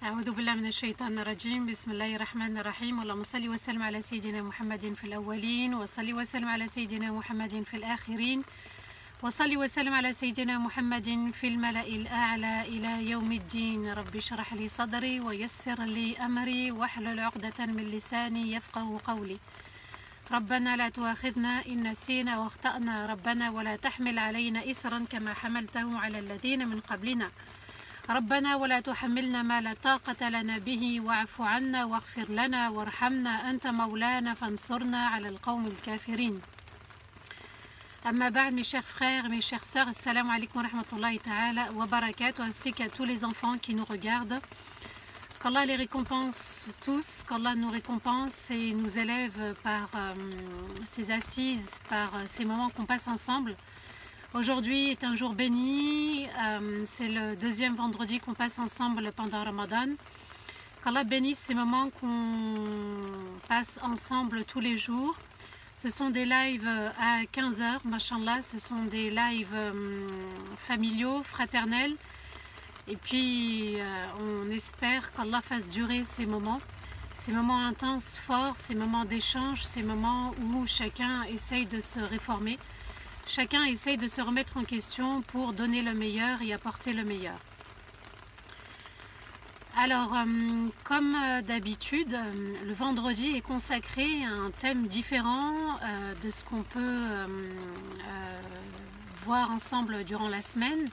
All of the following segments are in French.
أعوذ بالله من الشيطان الرجيم. بسم الله الرحمن الرحيم. اللهم صل وسلم على سيدنا محمد في الأولين، وصل وسلم على سيدنا محمد في الآخرين، وصل وسلم على سيدنا محمد في الملأ الأعلى إلى يوم الدين. رب اشرح لي صدري ويسر لي أمري واحلل عقدة من لساني يفقه قولي. ربنا لا تؤاخذنا إن نسينا واخطأنا، ربنا ولا تحمل علينا إسرا كما حملته على الذين من قبلنا، ربنا ولا تحملنا ما لا طاقة لنا به، واعف عنا واغفر لنا وارحمنا أنت مولانا فانصرنا على القوم الكافرين. Amma ba'd, mes chers frères, mes chères sœurs, assalamu alaikum wa rahmatullahi ta'ala wa barakatuh, ainsi qu'à tous les enfants qui nous regardent. Qu'Allah les récompense tous, qu'Allah nous récompense et nous élève par ces assises, par ces moments qu'on passe ensemble. Aujourd'hui est un jour béni, c'est le deuxième vendredi qu'on passe ensemble pendant Ramadan. Qu'Allah bénisse ces moments qu'on passe ensemble tous les jours. Ce sont des lives à 15h, mashallah, ce sont des lives familiaux, fraternels. Et puis on espère qu'Allah fasse durer ces moments intenses, forts, ces moments d'échange, ces moments où chacun essaye de se réformer. Chacun essaye de se remettre en question pour donner le meilleur et apporter le meilleur. Alors, comme d'habitude, le vendredi est consacré à un thème différent de ce qu'on peut voir ensemble durant la semaine.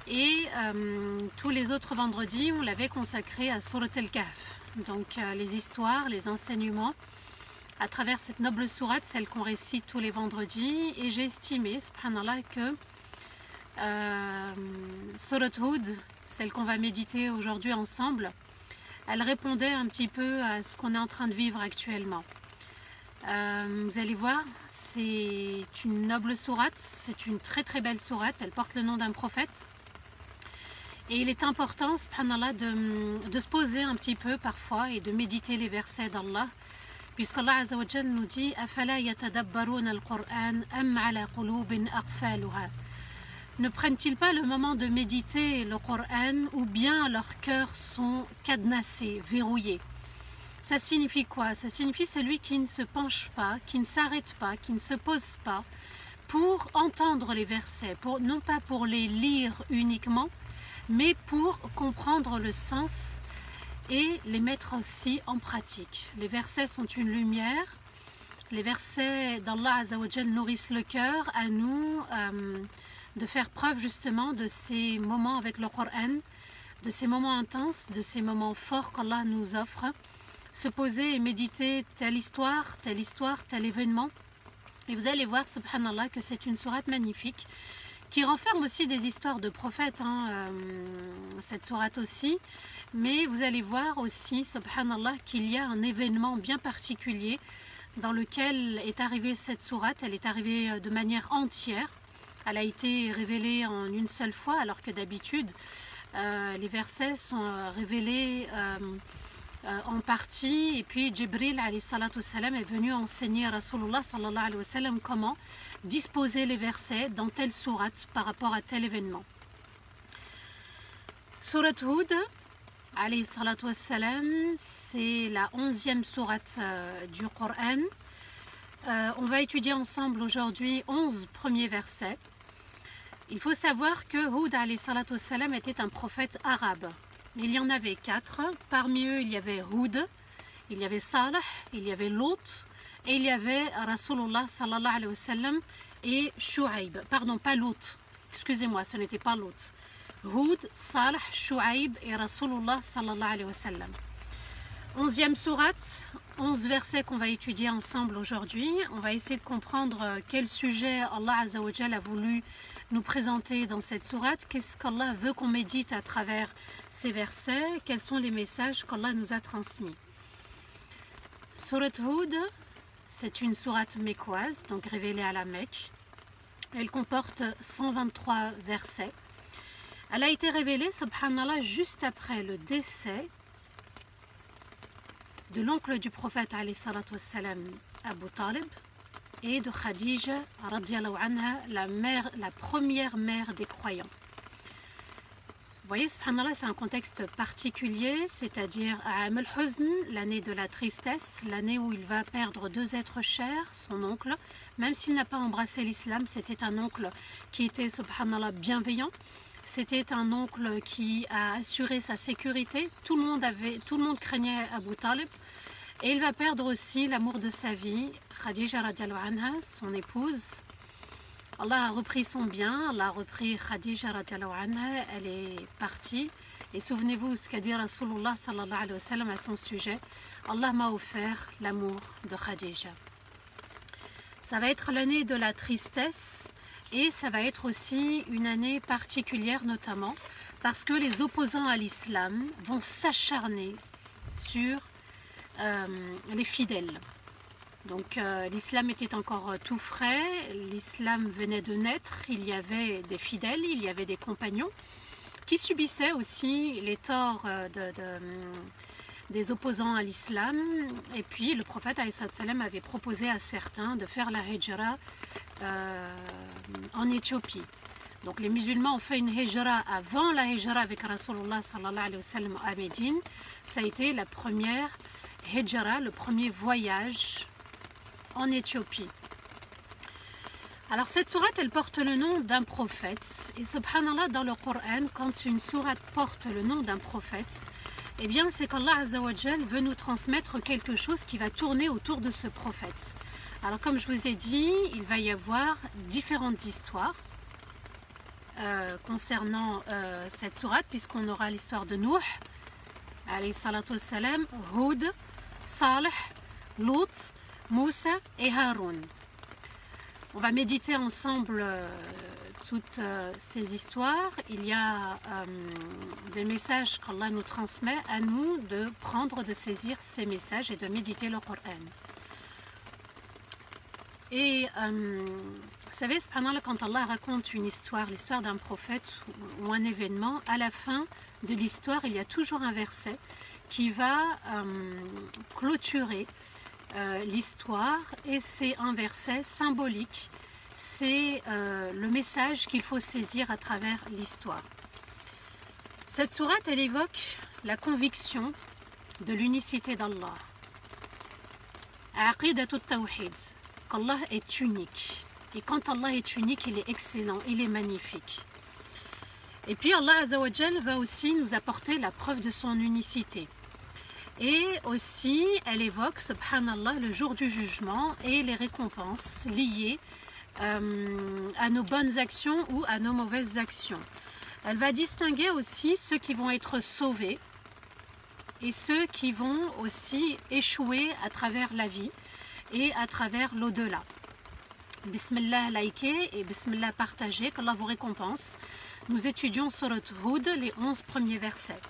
Et tous les autres vendredis, on l'avait consacré à Surat al-Kahf. Donc, les histoires, les enseignements à travers cette noble sourate, celle qu'on récite tous les vendredis. Et j'ai estimé, subhanallah, que Surat Hud, celle qu'on va méditer aujourd'hui ensemble, elle répondait un petit peu à ce qu'on est en train de vivre actuellement. Vous allez voir, c'est une noble sourate, c'est une très très belle sourate, elle porte le nom d'un prophète. Et il est important, subhanallah, de se poser un petit peu parfois et de méditer les versets d'Allah. Puisqu'Allah Azza wa Jal nous dit أَفَلَا يَتَدَبَّرُونَ الْقُرْآنَ أَمْ عَلَى قُلُوبٍ أَقْفَالُهَا. Ne prennent-ils pas le moment de méditer le Coran ou bien leurs cœurs sont cadenassés, verrouillés? Ça signifie quoi? Ça signifie celui qui ne se penche pas, qui ne s'arrête pas, qui ne se pose pas pour entendre les versets, non pas pour les lire uniquement, mais pour comprendre le sens et les mettre aussi en pratique. Les versets sont une lumière. Les versets d'Allah Azza wa Jal nourrissent le cœur, à nous de faire preuve justement de ces moments avec le Coran, de ces moments intenses, de ces moments forts qu'Allah nous offre. Se poser et méditer telle histoire, tel événement. Et vous allez voir, subhanallah, que c'est une sourate magnifique qui renferme aussi des histoires de prophètes, cette sourate aussi. Mais vous allez voir aussi, subhanallah, qu'il y a un événement bien particulier dans lequel est arrivée cette sourate. Elle est arrivée de manière entière. Elle a été révélée en une seule fois, alors que d'habitude, les versets sont révélés en partie. Et puis, Jibril alayhi salatu salam est venu enseigner à Rasulullah sallallahu alayhi wa sallam comment disposer les versets dans telle sourate par rapport à tel événement. Surat Hud alayhi salatu wassalam, c'est la 11e sourate du Coran. On va étudier ensemble aujourd'hui 11 premiers versets. Il faut savoir que Hud alayhi salatu wassalam était un prophète arabe. Il y en avait 4. Parmi eux, il y avait Hud, il y avait Salih, il y avait Lot et il y avait Rasulullah sallallahu alayhi wa sallam et Shu'aib. Pardon, pas Lot. Excusez-moi, ce n'était pas Lot. Hud, Salih, Shu'aib et Rasulullah sallallahu alayhi wa sallam. 11e sourate, 11 versets qu'on va étudier ensemble aujourd'hui. On va essayer de comprendre quel sujet Allah Azza wa Jal a voulu nous présenter dans cette sourate. Qu'est-ce qu'Allah veut qu'on médite à travers ces versets? Quels sont les messages qu'Allah nous a transmis? Surat Hud, c'est une sourate mécoise, donc révélée à la Mecque. Elle comporte 123 versets. Elle a été révélée, subhanallah, juste après le décès de l'oncle du prophète alayhi salatu wassalam, Abu Talib, et de Khadija radiallahu anha, la première mère des croyants. voyez, subhanallah, c'est un contexte particulier, c'est-à-dire Aam al-Huzn, l'année de la tristesse, l'année où il va perdre deux êtres chers, son oncle. Même s'il n'a pas embrassé l'islam, c'était un oncle qui était, subhanallah, bienveillant. C'était un oncle qui a assuré sa sécurité. Tout le monde craignait Abu Talib. Et il va perdre aussi l'amour de sa vie, Khadija radiallahu anha, son épouse. Allah a repris son bien, Allah a repris Khadija radiallahu anha, elle est partie. Et souvenez-vous ce qu'a dit Rasulullah sallallahu alayhi wa sallam à son sujet. Allah m'a offert l'amour de Khadija. Ça va être l'année de la tristesse et ça va être aussi une année particulière notamment parce que les opposants à l'islam vont s'acharner sur les fidèles. Donc l'islam était encore tout frais, l'islam venait de naître, il y avait des fidèles, il y avait des compagnons qui subissaient aussi les torts des opposants à l'islam. Et puis le prophète avait proposé à certains de faire la hijra en Éthiopie. Donc les musulmans ont fait une hijra avant la hijra avec Rasulullah sallallahu alayhi wa sallam à Médine. Ça a été la première hijra, le premier voyage en Éthiopie. Alors cette sourate, elle porte le nom d'un prophète. Et subhanallah, dans le Coran, quand une sourate porte le nom d'un prophète, eh bien c'est qu'Allah Azza wa Jal veut nous transmettre quelque chose qui va tourner autour de ce prophète. Alors comme je vous ai dit, il va y avoir différentes histoires concernant cette sourate, puisqu'on aura l'histoire de Nuh, alayhi salatu wassalam, Hud, Salih, Lut, Moussa et Haroun. On va méditer ensemble toutes ces histoires. Il y a des messages qu'Allah nous transmet, à nous de prendre, de saisir ces messages et de méditer le Coran. Et vous savez, subhanallah, quand Allah raconte une histoire, l'histoire d'un prophète ou un événement, à la fin de l'histoire, il y a toujours un verset qui va clôturer l'histoire, et c'est un verset symbolique, c'est le message qu'il faut saisir à travers l'histoire. Cette sourate, elle évoque la conviction de l'unicité d'Allah, Aqidatul Tawhid, qu'Allah est unique, et quand Allah est unique, il est excellent, il est magnifique. Et puis Allah Azza wa Jal va aussi nous apporter la preuve de son unicité. Et aussi, elle évoque, subhanallah, le jour du jugement et les récompenses liées à nos bonnes actions ou à nos mauvaises actions. Elle va distinguer aussi ceux qui vont être sauvés et ceux qui vont aussi échouer à travers la vie et à travers l'au-delà. Bismillah, likez et Bismillah, partagez, qu'Allah vous récompense. Nous étudions Surat Hud, les 11 premiers versets.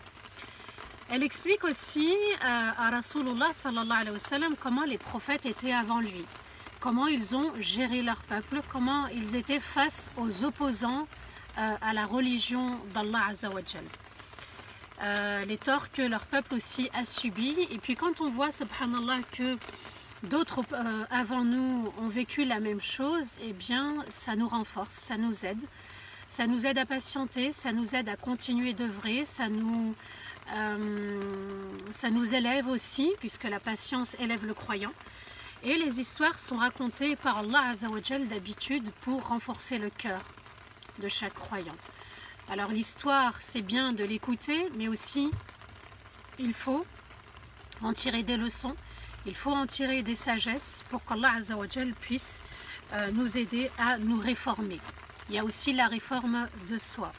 Elle explique aussi à Rasulullah sallallahu alayhi wa sallam comment les prophètes étaient avant lui, comment ils ont géré leur peuple, comment ils étaient face aux opposants à la religion d'Allah Azza wa Jal. Les torts que leur peuple aussi a subis. Et puis quand on voit, subhanallah, que d'autres avant nous ont vécu la même chose, eh bien ça nous renforce, ça nous aide. Ça nous aide à patienter, ça nous aide à continuer d'œuvrer, ça nous élève aussi, puisque la patience élève le croyant. Et les histoires sont racontées par Allah Azza wa Jal d'habitude pour renforcer le cœur de chaque croyant. Alors l'histoire, c'est bien de l'écouter, mais aussi il faut en tirer des leçons, il faut en tirer des sagesses pour qu'Allah Azza wa Jal puisse nous aider à nous réformer. Il y a aussi la réforme de soi.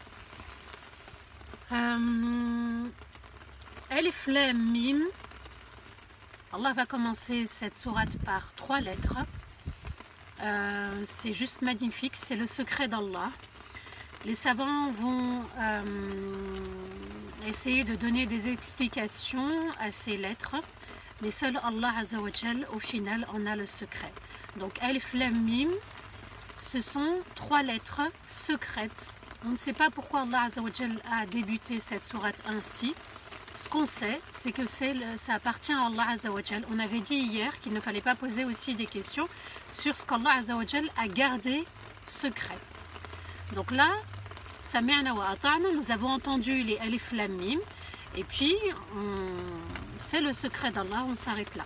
Alif Lam Mim. Allah va commencer cette sourate par 3 lettres. C'est juste magnifique, c'est le secret d'Allah. Les savants vont essayer de donner des explications à ces lettres, mais seul Allah Azza wa Jal, au final, en a le secret. Donc Alif Lam Mim, ce sont 3 lettres secrètes. On ne sait pas pourquoi Allah Azza wa Jal a débuté cette sourate ainsi. Ce qu'on sait, c'est que ça appartient à Allah Azza wa Jal. On avait dit hier qu'il ne fallait pas poser aussi des questions sur ce qu'Allah Azza wa Jal a gardé secret. Donc là, Sami'na wa ata'na, nous avons entendu les alif lam mim. Et puis, c'est le secret d'Allah, on s'arrête là.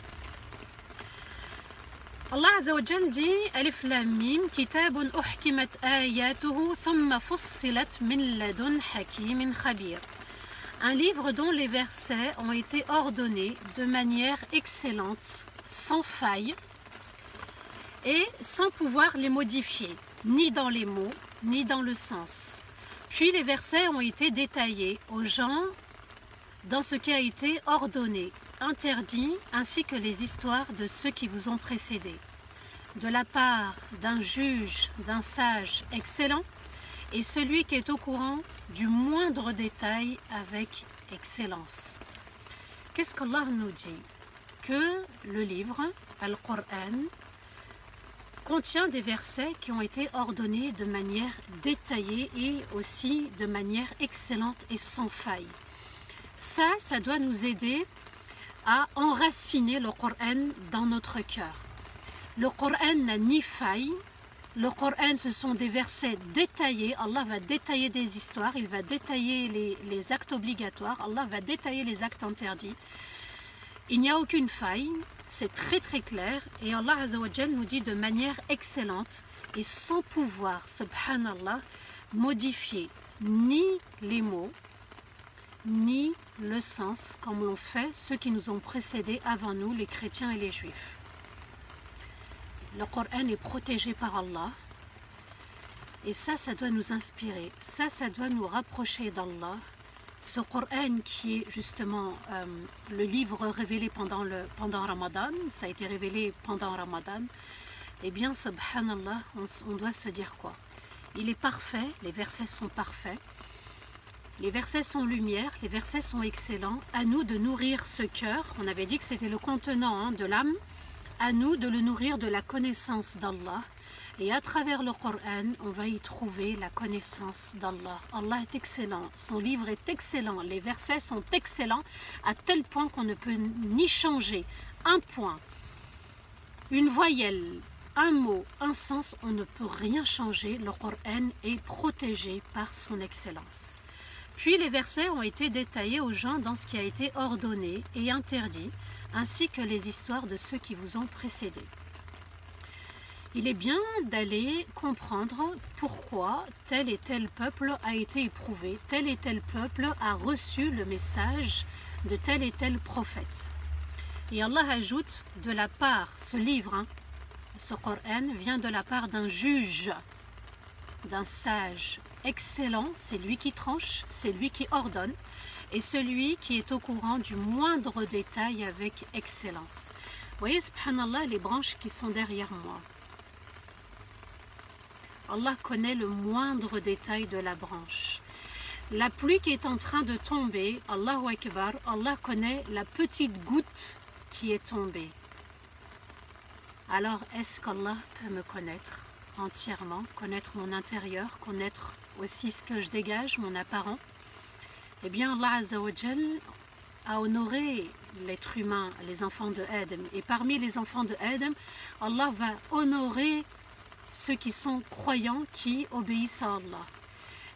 Allah Azza wa Jal dit Alif Lam Mim, Kitabun uhkimat ayatuhu thumma fussilat min ladun hakimin khabir. Un livre dont les versets ont été ordonnés de manière excellente, sans faille, et sans pouvoir les modifier, ni dans les mots, ni dans le sens. Puis les versets ont été détaillés aux gens dans ce qui a été ordonné, interdit, ainsi que les histoires de ceux qui vous ont précédés, de la part d'un juge, d'un sage excellent, et celui qui est au courant du moindre détail avec excellence. Qu'est-ce qu'Allah nous dit? Que le livre, Al-Qur'an, contient des versets qui ont été ordonnés de manière détaillée et aussi de manière excellente et sans faille. Ça doit nous aider à enraciner le Coran dans notre cœur. Le Coran n'a ni faille. Le Coran, ce sont des versets détaillés. Allah va détailler des histoires, il va détailler les actes obligatoires, Allah va détailler les actes interdits. Il n'y a aucune faille, c'est très très clair. Et Allah Azza wa Jal nous dit de manière excellente et sans pouvoir, subhanallah, modifier ni les mots, ni le sens, comme l'ont fait ceux qui nous ont précédés avant nous, les chrétiens et les juifs. Le Coran est protégé par Allah, et ça doit nous inspirer, ça doit nous rapprocher d'Allah. Ce Coran qui est justement le livre révélé pendant Ramadan, ça a été révélé pendant Ramadan, eh bien, subhanallah, on doit se dire quoi? Il est parfait, les versets sont parfaits. Les versets sont lumière, les versets sont excellents. À nous de nourrir ce cœur. On avait dit que c'était le contenant de l'âme. À nous de le nourrir de la connaissance d'Allah. Et à travers le Coran, on va y trouver la connaissance d'Allah. Allah est excellent, son livre est excellent, les versets sont excellents à tel point qu'on ne peut ni changer un point, une voyelle, un mot, un sens, on ne peut rien changer. Le Coran est protégé par son excellence. Puis les versets ont été détaillés aux gens dans ce qui a été ordonné et interdit, ainsi que les histoires de ceux qui vous ont précédés. Il est bien d'aller comprendre pourquoi tel et tel peuple a été éprouvé, tel et tel peuple a reçu le message de tel et tel prophète. Et Allah ajoute de la part, ce livre, ce Coran vient de la part d'un juge, d'un sage excellent, c'est lui qui tranche, c'est lui qui ordonne, et celui qui est au courant du moindre détail avec excellence. Vous voyez, subhanallah, les branches qui sont derrière moi. Allah connaît le moindre détail de la branche. La pluie qui est en train de tomber, Allahu Akbar, Allah connaît la petite goutte qui est tombée. Alors, est-ce qu'Allah peut me connaître entièrement, connaître mon intérieur, connaître aussi ce que je dégage, mon apparent? Eh bien, Allah Azza wa Jal a honoré l'être humain, les enfants de Adam. Et parmi les enfants de Adam, Allah va honorer ceux qui sont croyants, qui obéissent à Allah.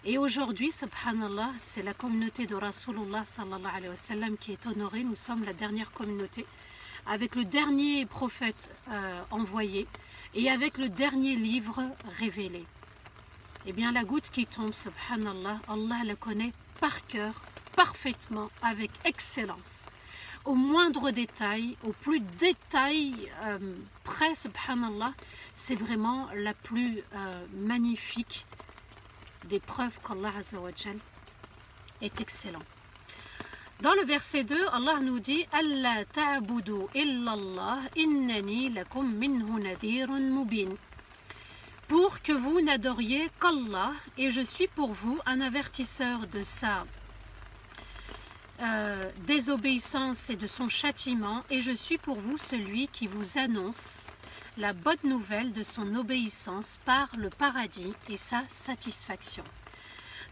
Et aujourd'hui, subhanallah, c'est la communauté de Rasulullah sallallahu alayhi wa sallam qui est honorée. Nous sommes la dernière communauté, avec le dernier prophète envoyé et avec le dernier livre révélé. Eh bien, la goutte qui tombe, subhanallah, Allah la connaît par cœur, parfaitement, avec excellence. Au moindre détail, au plus détail près, subhanallah, c'est vraiment la plus magnifique des preuves qu'Allah Azza wa Jal est excellent. Dans le verset 2, Allah nous dit « Alla ta'budu illallah innani lakum minhu nadhirun mubin » pour que vous n'adoriez qu'Allah, et je suis pour vous un avertisseur de sa désobéissance et de son châtiment, et je suis pour vous celui qui vous annonce la bonne nouvelle de son obéissance par le paradis et sa satisfaction.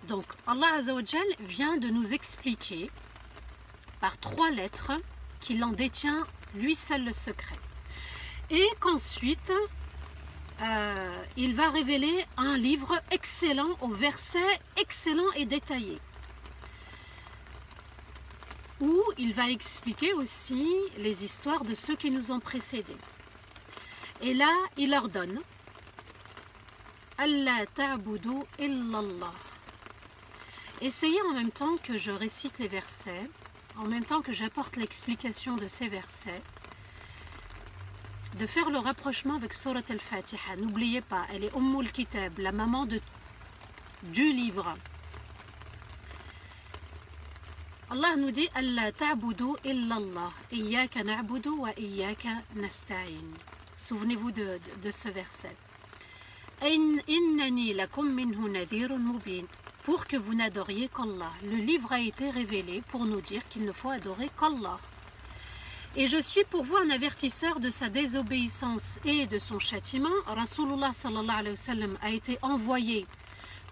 Donc Allah Azza wa Jal vient de nous expliquer par 3 lettres qu'il en détient lui seul le secret, et qu'ensuite il va révéler un livre excellent, aux versets excellents et détaillés, où il va expliquer aussi les histoires de ceux qui nous ont précédés. Et là, il ordonne Allah ta'budu illallah. Essayez en même temps que je récite les versets, en même temps que j'apporte l'explication de ces versets, de faire le rapprochement avec Surat al-Fatiha. N'oubliez pas, elle est Ummul Kitab, la maman du livre. Allah nous dit Allah ta'budu illallah, iyyaka na'budu wa iyyaka nasta'in. Souvenez-vous de ce verset. Innani lakum minhu nadhirun mubin. Pour que vous n'adoriez qu'Allah. Le livre a été révélé pour nous dire qu'il ne faut adorer qu'Allah. Et je suis pour vous un avertisseur de sa désobéissance et de son châtiment. Rasulullah sallallahu alayhi wa sallam a été envoyé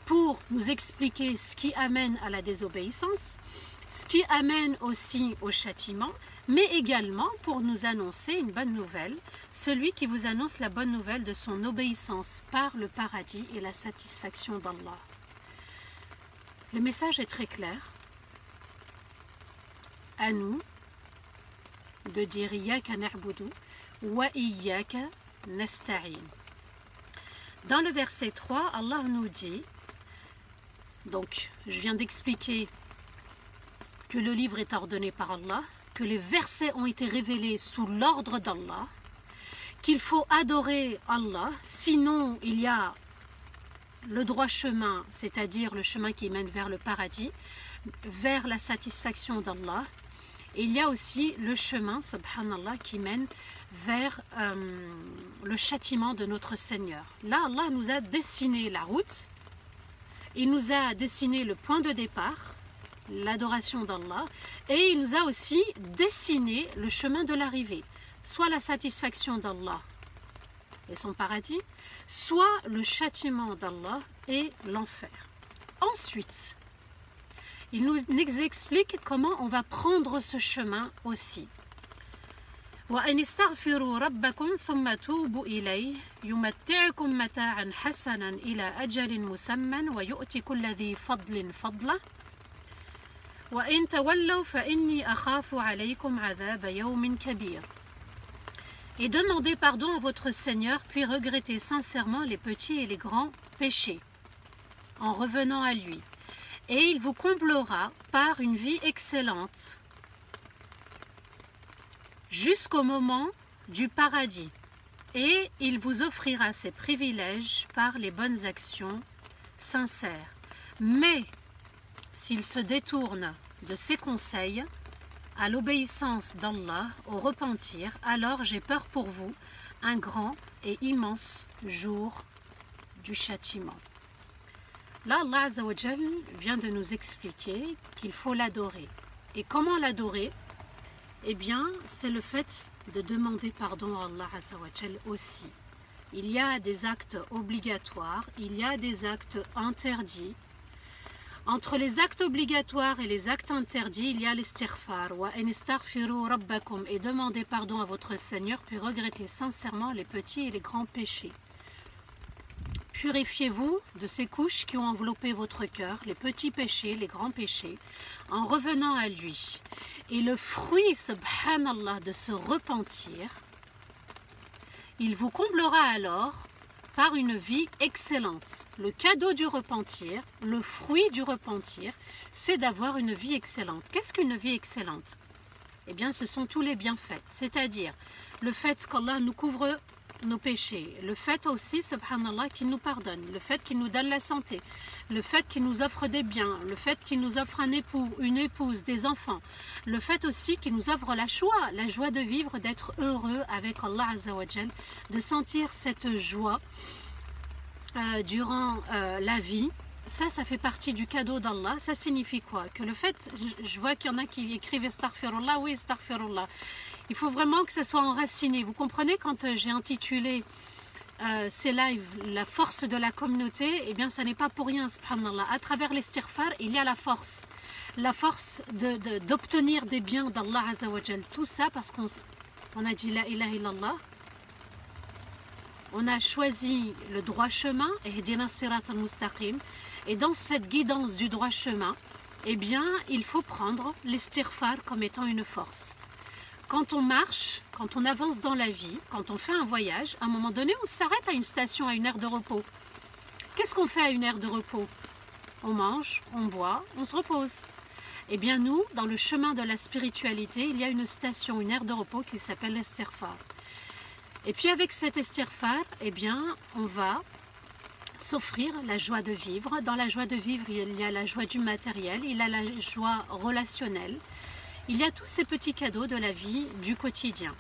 pour nous expliquer ce qui amène à la désobéissance, ce qui amène aussi au châtiment, mais également pour nous annoncer une bonne nouvelle, celui qui vous annonce la bonne nouvelle de son obéissance par le paradis et la satisfaction d'Allah. Le message est très clair. À nous de dire Iyyaka na'budu wa iyyaka nasta'in. Dans le verset 3, Allah nous dit, donc je viens d'expliquer que le livre est ordonné par Allah, que les versets ont été révélés sous l'ordre d'Allah, qu'il faut adorer Allah, sinon il y a le droit chemin, c'est-à-dire le chemin qui mène vers le paradis, vers la satisfaction d'Allah. Et il y a aussi le chemin, subhanallah, qui mène vers le châtiment de notre Seigneur. Là, Allah nous a dessiné la route, il nous a dessiné le point de départ, l'adoration d'Allah, et il nous a aussi dessiné le chemin de l'arrivée, soit la satisfaction d'Allah et son paradis, soit le châtiment d'Allah et l'enfer. Ensuite, il nous explique comment on va prendre ce chemin aussi. وَأَنِ اسْتَغْفِرُوا رَبَّكُمْ ثُمَّ تُوبُوا إِلَيْهِ يُمَتِّعْكُمْ مَتَاعًا حَسَنًا إِلَى أَجَلٍ مُّسَمًّى وَيُؤْتِ كُلَّ ذِي فَضْلٍ فَضْلَهُ وَإِن تَوَلَّوْا فَإِنِّي أَخَافُ عَلَيْكُمْ عَذَابَ يَوْمٍ كَبِيرٍ. Et demandez pardon à votre Seigneur, puis regrettez sincèrement les petits et les grands péchés, en revenant à lui. Et il vous comblera par une vie excellente, jusqu'au moment du paradis. Et il vous offrira ses privilèges par les bonnes actions sincères. Mais, s'il se détourne de ses conseils, à l'obéissance d'Allah, au repentir, alors j'ai peur pour vous, un grand et immense jour du châtiment. Là, Allah Azza wa Jal vient de nous expliquer qu'il faut l'adorer. Et comment l'adorer? Eh bien, c'est le fait de demander pardon à Allah Azza wa Jal aussi. Il y a des actes obligatoires, il y a des actes interdits. Entre les actes obligatoires et les actes interdits, il y a l'istighfar. Et demandez pardon à votre Seigneur, puis regrettez sincèrement les petits et les grands péchés. Purifiez-vous de ces couches qui ont enveloppé votre cœur, les petits péchés, les grands péchés, en revenant à lui. Et le fruit, subhanallah, de se repentir, il vous comblera alors par une vie excellente. Le cadeau du repentir, le fruit du repentir, c'est d'avoir une vie excellente. Qu'est-ce qu'une vie excellente? Eh bien, ce sont tous les bienfaits, c'est-à-dire le fait qu'Allah nous couvre nos péchés, le fait aussi, subhanallah, qu'il nous pardonne, le fait qu'il nous donne la santé, le fait qu'il nous offre des biens, le fait qu'il nous offre un époux, une épouse, des enfants, le fait aussi qu'il nous offre la joie de vivre, d'être heureux avec Allah Azza wa Jal, de sentir cette joie durant la vie. Ça fait partie du cadeau d'Allah. Ça signifie quoi? Que le fait, je vois qu'il y en a qui écrivent Astaghfirullah, oui, Astaghfirullah. Il faut vraiment que ça soit enraciné. Vous comprenez, quand j'ai intitulé ces lives la force de la communauté, eh bien ça n'est pas pour rien, subhanallah. À travers l'istighfar, il y a la force d'obtenir des biens d'Allah Azza wa Jal. Tout ça parce qu'on a dit la ilaha illallah on a choisi le droit chemin, Ihdina Sirat al-Mustaqim, et dans cette guidance du droit chemin, eh bien, il faut prendre l'istighfar comme étant une force. Quand on marche, quand on avance dans la vie, quand on fait un voyage, à un moment donné, on s'arrête à une station, à une aire de repos. Qu'est-ce qu'on fait à une aire de repos? On mange, on boit, on se repose. Eh bien, nous, dans le chemin de la spiritualité, il y a une station, une aire de repos qui s'appelle l'istighfar. Et puis avec cet istighfar, eh bien, on va s'offrir la joie de vivre. Dans la joie de vivre, il y a la joie du matériel, il y a la joie relationnelle, il y a tous ces petits cadeaux de la vie du quotidien.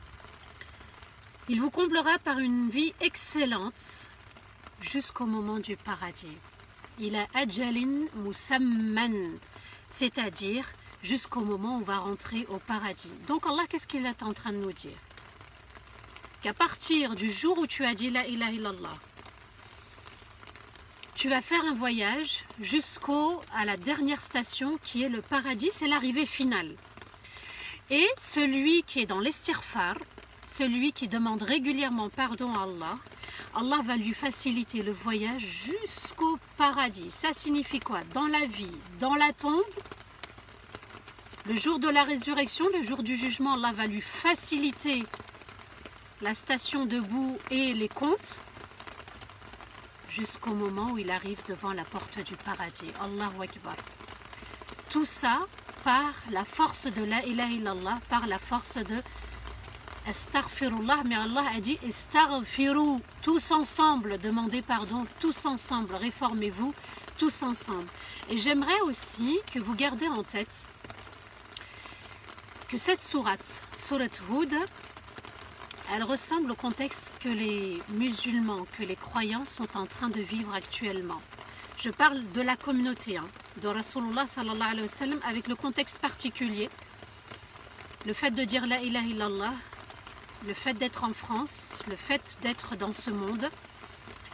Il vous comblera par une vie excellente jusqu'au moment du paradis. Il a ajalin musamman, c'est-à-dire jusqu'au moment où on va rentrer au paradis. Donc Allah, qu'est-ce qu'il est en train de nous dire? Qu'à partir du jour où tu as dit la ilaha illallah, tu vas faire un voyage jusqu'à la dernière station qui est le paradis, c'est l'arrivée finale. Et celui qui est dans l'istighfar, celui qui demande régulièrement pardon à Allah, Allah va lui faciliter le voyage jusqu'au paradis. Ça signifie quoi? Dans la vie, dans la tombe, le jour de la résurrection, le jour du jugement, Allah va lui faciliter la station debout et les comptes, jusqu'au moment où il arrive devant la porte du paradis. Allahu Akbar. Tout ça par la force de la ilaha illallah, par la force de astaghfirullah, mais Allah a dit astaghfiru, tous ensemble, demandez pardon, tous ensemble, réformez-vous, tous ensemble. Et j'aimerais aussi que vous gardez en tête que cette sourate, sourate Hud, elle ressemble au contexte que les musulmans, que les croyants sont en train de vivre actuellement. Je parle de la communauté, de Rasulullah sallallahu alayhi wa sallam, avec le contexte particulier. Le fait de dire la ilaha illallah, le fait d'être en France, le fait d'être dans ce monde,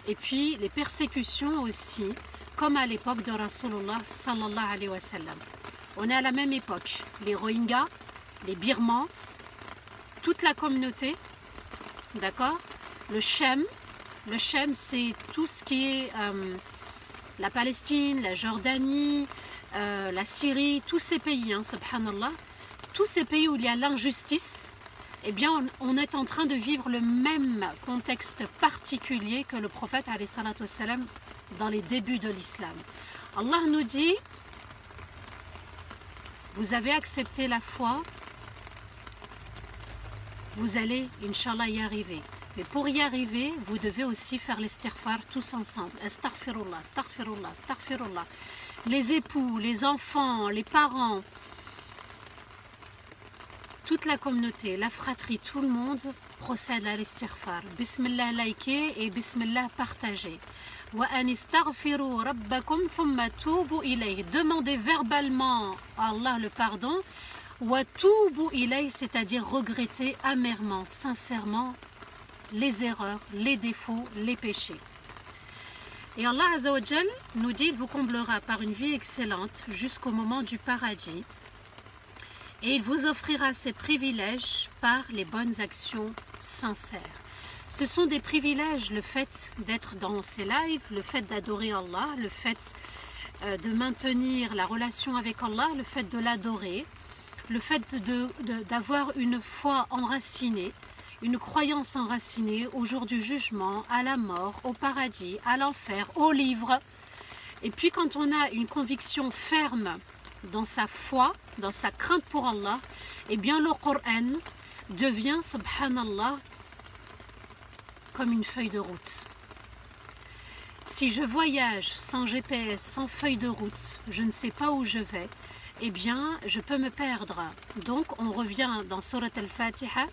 et puis les persécutions aussi, comme à l'époque de Rasulullah sallallahu alayhi wa sallam. On est à la même époque. Les Rohingyas, les Birmans, toute la communauté, d'accord? Le Shem c'est tout ce qui est la Palestine, la Jordanie, la Syrie, tous ces pays, subhanallah, tous ces pays où il y a l'injustice, eh bien on est en train de vivre le même contexte particulier que le prophète alayhi salatu wassalam dans les débuts de l'islam. Allah nous dit, vous avez accepté la foi, vous allez, Inch'Allah, y arriver. Mais pour y arriver, vous devez aussi faire l'istighfar tous ensemble. Astaghfirullah, astaghfirullah, astaghfirullah. Les époux, les enfants, les parents, toute la communauté, la fratrie, tout le monde procède à l'istighfar. Bismillah likez et Bismillah partagez. Wa an istaghfiru rabbakum thumma tubu ilayhi. Demandez verbalement à Allah le pardon. Wa tubu ilayhi, c'est-à-dire regretter amèrement, sincèrement les erreurs, les défauts, les péchés. Et Allah Azza wa Jal nous dit, il vous comblera par une vie excellente jusqu'au moment du paradis. Et il vous offrira ses privilèges par les bonnes actions sincères. Ce sont des privilèges, le fait d'être dans ces lives, le fait d'adorer Allah, le fait de maintenir la relation avec Allah, le fait de l'adorer, le fait d'avoir une foi enracinée, une croyance enracinée au jour du jugement, à la mort, au paradis, à l'enfer, au livre. Et puis quand on a une conviction ferme dans sa foi, dans sa crainte pour Allah, eh bien le Coran devient, subhanallah, comme une feuille de route. Si je voyage sans GPS, sans feuille de route, je ne sais pas où je vais, eh bien je peux me perdre. Donc on revient dans Surat al-Fatiha,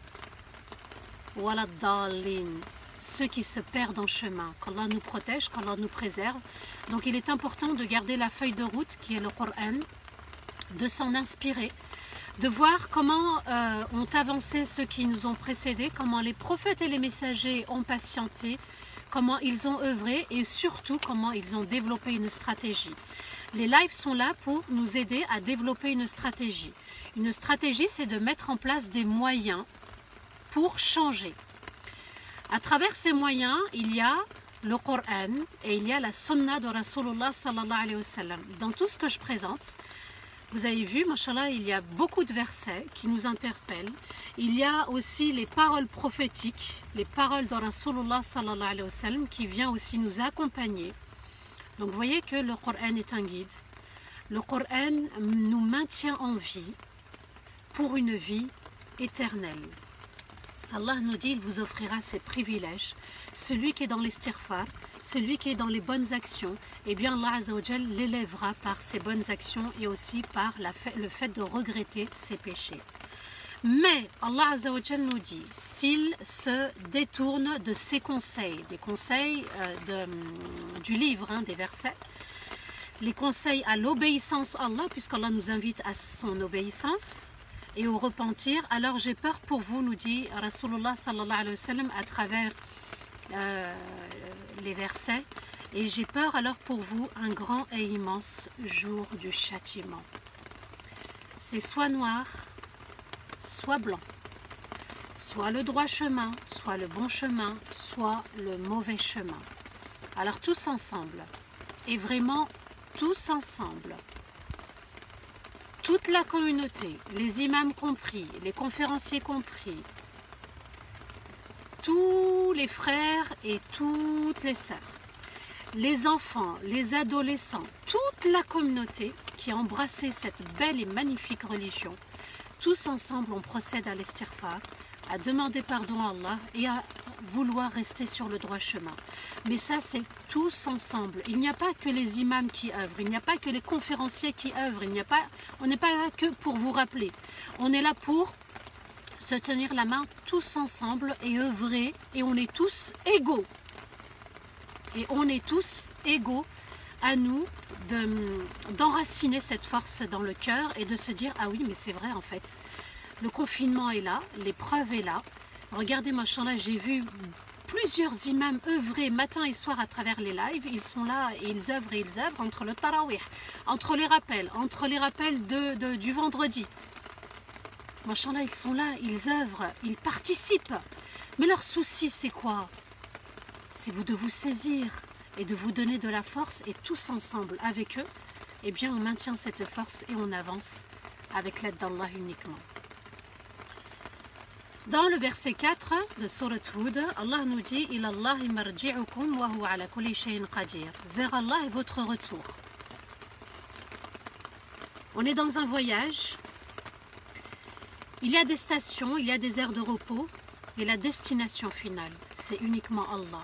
Wala Dallin, ceux qui se perdent en chemin, qu'Allah nous protège, qu'Allah nous préserve. Donc il est important de garder la feuille de route qui est le Coran, de s'en inspirer, de voir comment ont avancé ceux qui nous ont précédés, comment les prophètes et les messagers ont patienté, comment ils ont œuvré et surtout comment ils ont développé une stratégie. Les lives sont là pour nous aider à développer une stratégie. Une stratégie, c'est de mettre en place des moyens pour changer. À travers ces moyens, il y a le Coran et il y a la Sunna de Rasulullah sallallahu alayhi wa sallam. Dans tout ce que je présente, vous avez vu, mashallah, il y a beaucoup de versets qui nous interpellent. Il y a aussi les paroles prophétiques, les paroles de Rasulullah sallallahu alayhi wa sallam qui vient aussi nous accompagner. Donc vous voyez que le Coran est un guide. Le Coran nous maintient en vie pour une vie éternelle. Allah nous dit, il vous offrira ses privilèges. Celui qui est dans l'istighfar, celui qui est dans les bonnes actions, eh bien Allah Azza wa Jal l'élèvera par ses bonnes actions et aussi par le fait de regretter ses péchés. Mais Allah Azza wa Jal nous dit, s'il se détourne de ses conseils, des conseils du livre, des versets, les conseils à l'obéissance à Allah, puisqu'Allah nous invite à son obéissance, et au repentir, alors j'ai peur pour vous, nous dit Rasulullah sallallahu alayhi wa sallam à travers les versets, et j'ai peur alors pour vous un grand et immense jour du châtiment. C'est soit noir, soit blanc, soit le droit chemin, soit le bon chemin, soit le mauvais chemin. Alors tous ensemble, et vraiment tous ensemble, toute la communauté, les imams compris, les conférenciers compris, tous les frères et toutes les sœurs, les enfants, les adolescents, toute la communauté qui a embrassé cette belle et magnifique religion, tous ensemble on procède à l'istighfar, à demander pardon à Allah et à vouloir rester sur le droit chemin. Mais ça c'est tous ensemble. Il n'y a pas que les imams qui œuvrent, il n'y a pas que les conférenciers qui œuvrent, on n'est pas là que pour vous rappeler. On est là pour se tenir la main tous ensemble et œuvrer, et on est tous égaux. Et on est tous égaux à nous d'enraciner cette force dans le cœur et de se dire, ah oui mais c'est vrai en fait. Le confinement est là, l'épreuve est là. Regardez, machallah, j'ai vu plusieurs imams œuvrer matin et soir à travers les lives. Ils sont là et ils œuvrent entre le tarawih, entre les rappels du vendredi. Machallah, ils sont là, ils œuvrent, ils participent. Mais leur souci, c'est quoi? C'est de vous saisir et de vous donner de la force. Et tous ensemble, avec eux, eh bien, on maintient cette force et on avance avec l'aide d'Allah uniquement. Dans le verset 4 de Surat Hud, Allah nous dit « Ilallahi marji'ukum wa huwa ala kulli shay'in qadir » Vers Allah est votre retour. On est dans un voyage. Il y a des stations, il y a des aires de repos, et la destination finale, c'est uniquement Allah.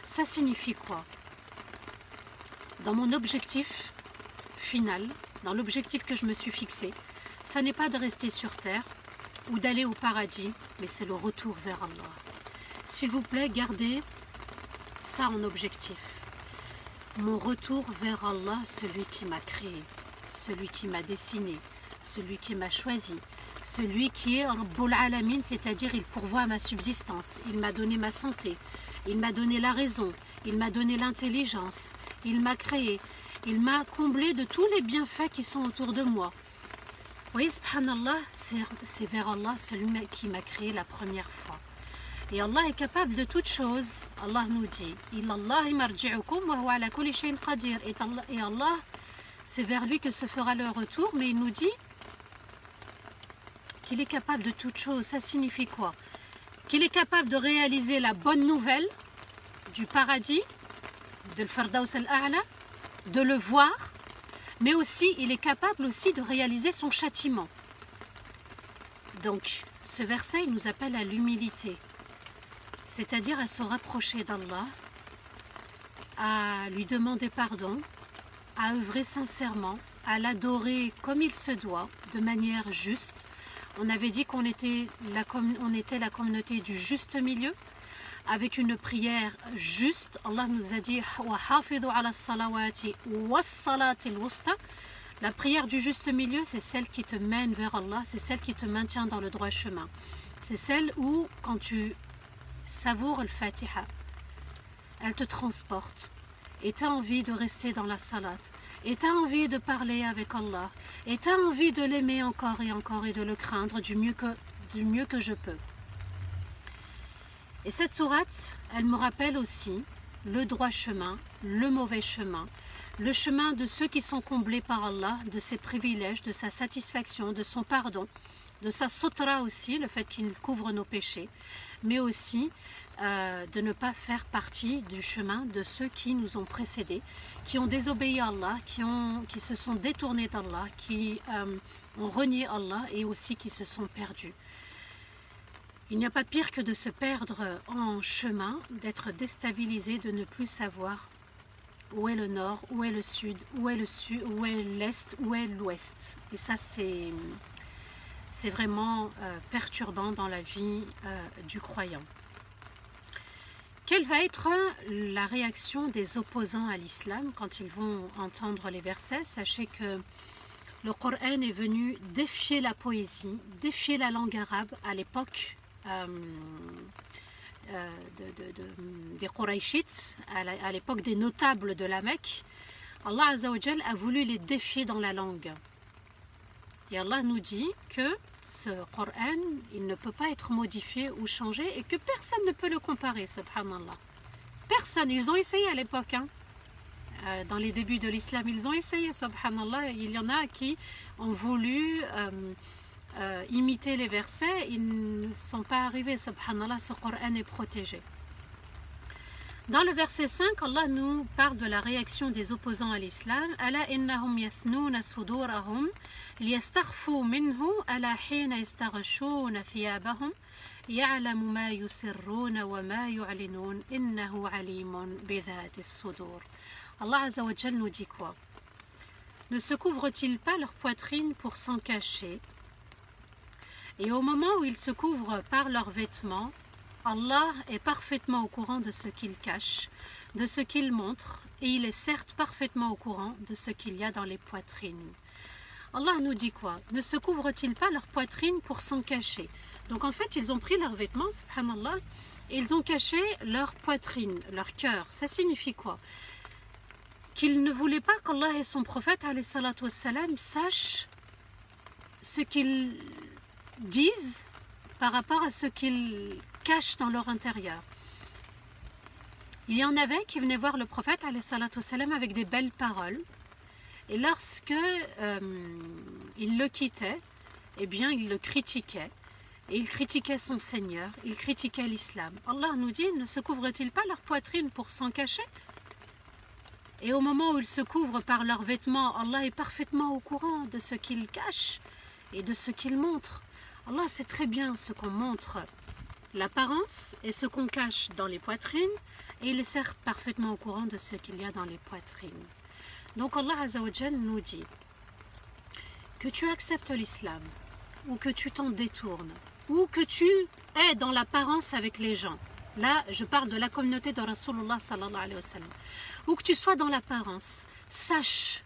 Ça signifie quoi? Dans mon objectif final, dans l'objectif que je me suis fixé, ça n'est pas de rester sur terre, ou d'aller au paradis, mais c'est le retour vers Allah. S'il vous plaît, gardez ça en objectif. Mon retour vers Allah, celui qui m'a créé, celui qui m'a dessiné, celui qui m'a choisi, celui qui est Rabbul Alamin, c'est-à-dire il pourvoit à ma subsistance, il m'a donné ma santé, il m'a donné la raison, il m'a donné l'intelligence, il m'a créé, il m'a comblé de tous les bienfaits qui sont autour de moi. Oui, subhanallah, c'est vers Allah, celui qui m'a créé la première fois. Et Allah est capable de toutes choses. Allah nous dit, Ilallahi marji'ukum wa huwa ala kulli shay'in qadir. Et Allah, c'est vers lui que se fera le retour, mais il nous dit qu'il est capable de toutes choses. Ça signifie quoi? Qu'il est capable de réaliser la bonne nouvelle du paradis, de l'Fardaus al-A'la, de le voir, mais aussi, il est capable aussi de réaliser son châtiment. Donc, ce verset, il nous appelle à l'humilité, c'est-à-dire à se rapprocher d'Allah, à lui demander pardon, à œuvrer sincèrement, à l'adorer comme il se doit, de manière juste. On avait dit qu'on était la communauté du juste milieu, avec une prière juste. Allah nous a dit la prière du juste milieu, c'est celle qui te mène vers Allah, c'est celle qui te maintient dans le droit chemin. C'est celle où, quand tu savoures le Fatiha, elle te transporte et tu as envie de rester dans la salat, et tu as envie de parler avec Allah, et tu as envie de l'aimer encore et de le craindre du mieux que je peux. Et cette sourate, elle me rappelle aussi le droit chemin, le mauvais chemin, le chemin de ceux qui sont comblés par Allah, de ses privilèges, de sa satisfaction, de son pardon, de sa sotra aussi, le fait qu'il couvre nos péchés, mais aussi de ne pas faire partie du chemin de ceux qui nous ont précédés, qui ont désobéi à Allah, qui se sont détournés d'Allah, qui ont renié Allah et aussi qui se sont perdus. Il n'y a pas pire que de se perdre en chemin, d'être déstabilisé, de ne plus savoir où est le nord, où est le sud, où est l'est, où est l'ouest. Et ça, c'est vraiment perturbant dans la vie du croyant. Quelle va être la réaction des opposants à l'islam quand ils vont entendre les versets? Sachez que le Coran est venu défier la poésie, défier la langue arabe à l'époque des Qurayshites, à l'époque des notables de la Mecque. Allah Azza wa Jal a voulu les défier dans la langue. Et Allah nous dit que ce Coran, il ne peut pas être modifié ou changé et que personne ne peut le comparer, subhanallah. Personne, ils ont essayé à l'époque, hein. Dans les débuts de l'islam, ils ont essayé, subhanallah. Il y en a qui ont voulu imiter les versets, ils ne sont pas arrivés, subhanallah, ce Coran est protégé. Dans le verset 5, Allah nous parle de la réaction des opposants à l'islam. Ala innahum yathnuna sudurahum liyastakhfu minhu ala hina yastaghshuna thiyabahum ya'lamu ma yusirruna wa ma yu'linun innahu alimun bidhati as-sudur. Allah Azza wa Jal nous dit quoi? Ne se couvrent-ils pas leur poitrine pour s'en cacher? Et au moment où ils se couvrent par leurs vêtements, Allah est parfaitement au courant de ce qu'ils cachent, de ce qu'ils montrent, et il est certes parfaitement au courant de ce qu'il y a dans les poitrines. Allah nous dit quoi? Ne se couvrent-ils pas leur poitrine pour s'en cacher? Donc en fait, ils ont pris leurs vêtements, subhanallah, et ils ont caché leur poitrine, leur cœur. Ça signifie quoi? Qu'ils ne voulaient pas qu'Allah et son prophète, alayhi salatu wassalam, sachent ce qu'ils disent par rapport à ce qu'ils cachent dans leur intérieur. Il y en avait qui venaient voir le prophète alayhi salatu wassalam avec des belles paroles, et lorsque il le quittait, eh bien il le critiquait, et il critiquait son Seigneur, il critiquait l'islam. Allah nous dit, ne se couvrent-ils pas leur poitrine pour s'en cacher? Et au moment où ils se couvrent par leurs vêtements, Allah est parfaitement au courant de ce qu'ils cachent et de ce qu'ils montrent. Allah sait très bien ce qu'on montre, l'apparence et ce qu'on cache dans les poitrines, et il est certes parfaitement au courant de ce qu'il y a dans les poitrines. Donc Allah Azza wa Jal nous dit que tu acceptes l'islam, ou que tu t'en détournes, ou que tu es dans l'apparence avec les gens. Là, je parle de la communauté de Rasulullah sallallahu alayhi wa sallam. Ou que tu sois dans l'apparence, sache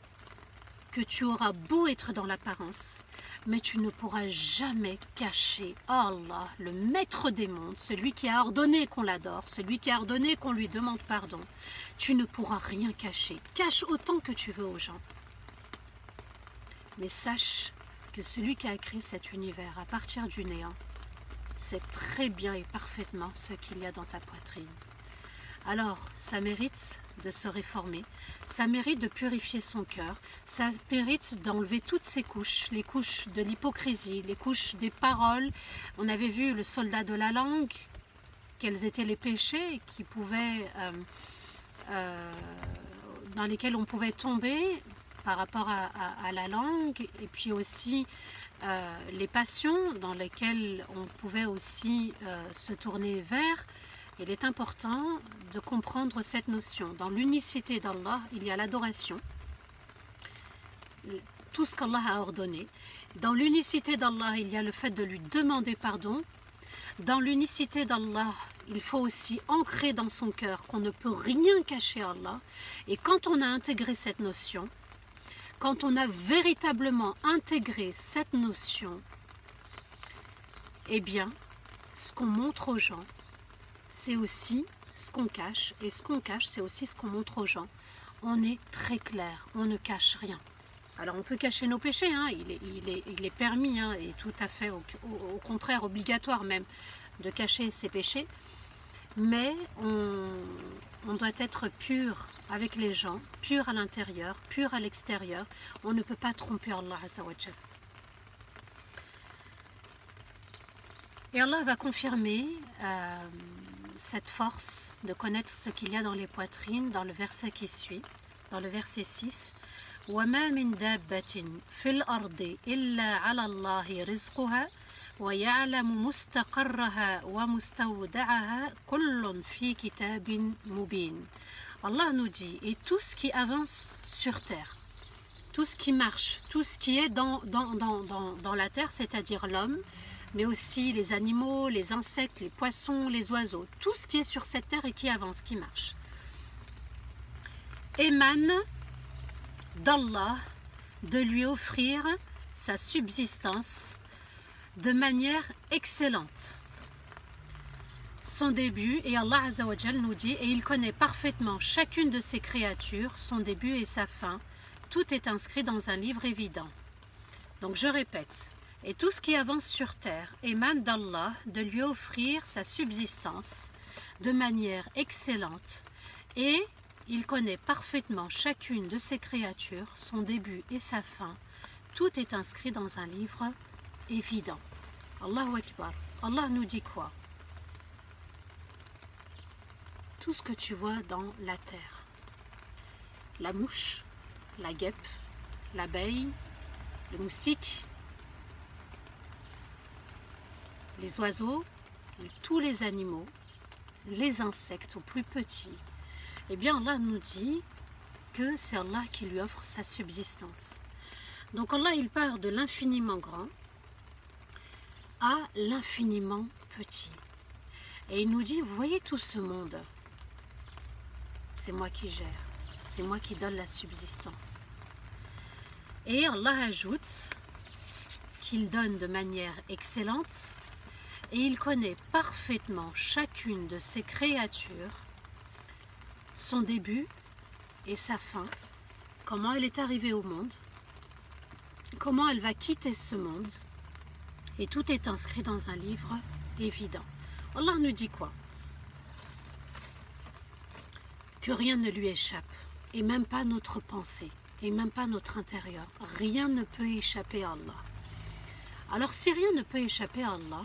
que tu auras beau être dans l'apparence, mais tu ne pourras jamais cacher Allah, le maître des mondes, celui qui a ordonné qu'on l'adore, celui qui a ordonné qu'on lui demande pardon. Tu ne pourras rien cacher. Cache autant que tu veux aux gens. Mais sache que celui qui a créé cet univers à partir du néant sait très bien et parfaitement ce qu'il y a dans ta poitrine. Alors, ça mérite de se réformer, ça mérite de purifier son cœur, ça mérite d'enlever toutes ces couches, les couches de l'hypocrisie, les couches des paroles. On avait vu le soldat de la langue, quels étaient les péchés qui pouvaient, dans lesquels on pouvait tomber par rapport à la langue, et puis aussi les passions dans lesquelles on pouvait aussi se tourner vers. Il est important de comprendre cette notion. Dans l'unicité d'Allah, il y a l'adoration, tout ce qu'Allah a ordonné. Dans l'unicité d'Allah, il y a le fait de lui demander pardon. Dans l'unicité d'Allah, il faut aussi ancrer dans son cœur qu'on ne peut rien cacher à Allah. Et quand on a intégré cette notion, quand on a véritablement intégré cette notion, eh bien, ce qu'on montre aux gens, c'est aussi ce qu'on cache, et ce qu'on cache, c'est aussi ce qu'on montre aux gens. On est très clair, on ne cache rien. Alors on peut cacher nos péchés, hein, il est permis, hein, et tout à fait au contraire obligatoire même de cacher ses péchés. mais on doit être pur avec les gens, pur à l'intérieur, pur à l'extérieur. On ne peut pas tromper Allah Azza wa Jal. Et Allah va confirmer cette force de connaître ce qu'il y a dans les poitrines dans le verset qui suit, dans le verset 6. وَمَا مِن دَابَّةٍ فِي الْأَرْضِ إِلَّا عَلَى اللَّهِ رِزْقُهَا وَيَعْلَمُ مُسْتَقَرَّهَا وَمُسْتَوْدَعَهَا كُلٌّ فِي كِتَابٍ مُبِينٍ. Allah nous dit, et tout ce qui avance sur terre, tout ce qui marche, tout ce qui est dans la terre, c'est-à-dire l'homme, mais aussi les animaux, les insectes, les poissons, les oiseaux, tout ce qui est sur cette terre et qui avance, qui marche, émane d'Allah de lui offrir sa subsistance de manière excellente. Son début, et Allah Azza wa Jal nous dit, et il connaît parfaitement chacune de ses créatures, son début et sa fin, tout est inscrit dans un livre évident. Donc je répète, et tout ce qui avance sur terre émane d'Allah de lui offrir sa subsistance de manière excellente, et il connaît parfaitement chacune de ses créatures, son début et sa fin, tout est inscrit dans un livre évident. Allahu Akbar. Allah nous dit quoi? Tout ce que tu vois dans la terre, la mouche, la guêpe, l'abeille, le moustique, les oiseaux, tous les animaux, les insectes aux plus petits, eh bien Allah nous dit que c'est Allah qui lui offre sa subsistance. Donc Allah, il part de l'infiniment grand à l'infiniment petit. Et il nous dit, vous voyez tout ce monde, c'est moi qui gère, c'est moi qui donne la subsistance. Et Allah ajoute qu'il donne de manière excellente et il connaît parfaitement chacune de ses créatures, son début et sa fin, comment elle est arrivée au monde, comment elle va quitter ce monde, et tout est inscrit dans un livre évident. Allah nous dit quoi? Que rien ne lui échappe, et même pas notre pensée, et même pas notre intérieur. Rien ne peut échapper à Allah. Alors si rien ne peut échapper à Allah,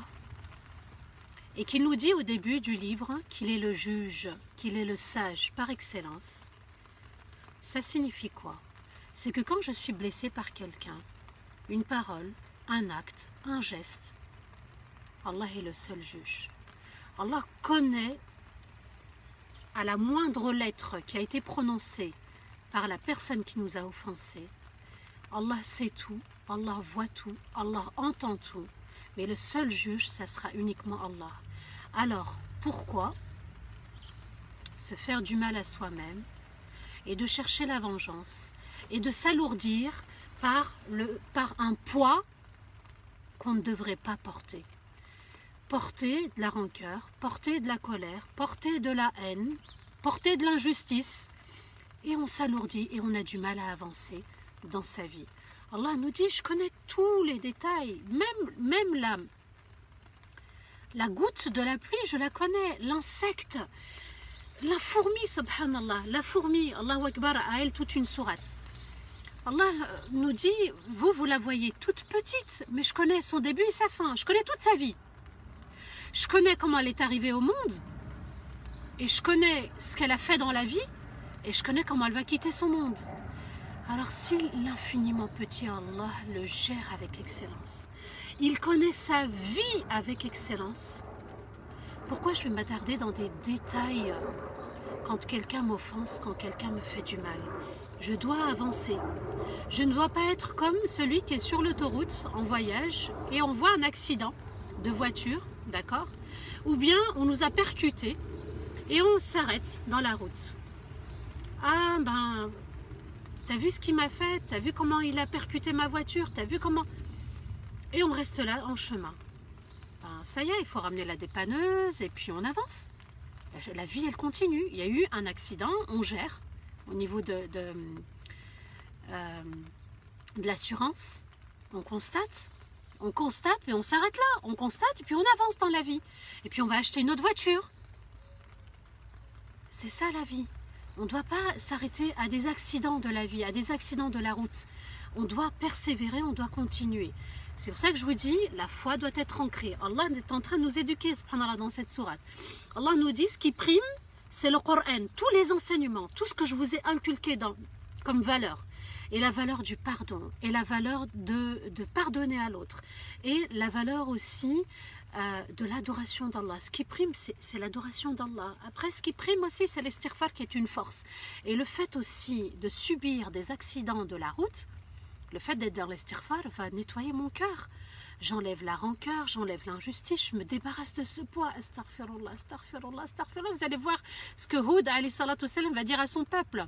et qu'il nous dit au début du livre qu'il est le juge, qu'il est le sage par excellence, ça signifie quoi? C'est que quand je suis blessée par quelqu'un, une parole, un acte, un geste, Allah est le seul juge. Allah connaît à la moindre lettre qui a été prononcée par la personne qui nous a offensés. Allah sait tout, Allah voit tout, Allah entend tout, mais le seul juge, ça sera uniquement Allah. Alors, pourquoi se faire du mal à soi-même et de chercher la vengeance et de s'alourdir par un poids qu'on ne devrait pas porter? Porter de la rancœur, porter de la colère, porter de la haine, porter de l'injustice, et on s'alourdit et on a du mal à avancer dans sa vie. Allah nous dit, je connais tous les détails, même la goutte de la pluie, je la connais, l'insecte, la fourmi, subhanallah, la fourmi, Allahu Akbar, a elle toute une sourate. Allah nous dit, vous la voyez toute petite, mais je connais son début et sa fin, je connais toute sa vie. Je connais comment elle est arrivée au monde, et je connais ce qu'elle a fait dans la vie, et je connais comment elle va quitter son monde. Alors si l'infiniment petit Allah le gère avec excellence, il connaît sa vie avec excellence, pourquoi je vais m'attarder dans des détails quand quelqu'un m'offense, quand quelqu'un me fait du mal? Je dois avancer. Je ne dois pas être comme celui qui est sur l'autoroute en voyage et on voit un accident de voiture, d'accord? Ou bien on nous a percutés et on s'arrête dans la route. Ah ben, t'as vu ce qu'il m'a fait? T'as vu comment il a percuté ma voiture? T'as vu comment? Et on reste là en chemin. Ben, ça y est, il faut ramener la dépanneuse et puis on avance. La vie, elle continue. Il y a eu un accident, on gère au niveau de l'assurance. On constate, mais on s'arrête là. On constate et puis on avance dans la vie. Et puis on va acheter une autre voiture. c'est ça la vie. On ne doit pas s'arrêter à des accidents de la vie, à des accidents de la route. On doit persévérer, on doit continuer. C'est pour ça que je vous dis, la foi doit être ancrée. Allah est en train de nous éduquer, subhanallah, dans cette sourate. Allah nous dit, ce qui prime, c'est le Coran, tous les enseignements, tout ce que je vous ai inculqué comme valeur. Et la valeur du pardon, et la valeur de pardonner à l'autre, et la valeur aussi de l'adoration d'Allah. Ce qui prime, c'est l'adoration d'Allah. Après, ce qui prime aussi, c'est l'istighfar qui est une force. Et le fait aussi de subir des accidents de la route, le fait d'être dans l'istighfar va nettoyer mon cœur. J'enlève la rancœur, j'enlève l'injustice, je me débarrasse de ce poids. Astaghfirullah, astaghfirullah, astaghfirullah. Vous allez voir ce que Hud alayhi salatu wassalam va dire à son peuple.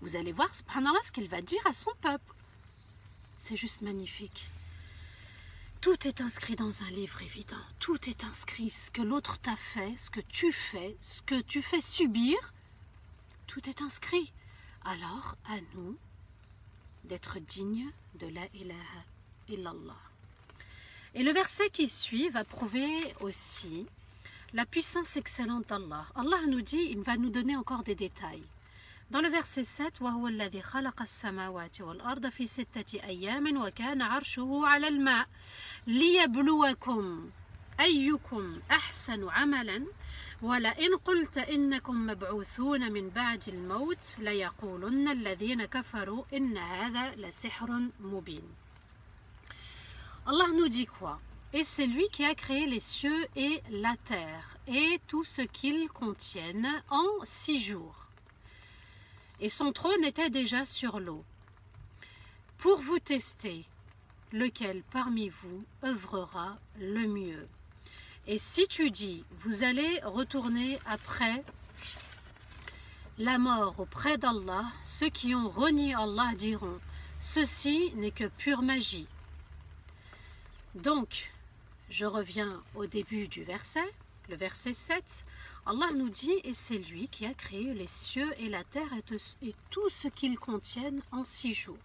Vous allez voir, subhanallah, ce qu'il va dire à son peuple. C'est juste magnifique. Tout est inscrit dans un livre évident. Tout est inscrit. Ce que l'autre t'a fait, ce que tu fais subir, tout est inscrit. Alors, à nous d'être dignes de la ilaha illallah. Et le verset qui suit va prouver aussi la puissance excellente d'Allah. Allah nous dit, il va nous donner encore des détails. Dans le verset 7, وَهُوَ الَّذِي خَلَقَ السَّمَاوَاتِ وَالْأَرْضَ فِي سِتَّةِ أَيَّامٍ وَكَانَ عَرْشُهُ عَلَى الْمَاءِ لِيَبْلُوَكُمْ أَيُّكُمْ أَحْسَنُ عَمَلًا وَلَئِنْ قُلْتَ إِنَّكُمْ مَبْعُوثُونَ مِنْ بَعْدِ الْمَوْتِ لَيَقُولُنَّ الَّذِينَ كَفَرُوا إِنَّ هَذَا لَسِحْرٌ مُبِينٌ. Allah nous dit quoi? Et c'est lui qui a créé les cieux et la terre et tout ce qu'ils contiennent en 6 jours. Et son trône était déjà sur l'eau. Pour vous tester, lequel parmi vous œuvrera le mieux. Et si tu dis, vous allez retourner après la mort auprès d'Allah, ceux qui ont renié Allah diront, ceci n'est que pure magie. Donc, je reviens au début du verset, le verset 7. Allah nous dit, et c'est lui qui a créé les cieux et la terre et tout ce qu'ils contiennent en 6 jours.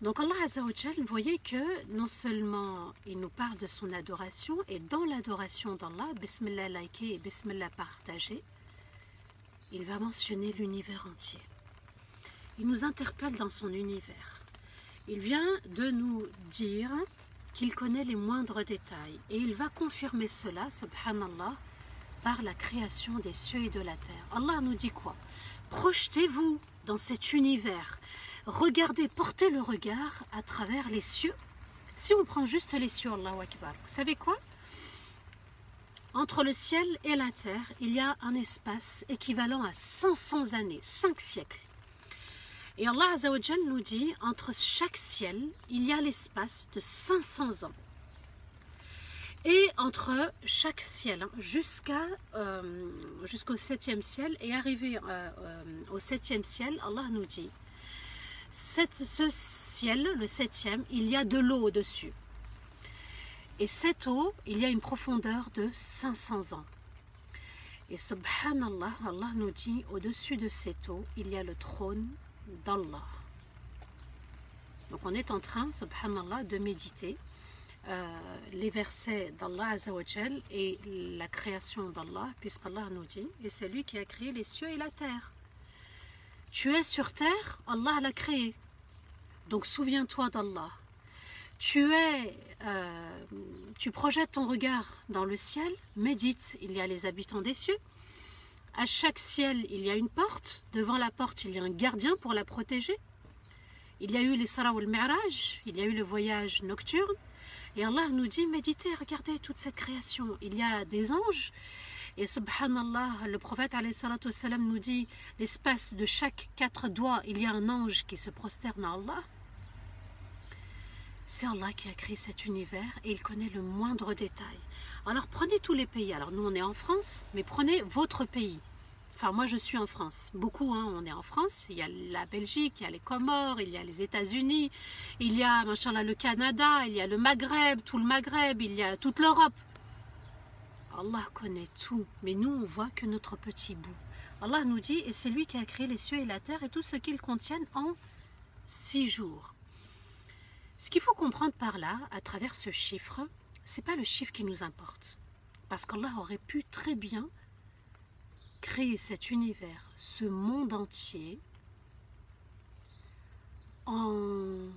Donc Allah Azza wa Jal, vous voyez que non seulement il nous parle de son adoration, et dans l'adoration d'Allah, Bismillah liké et Bismillah partagé, il va mentionner l'univers entier. Il nous interpelle dans son univers. Il vient de nous dire qu'il connaît les moindres détails, et il va confirmer cela, subhanallah, par la création des cieux et de la terre. Allah nous dit quoi? Projetez-vous dans cet univers. Regardez, portez le regard à travers les cieux. Si on prend juste les cieux, Allahu Akbar, vous savez quoi? Entre le ciel et la terre, il y a un espace équivalent à 500 années, 5 siècles. Et Allah Azza wa Jal nous dit, entre chaque ciel, il y a l'espace de 500 ans. Et entre chaque ciel, jusqu'au 7e ciel, et arrivé au 7e ciel, Allah nous dit, ce ciel, le 7e, il y a de l'eau au-dessus. Et cette eau, il y a une profondeur de 500 ans. Et subhanallah, Allah nous dit, au-dessus de cette eau, il y a le trône d'Allah. Donc on est en train, subhanallah, de méditer les versets d'Allah Azza wa Jal et la création d'Allah, puisqu'Allah nous dit, et c'est lui qui a créé les cieux et la terre. Tu es sur terre, Allah l'a créé. Donc souviens-toi d'Allah. Tu projettes ton regard dans le ciel, médite, il y a les habitants des cieux. À chaque ciel, il y a une porte. Devant la porte, il y a un gardien pour la protéger. Il y a eu l'Isra ou le Mi'raj, il y a eu le voyage nocturne. Et Allah nous dit, méditez, regardez toute cette création. Il y a des anges. Et subhanallah, le prophète alayhi salatu wassalam nous dit, l'espace de chaque 4 doigts, il y a un ange qui se prosterne à Allah. C'est Allah qui a créé cet univers et il connaît le moindre détail. Alors prenez tous les pays. Alors nous on est en France, mais prenez votre pays. Enfin moi je suis en France. Beaucoup, hein, on est en France. Il y a la Belgique, il y a les Comores, il y a les États-Unis, il y a machallah, le Canada, il y a le Maghreb, tout le Maghreb, il y a toute l'Europe. Allah connaît tout, mais nous on voit que notre petit bout. Allah nous dit, et c'est lui qui a créé les cieux et la terre et tout ce qu'ils contiennent en 6 jours. Ce qu'il faut comprendre par là, à travers ce chiffre, c'est pas le chiffre qui nous importe. Parce qu'Allah aurait pu très bien créé cet univers, ce monde entier, en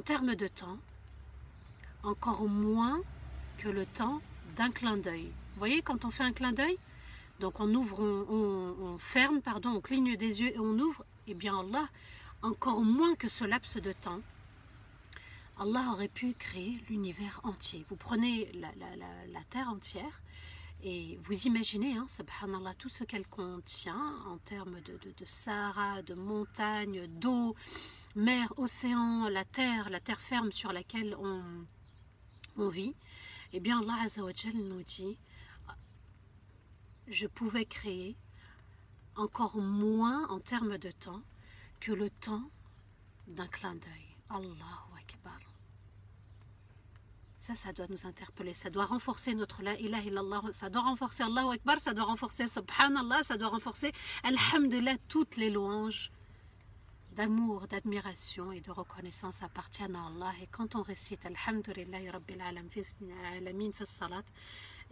termes de temps, encore moins que le temps d'un clin d'œil. Vous voyez, quand on fait un clin d'œil, donc on ouvre, on ferme, pardon, on cligne des yeux et on ouvre, eh bien Allah, encore moins que ce laps de temps, Allah aurait pu créer l'univers entier. Vous prenez la terre entière et vous imaginez, hein, subhanallah, tout ce qu'elle contient en termes de Sahara, de montagnes, d'eau, mer, océan, la terre ferme sur laquelle on vit. Eh bien Allah Azza wa Jal nous dit, je pouvais créer encore moins en termes de temps que le temps d'un clin d'œil. Allahu Akbar. Ça doit nous interpeller, ça doit renforcer notre la ilaha illallah, ça doit renforcer Allahu Akbar, ça doit renforcer subhanallah, ça doit renforcer alhamdulillah, toutes les louanges d'amour, d'admiration et de reconnaissance appartiennent à Allah. Et quand on récite alhamdulillah rabbil alamin fi salat,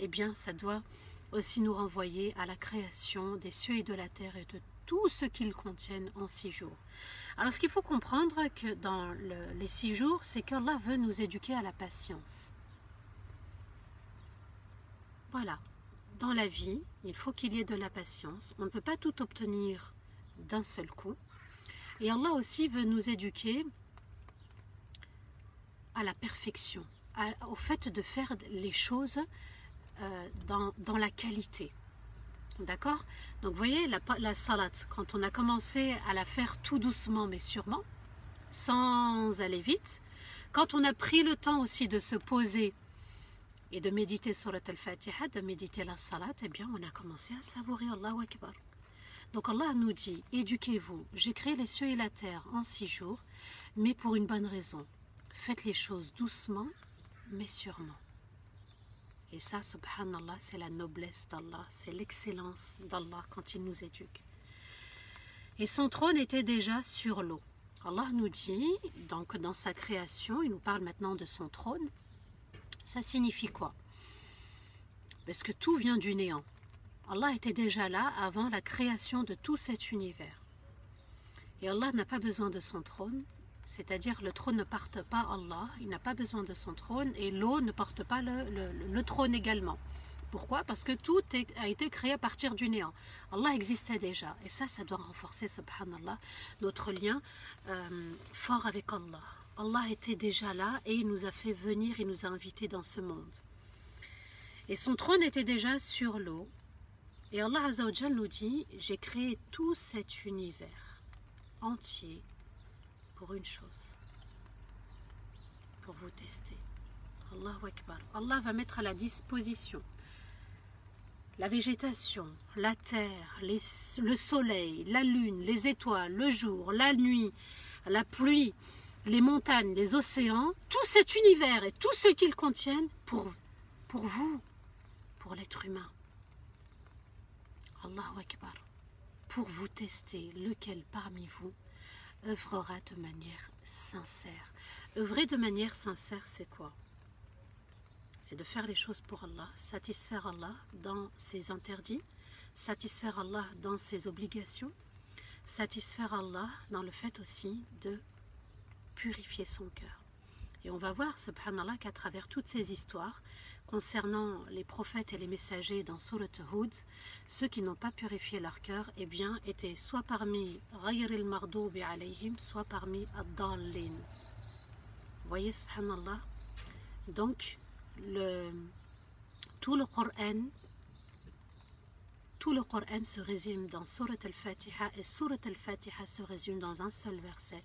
eh bien ça doit aussi nous renvoyer à la création des cieux et de la terre et de tout ce qu'ils contiennent en 6 jours. Alors ce qu'il faut comprendre que dans les 6 jours, c'est qu'Allah veut nous éduquer à la patience. Voilà, dans la vie, il faut qu'il y ait de la patience. On ne peut pas tout obtenir d'un seul coup. Et Allah aussi veut nous éduquer à la perfection, au fait de faire les choses dans la qualité. D'accord? Donc vous voyez, la salat, quand on a commencé à la faire tout doucement mais sûrement, sans aller vite, quand on a pris le temps aussi de se poser et de méditer surat al-Fatiha, de méditer la salat, eh bien on a commencé à savourer Allahu Akbar. Donc Allah nous dit, éduquez-vous, j'ai créé les cieux et la terre en 6 jours, mais pour une bonne raison. Faites les choses doucement mais sûrement. Et ça, subhanallah, c'est la noblesse d'Allah, c'est l'excellence d'Allah quand il nous éduque. Et son trône était déjà sur l'eau. Allah nous dit, donc dans sa création, il nous parle maintenant de son trône. Ça signifie quoi? Parce que tout vient du néant. Allah était déjà là avant la création de tout cet univers. Et Allah n'a pas besoin de son trône. C'est-à-dire le trône ne porte pas Allah, il n'a pas besoin de son trône et l'eau ne porte pas le trône également. Pourquoi? Parce que tout a été créé à partir du néant. Allah existait déjà et ça doit renforcer, subhanallah, notre lien fort avec Allah. Allah était déjà là et il nous a fait venir, il nous a invités dans ce monde. Et son trône était déjà sur l'eau. Et Allah Azza wa Jal nous dit, j'ai créé tout cet univers entier pour une chose, pour vous tester. Allahu Akbar. Allah va mettre à la disposition la végétation, la terre, le soleil, la lune, les étoiles, le jour, la nuit, la pluie, les montagnes, les océans, tout cet univers et tout ce qu'ils contiennent pour vous, pour l'être humain. Allahu Akbar. Pour vous tester, lequel parmi vous œuvrera de manière sincère. Œuvrer de manière sincère, c'est quoi? C'est de faire les choses pour Allah, satisfaire Allah dans ses interdits, satisfaire Allah dans ses obligations, satisfaire Allah dans le fait aussi de purifier son cœur. Et on va voir, subhanallah, qu'à travers toutes ces histoires concernant les prophètes et les messagers dans Surat Hud, ceux qui n'ont pas purifié leur cœur, eh bien, étaient soit parmi Ghayril Mardoubi alayhim, soit parmi Ad-Dallin. Vous voyez, subhanallah. Donc, tout le Coran se résume dans Surat al-Fatiha et Surat al-Fatiha se résume dans un seul verset.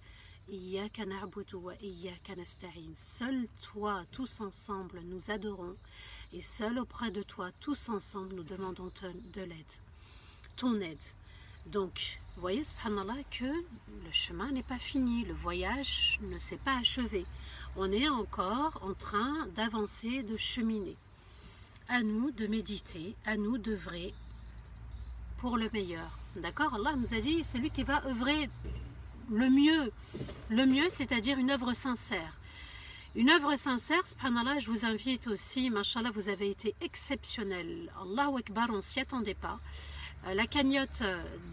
Iyyaka na'budu wa iyyaka nasta'in. Seul toi, tous ensemble, nous adorons et seul auprès de toi, tous ensemble, nous demandons de l'aide, ton aide. Donc, vous voyez, subhanallah, que le chemin n'est pas fini, le voyage ne s'est pas achevé. On est encore en train d'avancer, de cheminer. À nous de méditer, à nous d'œuvrer pour le meilleur. D'accord? Allah nous a dit, celui qui va œuvrer le mieux, c'est-à-dire une œuvre sincère. Une œuvre sincère, subhanallah, je vous invite aussi, mashallah, vous avez été exceptionnel. Allahu Akbar, on ne s'y attendait pas. La cagnotte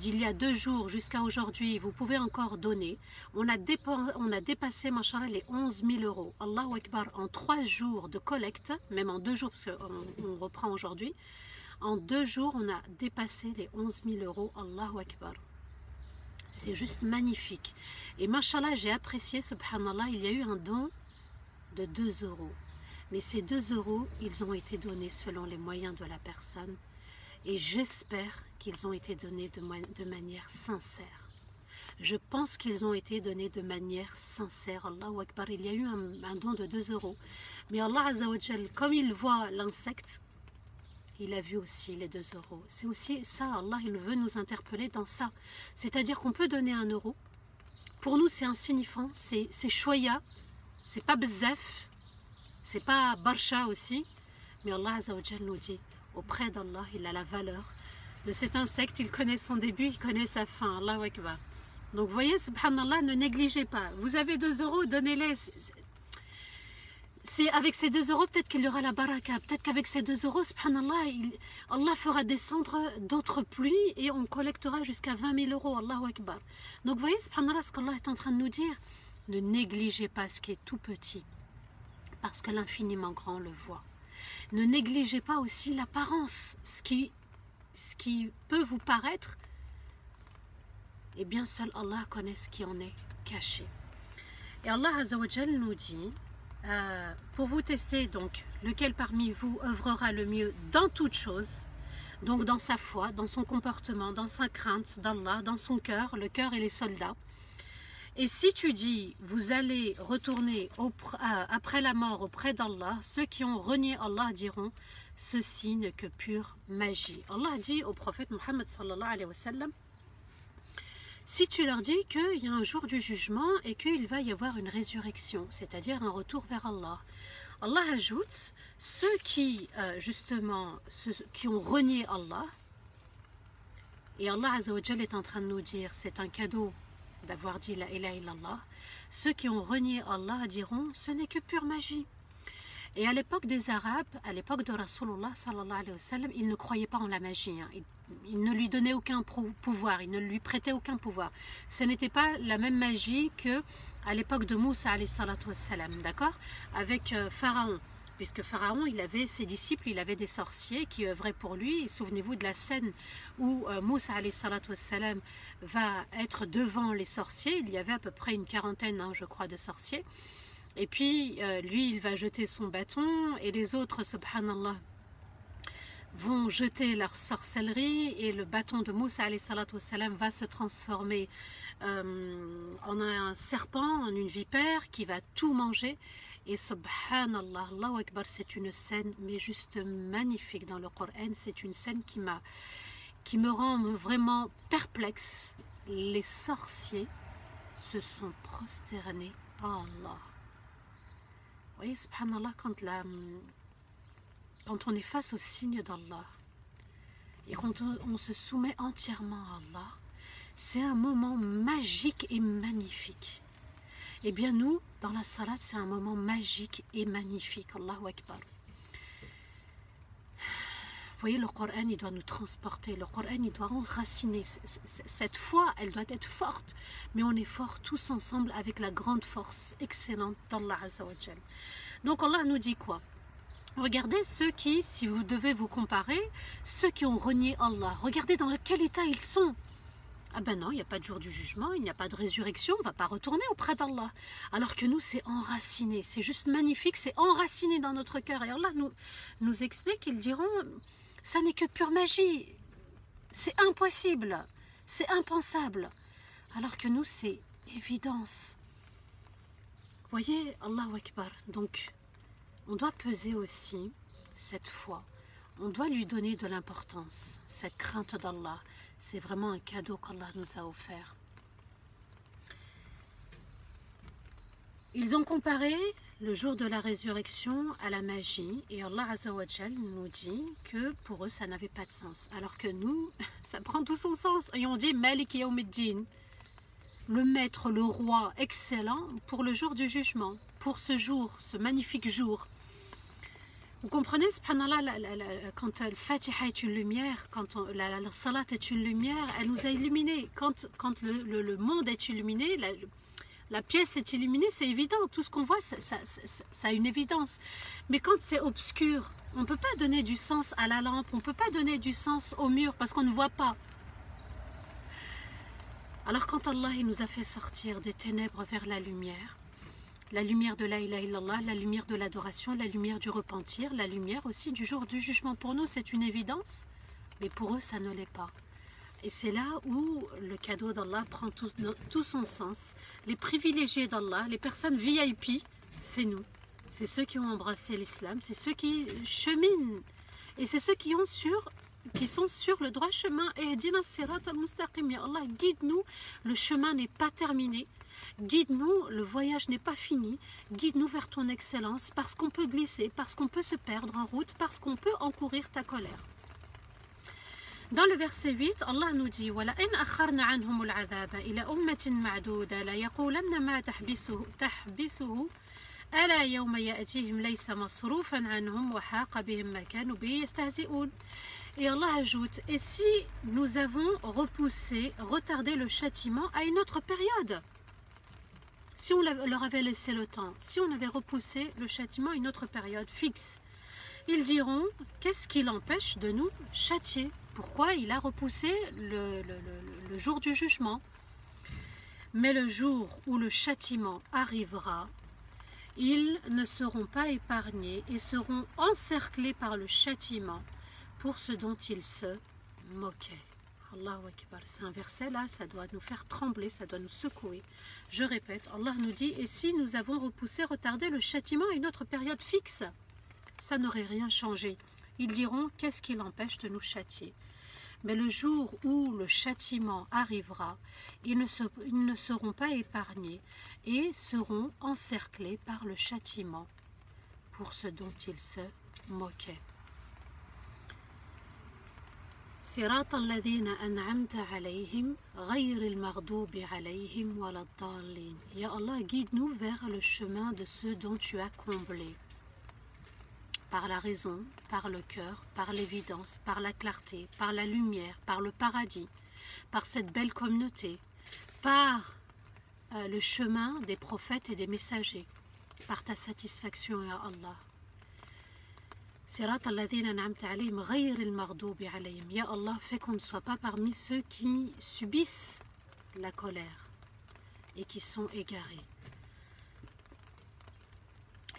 d'il y a 2 jours jusqu'à aujourd'hui, vous pouvez encore donner. On a dépassé, mashallah, les 11 000 euros. Allahu Akbar, en 3 jours de collecte, même en 2 jours, parce qu'on reprend aujourd'hui. En 2 jours, on a dépassé les 11 000 euros. Allahu Akbar. C'est juste magnifique. Et mashallah, j'ai apprécié, subhanallah, il y a eu un don de 2 euros. Mais ces 2 euros, ils ont été donnés selon les moyens de la personne. Et j'espère qu'ils ont été donnés de manière sincère. Je pense qu'ils ont été donnés de manière sincère. Allahu Akbar, il y a eu un don de 2 euros. Mais Allah Azza wa Jal, comme il voit l'insecte, il a vu aussi les 2 euros. C'est aussi ça, Allah, il veut nous interpeller dans ça. C'est-à-dire qu'on peut donner 1 euro. Pour nous, c'est insignifiant, c'est choya, c'est pas bzaf, c'est pas barsha aussi. Mais Allah Azza wa Jal nous dit, auprès d'Allah, il a la valeur de cet insecte, il connaît son début, il connaît sa fin. Allahu Akbar. Donc vous voyez, subhanallah, ne négligez pas. Vous avez 2 euros, donnez-les. C'est avec ces 2 euros, peut-être qu'il y aura la baraka. Peut-être qu'avec ces 2 euros, subhanallah, Allah fera descendre d'autres pluies et on collectera jusqu'à 20 000 euros. Allahu Akbar. Donc vous voyez, subhanallah, ce qu'Allah est en train de nous dire. Ne négligez pas ce qui est tout petit, parce que l'infiniment grand le voit. Ne négligez pas aussi l'apparence, ce qui peut vous paraître, et bien seul Allah connaît ce qui en est caché. Et Allah Azza wa Jal nous dit, pour vous tester, donc, lequel parmi vous œuvrera le mieux dans toute chose, donc dans sa foi, dans son comportement, dans sa crainte d'Allah, dans son cœur, le cœur et les soldats. Et si tu dis, vous allez retourner après la mort auprès d'Allah, ceux qui ont renié Allah diront, ceci n'est que pure magie. Allah dit au prophète Muhammad sallallahu alayhi wa sallam, si tu leur dis qu'il y a un jour du jugement et qu'il va y avoir une résurrection, c'est-à-dire un retour vers Allah, Allah ajoute, ceux qui, justement, qui ont renié Allah, et Allah Azza wa Jal est en train de nous dire, c'est un cadeau d'avoir dit la ilaha illallah, ceux qui ont renié Allah diront ce n'est que pure magie. Et à l'époque des Arabes, à l'époque de Rasulullah sallallahu alayhi wa sallam, ils ne croyaient pas en la magie, hein. Ils ne lui donnaient aucun pouvoir, ils ne lui prêtaient aucun pouvoir. Ce n'était pas la même magie que à l'époque de Moussa alayhi salatu wa salam, d'accord, avec Pharaon. Puisque Pharaon, il avait ses disciples, il avait des sorciers qui œuvraient pour lui. Et souvenez-vous de la scène où Moussa alayhi salatu wa salam va être devant les sorciers. Il y avait à peu près une quarantaine, hein, je crois, de sorciers. Et puis, lui, il va jeter son bâton et les autres, subhanallah, vont jeter leur sorcellerie et le bâton de Moussa alayhi salatu wa salam va se transformer en un serpent, en une vipère qui va tout manger. Et subhanallah, Allahu Akbar, c'est une scène mais juste magnifique dans le Coran. C'est une scène qui me rend vraiment perplexe. Les sorciers se sont prosternés à Allah. Vous voyez, subhanallah, quand on est face au signe d'Allah et quand on se soumet entièrement à Allah, c'est un moment magique et magnifique. Eh bien nous, dans la salat, c'est un moment magique et magnifique. Allahu Akbar. Vous voyez, le Coran, il doit nous transporter. Le Coran, il doit enraciner. Cette foi, elle doit être forte. Mais on est forts tous ensemble avec la grande force excellente d'Allah Azza wa Jal. Donc Allah nous dit quoi? Regardez ceux qui, si vous devez vous comparer, ceux qui ont renié Allah. Regardez dans quel état ils sont. Ah ben non, il n'y a pas de jour du jugement, il n'y a pas de résurrection, on ne va pas retourner auprès d'Allah. Alors que nous, c'est enraciné, c'est juste magnifique, c'est enraciné dans notre cœur. Et Allah nous explique, ils diront, ça n'est que pure magie, c'est impossible, c'est impensable. Alors que nous, c'est évidence. Vous voyez, Allahu Akbar. Donc, on doit peser aussi cette foi. On doit lui donner de l'importance, cette crainte d'Allah. C'est vraiment un cadeau qu'Allah nous a offert. Ils ont comparé le jour de la résurrection à la magie et Allah Azza wa Jal nous dit que pour eux ça n'avait pas de sens. Alors que nous, ça prend tout son sens. Et on dit Malik Yawmiddin. le maître, le roi excellent pour le jour du jugement, pour ce jour, ce magnifique jour. Vous comprenez, subhanallah, quand le Fatiha est une lumière, quand la salat est une lumière, elle nous a illuminés. Quand le monde est illuminé, la pièce est illuminée, c'est évident. Tout ce qu'on voit, ça a une évidence. Mais quand c'est obscur, on ne peut pas donner du sens à la lampe, on ne peut pas donner du sens au mur parce qu'on ne voit pas. Alors quand Allah il nous a fait sortir des ténèbres vers la lumière de la ilaha illallah, la lumière de l'adoration, la lumière du repentir, la lumière aussi du jour du jugement. Pour nous, c'est une évidence, mais pour eux, ça ne l'est pas. Et c'est là où le cadeau d'Allah prend tout son sens. Les privilégiés d'Allah, les personnes VIP, c'est nous. C'est ceux qui ont embrassé l'islam, c'est ceux qui cheminent. Et c'est ceux qui sont sur le droit chemin. Et Dina Sirat al-Mustaqim, ya Allah, guide-nous, le chemin n'est pas terminé. Guide-nous, le voyage n'est pas fini. Guide-nous vers ton excellence, parce qu'on peut glisser, parce qu'on peut se perdre en route, parce qu'on peut encourir ta colère. Dans le verset 8, Allah nous dit وَلَئِنْ أَخَّرْنَا عَنْهُمُ الْعَذَابَ إِلَى أُمَّةٍ مَعْدُودَةٍ لَيَقُولَنَّ مَا تَحْبِسُهُ أَلَا يَوْمَ يَأْتِيهِمْ لَيْسَ مَصْرُوفًا عَنْهُمْ وَحَاقَ بِهِمْ مَا كَانُوا بِهِ يَسْتَهْزِئُونَ. Et Allah ajoute, et si nous avons retardé le châtiment à une autre période, si on leur avait laissé le temps, si on avait repoussé le châtiment à une autre période fixe, ils diront, qu'est-ce qui l'empêche de nous châtier? Pourquoi il a repoussé le jour du jugement? Mais le jour où le châtiment arrivera, ils ne seront pas épargnés et seront encerclés par le châtiment pour ce dont ils se moquaient. Allahu Akbar, c'est un verset là, ça doit nous faire trembler, ça doit nous secouer. Je répète, Allah nous dit, et si nous avons retardé le châtiment à une autre période fixe, ça n'aurait rien changé. Ils diront, qu'est-ce qui l'empêche de nous châtier? Mais le jour où le châtiment arrivera, ils ne seront pas épargnés et seront encerclés par le châtiment pour ce dont ils se moquaient. صراط الذين أنعمت عليهم غير المغضوب عليهم ولا الضالين. Ya Allah, guide-nous vers le chemin de ceux dont tu as comblé. Par la raison, par le cœur, par l'évidence, par la clarté, par la lumière, par le paradis, par cette belle communauté, par le chemin des prophètes et des messagers, par ta satisfaction, ya Allah. Sirat alladhina an'amta alayhim ghayr al-maghdubi alayhim. Ya Allah, fais qu'on ne soit pas parmi ceux qui subissent la colère et qui sont égarés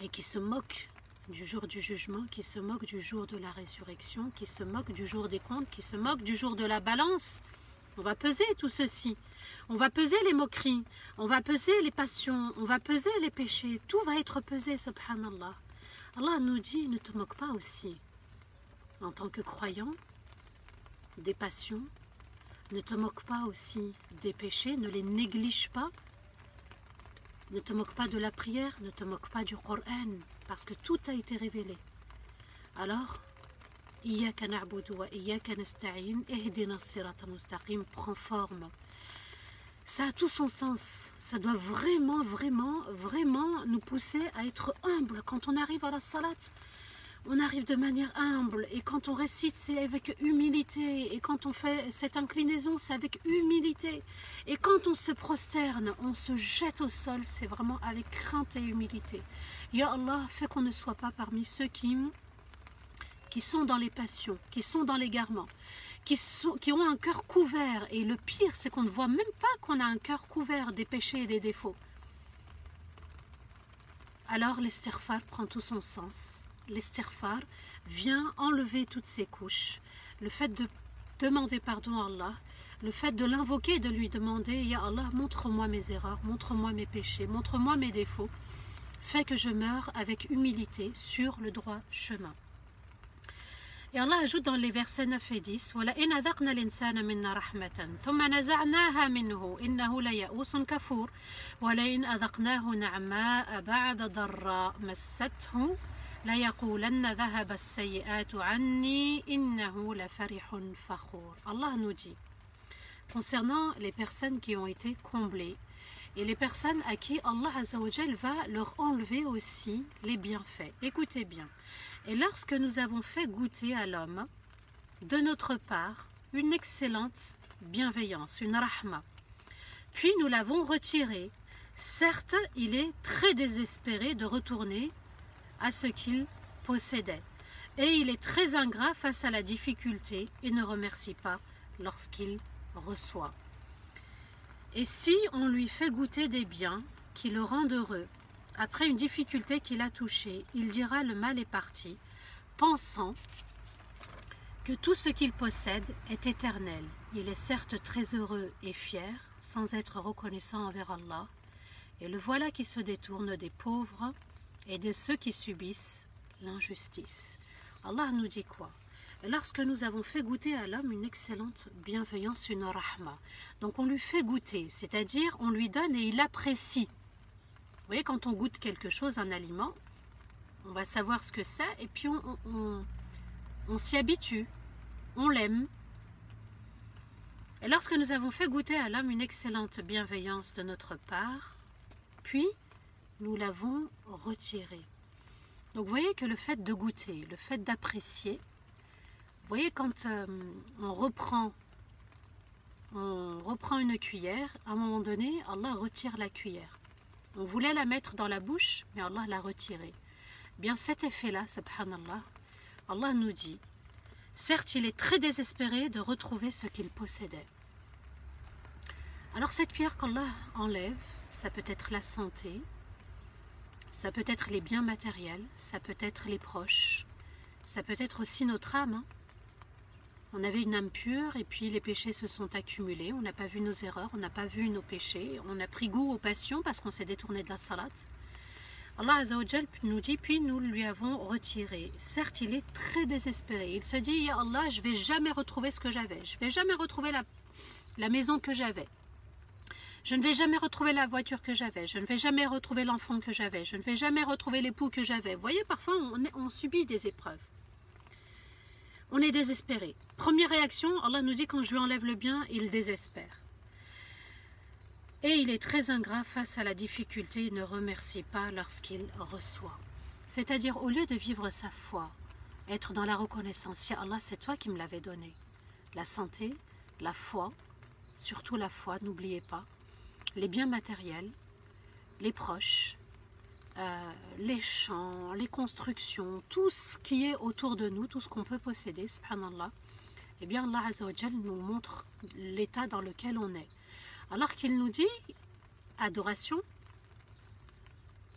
et qui se moquent du jour du jugement, qui se moquent du jour de la résurrection, qui se moquent du jour des comptes, qui se moquent du jour de la balance. On va peser tout ceci. On va peser les moqueries, on va peser les passions, on va peser les péchés. Tout va être pesé, subhanallah. Allah nous dit, ne te moque pas aussi, en tant que croyant, des passions. Ne te moque pas aussi des péchés, ne les néglige pas. Ne te moque pas de la prière, ne te moque pas du Coran, parce que tout a été révélé. Alors, Iyyaka na'budu wa iyyaka nasta'in, ihdina as-sirata al-mustaqim prend forme. Ça a tout son sens. Ça doit vraiment nous pousser à être humble. Quand on arrive à la salat, on arrive de manière humble. Et quand on récite, c'est avec humilité. Et quand on fait cette inclinaison, c'est avec humilité. Et quand on se prosterne, on se jette au sol, c'est vraiment avec crainte et humilité. Ya Allah, fais qu'on ne soit pas parmi ceux qui sont dans les passions, qui sont dans l'égarement, qui ont un cœur couvert. Et le pire, c'est qu'on ne voit même pas qu'on a un cœur couvert des péchés et des défauts. Alors l'istighfar prend tout son sens. L'istighfar vient enlever toutes ces couches. Le fait de demander pardon à Allah, le fait de l'invoquer, de lui demander, Ya Allah, montre-moi mes erreurs, montre-moi mes péchés, montre-moi mes défauts, fait que je meure avec humilité sur le droit chemin. Et Allah ajoute dans les versets 9 et 10, وَلَئِنْ أَذَقْنَا الْإِنسَانَ مِنَّا رَحْمَةً ثُمَّ نَزَعْنَاهَا مِنْهُ إِنَّهُ لَيَئُوسٌ كَفُورٌ وَلَئِنْ أَذَقْنَاهُ نَعْمَاءَ بَعْدَ ضَرَّاءٍ مَسَّتْهُ لَيَقُولَنَّ ذَهَبَ السَّيِّئَاتُ عَنِّي إِنَّهُ لَفَرِحٌ فَخُورٌ. Allah nous dit, concernant les personnes qui ont été comblées et les personnes à qui Allah Azza wa Jal va leur enlever aussi les bienfaits. Écoutez bien. Et lorsque nous avons fait goûter à l'homme, de notre part, une excellente bienveillance, une rahma, puis nous l'avons retiré, certes, il est très désespéré de retourner à ce qu'il possédait. Et il est très ingrat face à la difficulté et ne remercie pas lorsqu'il reçoit. Et si on lui fait goûter des biens qui le rendent heureux, après une difficulté qu'il a touchée, il dira le mal est parti, pensant que tout ce qu'il possède est éternel. Il est certes très heureux et fier, sans être reconnaissant envers Allah, et le voilà qui se détourne des pauvres et de ceux qui subissent l'injustice. Allah nous dit quoi? Lorsque nous avons fait goûter à l'homme une excellente bienveillance, une rahma, donc on lui fait goûter, c'est-à-dire on lui donne et il apprécie. Vous voyez, quand on goûte quelque chose, un aliment, on va savoir ce que c'est et puis on s'y habitue, on l'aime. Et lorsque nous avons fait goûter à l'homme une excellente bienveillance de notre part, puis nous l'avons retiré. Donc vous voyez que le fait de goûter, le fait d'apprécier, vous voyez quand on reprend une cuillère, à un moment donné, Allah retire la cuillère. On voulait la mettre dans la bouche, mais Allah l'a retirée. Bien cet effet-là, subhanallah, Allah nous dit, certes il est très désespéré de retrouver ce qu'il possédait. Alors cette cuillère qu'Allah enlève, ça peut être la santé, ça peut être les biens matériels, ça peut être les proches, ça peut être aussi notre âme. On avait une âme pure et puis les péchés se sont accumulés, on n'a pas vu nos erreurs, on n'a pas vu nos péchés, on a pris goût aux passions parce qu'on s'est détourné de la salat. Allah Azza wa Jal nous dit, puis nous lui avons retiré. Certes, il est très désespéré. Il se dit, ya Allah, je ne vais jamais retrouver ce que j'avais. Je ne vais jamais retrouver la maison que j'avais. Je ne vais jamais retrouver la voiture que j'avais. Je ne vais jamais retrouver l'enfant que j'avais. Je ne vais jamais retrouver l'époux que j'avais. Vous voyez, parfois, on subit des épreuves. On est désespéré. Première réaction, Allah nous dit, quand je lui enlève le bien, il désespère. Et il est très ingrat face à la difficulté, il ne remercie pas lorsqu'il reçoit. C'est-à-dire, au lieu de vivre sa foi, être dans la reconnaissance, ya Allah, c'est toi qui me l'avais donné. La santé, la foi, surtout la foi, n'oubliez pas, les biens matériels, les proches, les champs, les constructions, tout ce qui est autour de nous, tout ce qu'on peut posséder, subhanallah, eh bien Allah Azza wa Jal nous montre l'état dans lequel on est. Alors qu'il nous dit adoration,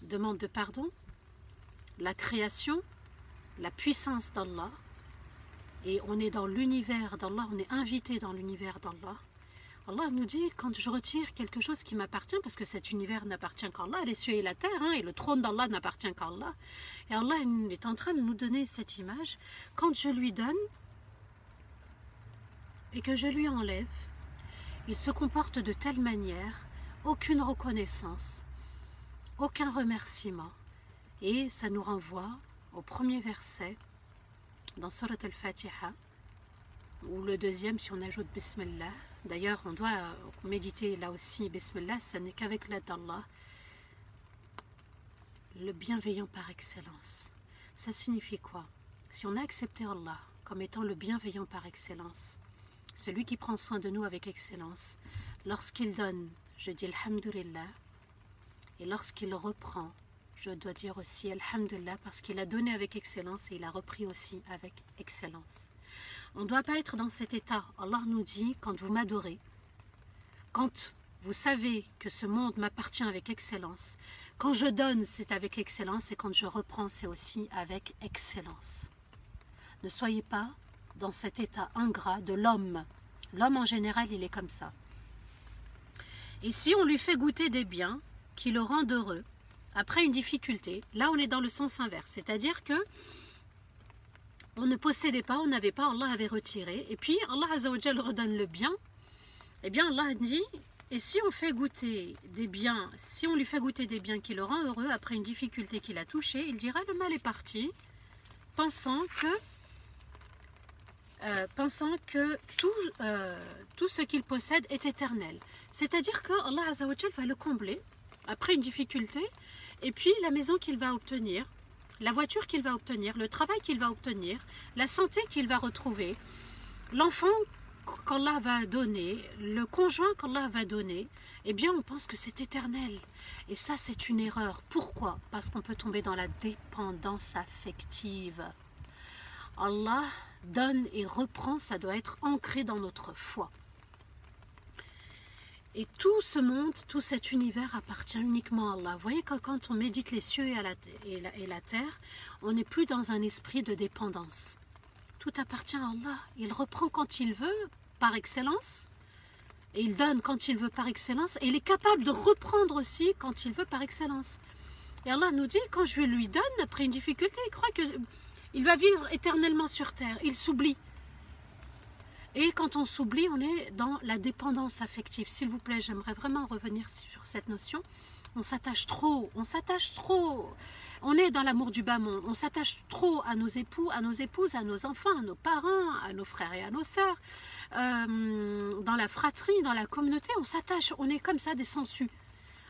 demande de pardon, la création, la puissance d'Allah, et on est dans l'univers d'Allah, on est invité dans l'univers d'Allah. Allah nous dit, quand je retire quelque chose qui m'appartient, parce que cet univers n'appartient qu'à Allah, les cieux et la terre, et le trône d'Allah n'appartient qu'à Allah, et Allah est en train de nous donner cette image, quand je lui donne et que je lui enlève, il se comporte de telle manière, aucune reconnaissance, aucun remerciement. Et ça nous renvoie au premier verset dans Surat Al-Fatiha, ou le deuxième si on ajoute Bismillah. D'ailleurs, on doit méditer là aussi Bismillah, ça n'est qu'avec l'aide d'Allah, le bienveillant par excellence. Ça signifie quoi? Si on a accepté Allah comme étant le bienveillant par excellence, celui qui prend soin de nous avec excellence, lorsqu'il donne, je dis Alhamdulillah, et lorsqu'il reprend, je dois dire aussi Alhamdulillah, parce qu'il a donné avec excellence et il a repris aussi avec excellence. On ne doit pas être dans cet état. Allah nous dit, quand vous m'adorez, quand vous savez que ce monde m'appartient avec excellence, quand je donne, c'est avec excellence, et quand je reprends, c'est aussi avec excellence. Ne soyez pas dans cet état ingrat de l'homme. L'homme en général, il est comme ça. Et si on lui fait goûter des biens qui le rendent heureux, après une difficulté, là on est dans le sens inverse, c'est-à-dire que on ne possédait pas, on n'avait pas, Allah avait retiré, et puis Allah Azza wa Jal redonne le bien, et bien Allah dit, et si on fait goûter des biens, si on lui fait goûter des biens qui le rend heureux après une difficulté qu'il a touchée, il dira le mal est parti, pensant que pensant que tout ce qu'il possède est éternel. C'est-à-dire que Allah Azza wa Jal va le combler après une difficulté, et puis la maison qu'il va obtenir, la voiture qu'il va obtenir, le travail qu'il va obtenir, la santé qu'il va retrouver, l'enfant qu'Allah va donner, le conjoint qu'Allah va donner, eh bien on pense que c'est éternel. Et ça c'est une erreur. Pourquoi? Parce qu'on peut tomber dans la dépendance affective. Allah donne et reprend, ça doit être ancré dans notre foi. Et tout ce monde, tout cet univers appartient uniquement à Allah. Vous voyez que quand on médite les cieux et la terre, on n'est plus dans un esprit de dépendance. Tout appartient à Allah. Il reprend quand il veut, par excellence, et il donne quand il veut, par excellence, et il est capable de reprendre aussi quand il veut, par excellence. Et Allah nous dit, quand je lui donne, après une difficulté, il croit qu'il va vivre éternellement sur terre. Il s'oublie. Et quand on s'oublie, on est dans la dépendance affective. S'il vous plaît, j'aimerais vraiment revenir sur cette notion. On s'attache trop, on est dans l'amour du bas monde. On s'attache trop à nos époux, à nos épouses, à nos enfants, à nos parents, à nos frères et à nos sœurs. Dans la fratrie, dans la communauté, on s'attache, on est comme ça des sangsues.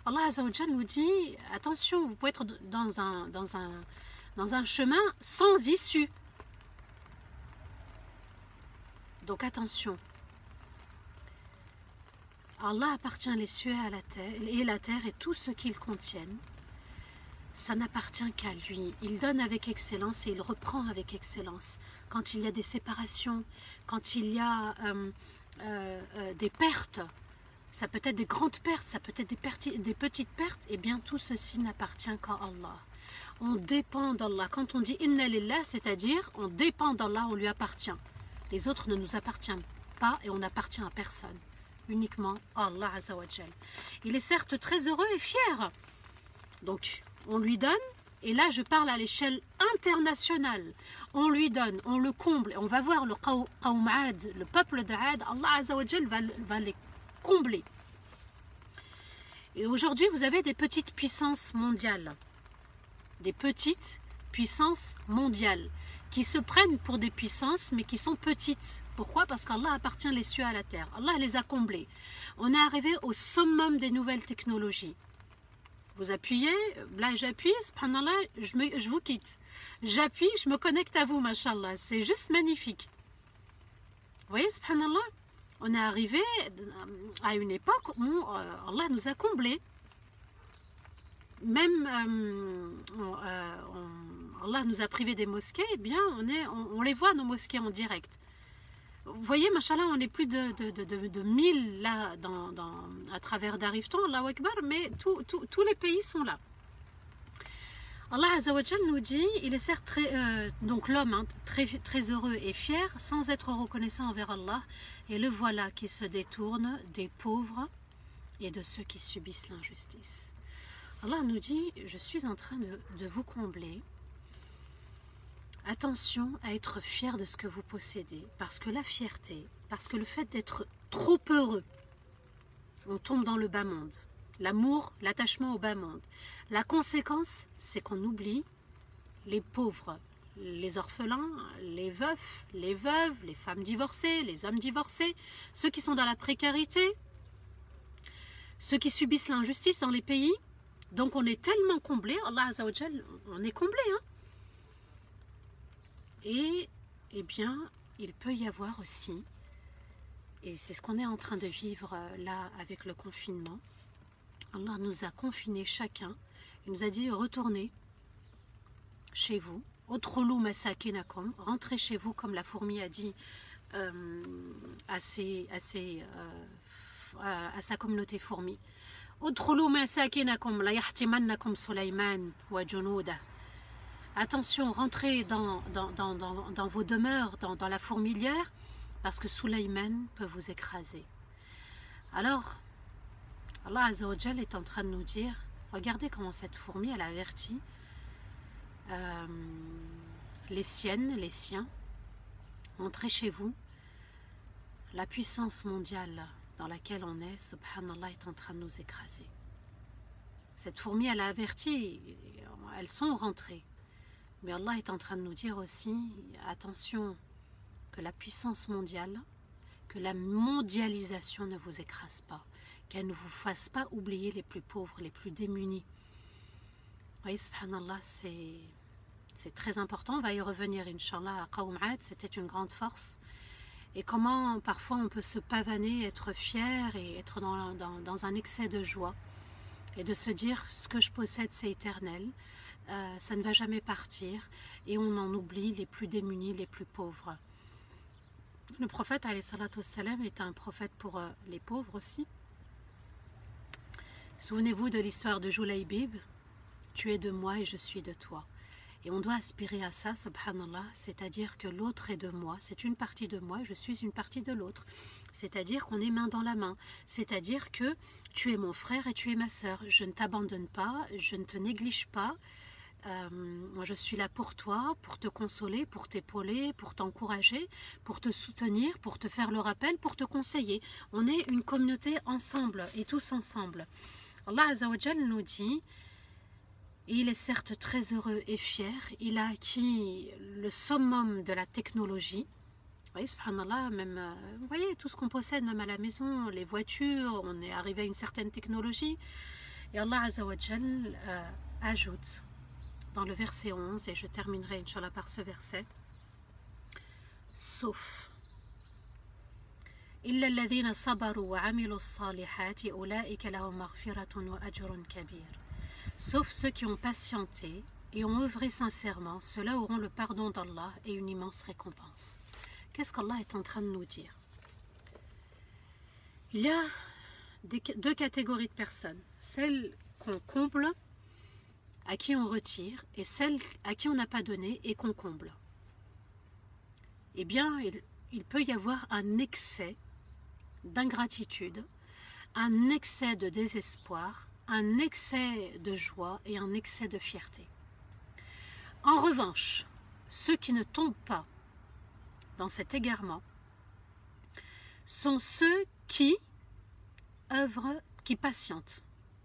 Allah Azza wa Jal nous dit, attention, vous pouvez être dans un chemin sans issue. Donc attention, Allah appartient les cieux et la terre et tout ce qu'ils contiennent. Ça n'appartient qu'à lui. Il donne avec excellence et il reprend avec excellence. Quand il y a des séparations, quand il y a des pertes, ça peut être des grandes pertes, ça peut être des petites pertes, et bien tout ceci n'appartient qu'à Allah. On dépend d'Allah. Quand on dit « Inna lillah », c'est-à-dire on dépend d'Allah, on lui appartient. Les autres ne nous appartiennent pas et on n'appartient à personne. Uniquement à Allah Azza wa Jal. Il est certes très heureux et fier. Donc, on lui donne, et là je parle à l'échelle internationale. On lui donne, on le comble. Et on va voir le Qawm Ad, le peuple d'Ad, Allah Azza wa Jal va les combler. Et aujourd'hui, vous avez des petites puissances mondiales. Des petites puissances mondiales qui se prennent pour des puissances mais qui sont petites. Pourquoi? Parce qu'Allah appartient les cieux à la terre. Allah les a comblés. On est arrivé au summum des nouvelles technologies. Vous appuyez, là j'appuie, subhanallah, je vous quitte. J'appuie, je me connecte à vous, mashallah. C'est juste magnifique. Vous voyez, subhanallah, on est arrivé à une époque où Allah nous a comblés. Même Allah nous a privés des mosquées, eh bien on les voit nos mosquées en direct. Vous voyez, machallah, on est plus de 1000 là à travers Darifton, Allahu Akbar, mais tous les pays sont là. Allah Azza wa Jal nous dit, il est certes donc l'homme très heureux et fier sans être reconnaissant envers Allah, et le voilà qui se détourne des pauvres et de ceux qui subissent l'injustice. Allah nous dit, je suis en train de vous combler. Attention à être fier de ce que vous possédez, parce que la fierté, parce que le fait d'être trop heureux, on tombe dans le bas monde. L'amour, l'attachement au bas monde. La conséquence, c'est qu'on oublie les pauvres, les orphelins, les veufs, les veuves, les femmes divorcées, les hommes divorcés, ceux qui sont dans la précarité, ceux qui subissent l'injustice dans les pays. Donc on est tellement comblé, Allah Azza wa Jal, on est comblé. Hein? Et eh bien, il peut y avoir aussi, et c'est ce qu'on est en train de vivre là avec le confinement, Allah nous a confinés chacun, il nous a dit retournez chez vous, Udkhulu masakinakum, rentrez chez vous comme la fourmi a dit à sa communauté fourmi. Udkhulu masakinakum la yahtimannakum Sulayman wa junudah. Attention, rentrez dans vos demeures, dans la fourmilière, parce que Sulayman peut vous écraser. Alors, Allah Azza wa Jal est en train de nous dire, regardez comment cette fourmi, elle avertit les siennes, les siens, rentrez chez vous. La puissance mondiale dans laquelle on est, subhanallah, est en train de nous écraser. Cette fourmi, elle a averti, elles sont rentrées. Mais Allah est en train de nous dire aussi, attention, que la puissance mondiale, que la mondialisation ne vous écrase pas, qu'elle ne vous fasse pas oublier les plus pauvres, les plus démunis. Vous voyez, subhanallah, c'est très important. On va y revenir, Inch'Allah, à Qawm Ad, c'était une grande force. Et comment parfois on peut se pavaner, être fier et être dans un excès de joie. Et de se dire, ce que je possède, c'est éternel, ça ne va jamais partir. Et on en oublie les plus démunis, les plus pauvres. Le prophète, alayhi salatu wassalam, est un prophète pour les pauvres aussi. Souvenez-vous de l'histoire de Julaybib. Tu es de moi et je suis de toi. Et on doit aspirer à ça, subhanallah, c'est-à-dire que l'autre est de moi, c'est une partie de moi, je suis une partie de l'autre. C'est-à-dire qu'on est main dans la main, c'est-à-dire que tu es mon frère et tu es ma sœur. Je ne t'abandonne pas, je ne te néglige pas. Moi, je suis là pour toi, pour te consoler, pour t'épauler, pour t'encourager, pour te soutenir, pour te faire le rappel, pour te conseiller. On est une communauté ensemble et tous ensemble. Allah Azza wa Jal nous dit... Il est certes très heureux et fier, il a acquis le summum de la technologie. Vous voyez, subhanallah, même, vous voyez, tout ce qu'on possède, même à la maison, les voitures, on est arrivé à une certaine technologie. Et Allah Azza wa Jal ajoute dans le verset 11, et je terminerai, Inch'Allah, par ce verset, sauf إِلَّا الَّذِينَ صَبَرُوا وَعَمِلُوا الصَّالِحَاتِ أُولَئِكَ لَهُمْ مَغْفِرَةٌ وَأَجْرٌ كَبِيرٌ. Sauf ceux qui ont patienté et ont œuvré sincèrement, ceux-là auront le pardon d'Allah et une immense récompense. Qu'est-ce qu'Allah est en train de nous dire? Il y a deux catégories de personnes. Celles qu'on comble, à qui on retire, et celles à qui on n'a pas donné et qu'on comble. Eh bien, il peut y avoir un excès d'ingratitude, un excès de désespoir, un excès de joie et un excès de fierté. En revanche, ceux qui ne tombent pas dans cet égarement sont ceux qui œuvrent, qui patientent,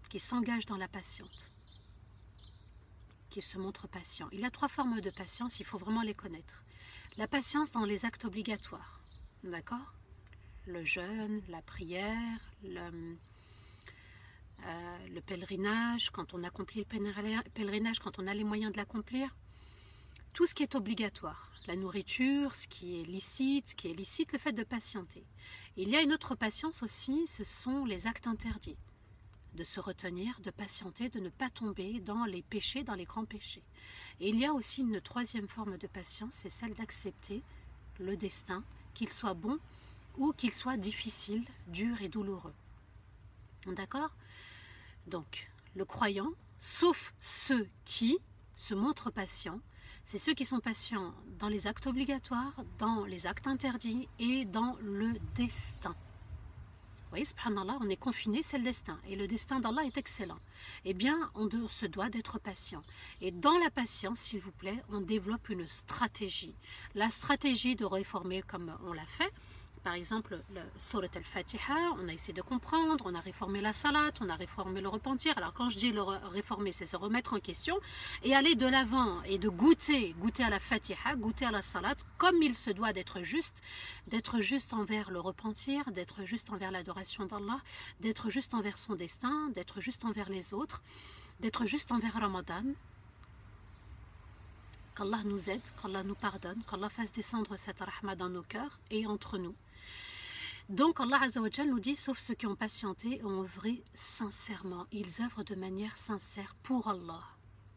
qui s'engagent dans la patience, qui se montrent patients. Il y a 3 formes de patience, il faut vraiment les connaître. La patience dans les actes obligatoires, d'accord? Le jeûne, la prière, le pèlerinage, quand on accomplit le pèlerinage, quand on a les moyens de l'accomplir, tout ce qui est obligatoire, la nourriture, ce qui est licite, le fait de patienter. Il y a une autre patience aussi, ce sont les actes interdits, de se retenir, de patienter, de ne pas tomber dans les péchés, dans les grands péchés. Et il y a aussi une 3e forme de patience, c'est celle d'accepter le destin, qu'il soit bon ou qu'il soit difficile, dur et douloureux. D'accord ? Donc, le croyant, sauf ceux qui se montrent patients, c'est ceux qui sont patients dans les actes obligatoires, dans les actes interdits et dans le destin. Vous voyez, subhanallah, on est confiné, c'est le destin. Et le destin d'Allah est excellent. Eh bien, on se doit d'être patient. Et dans la patience, s'il vous plaît, on développe une stratégie. La stratégie de réformer comme on l'a fait. Par exemple, le Surat al-Fatiha, on a essayé de comprendre, on a réformé la salat, on a réformé le repentir. Alors quand je dis le réformer, c'est se remettre en question et aller de l'avant et de goûter à la Fatiha, goûter à la salat, comme il se doit d'être juste envers le repentir, d'être juste envers l'adoration d'Allah, d'être juste envers son destin, d'être juste envers les autres, d'être juste envers Ramadan. Qu'Allah nous aide, qu'Allah nous pardonne, qu'Allah fasse descendre cette rahma dans nos cœurs et entre nous. Donc Allah Azza wa Jal nous dit, sauf ceux qui ont patienté et ont œuvré sincèrement. Ils œuvrent de manière sincère pour Allah.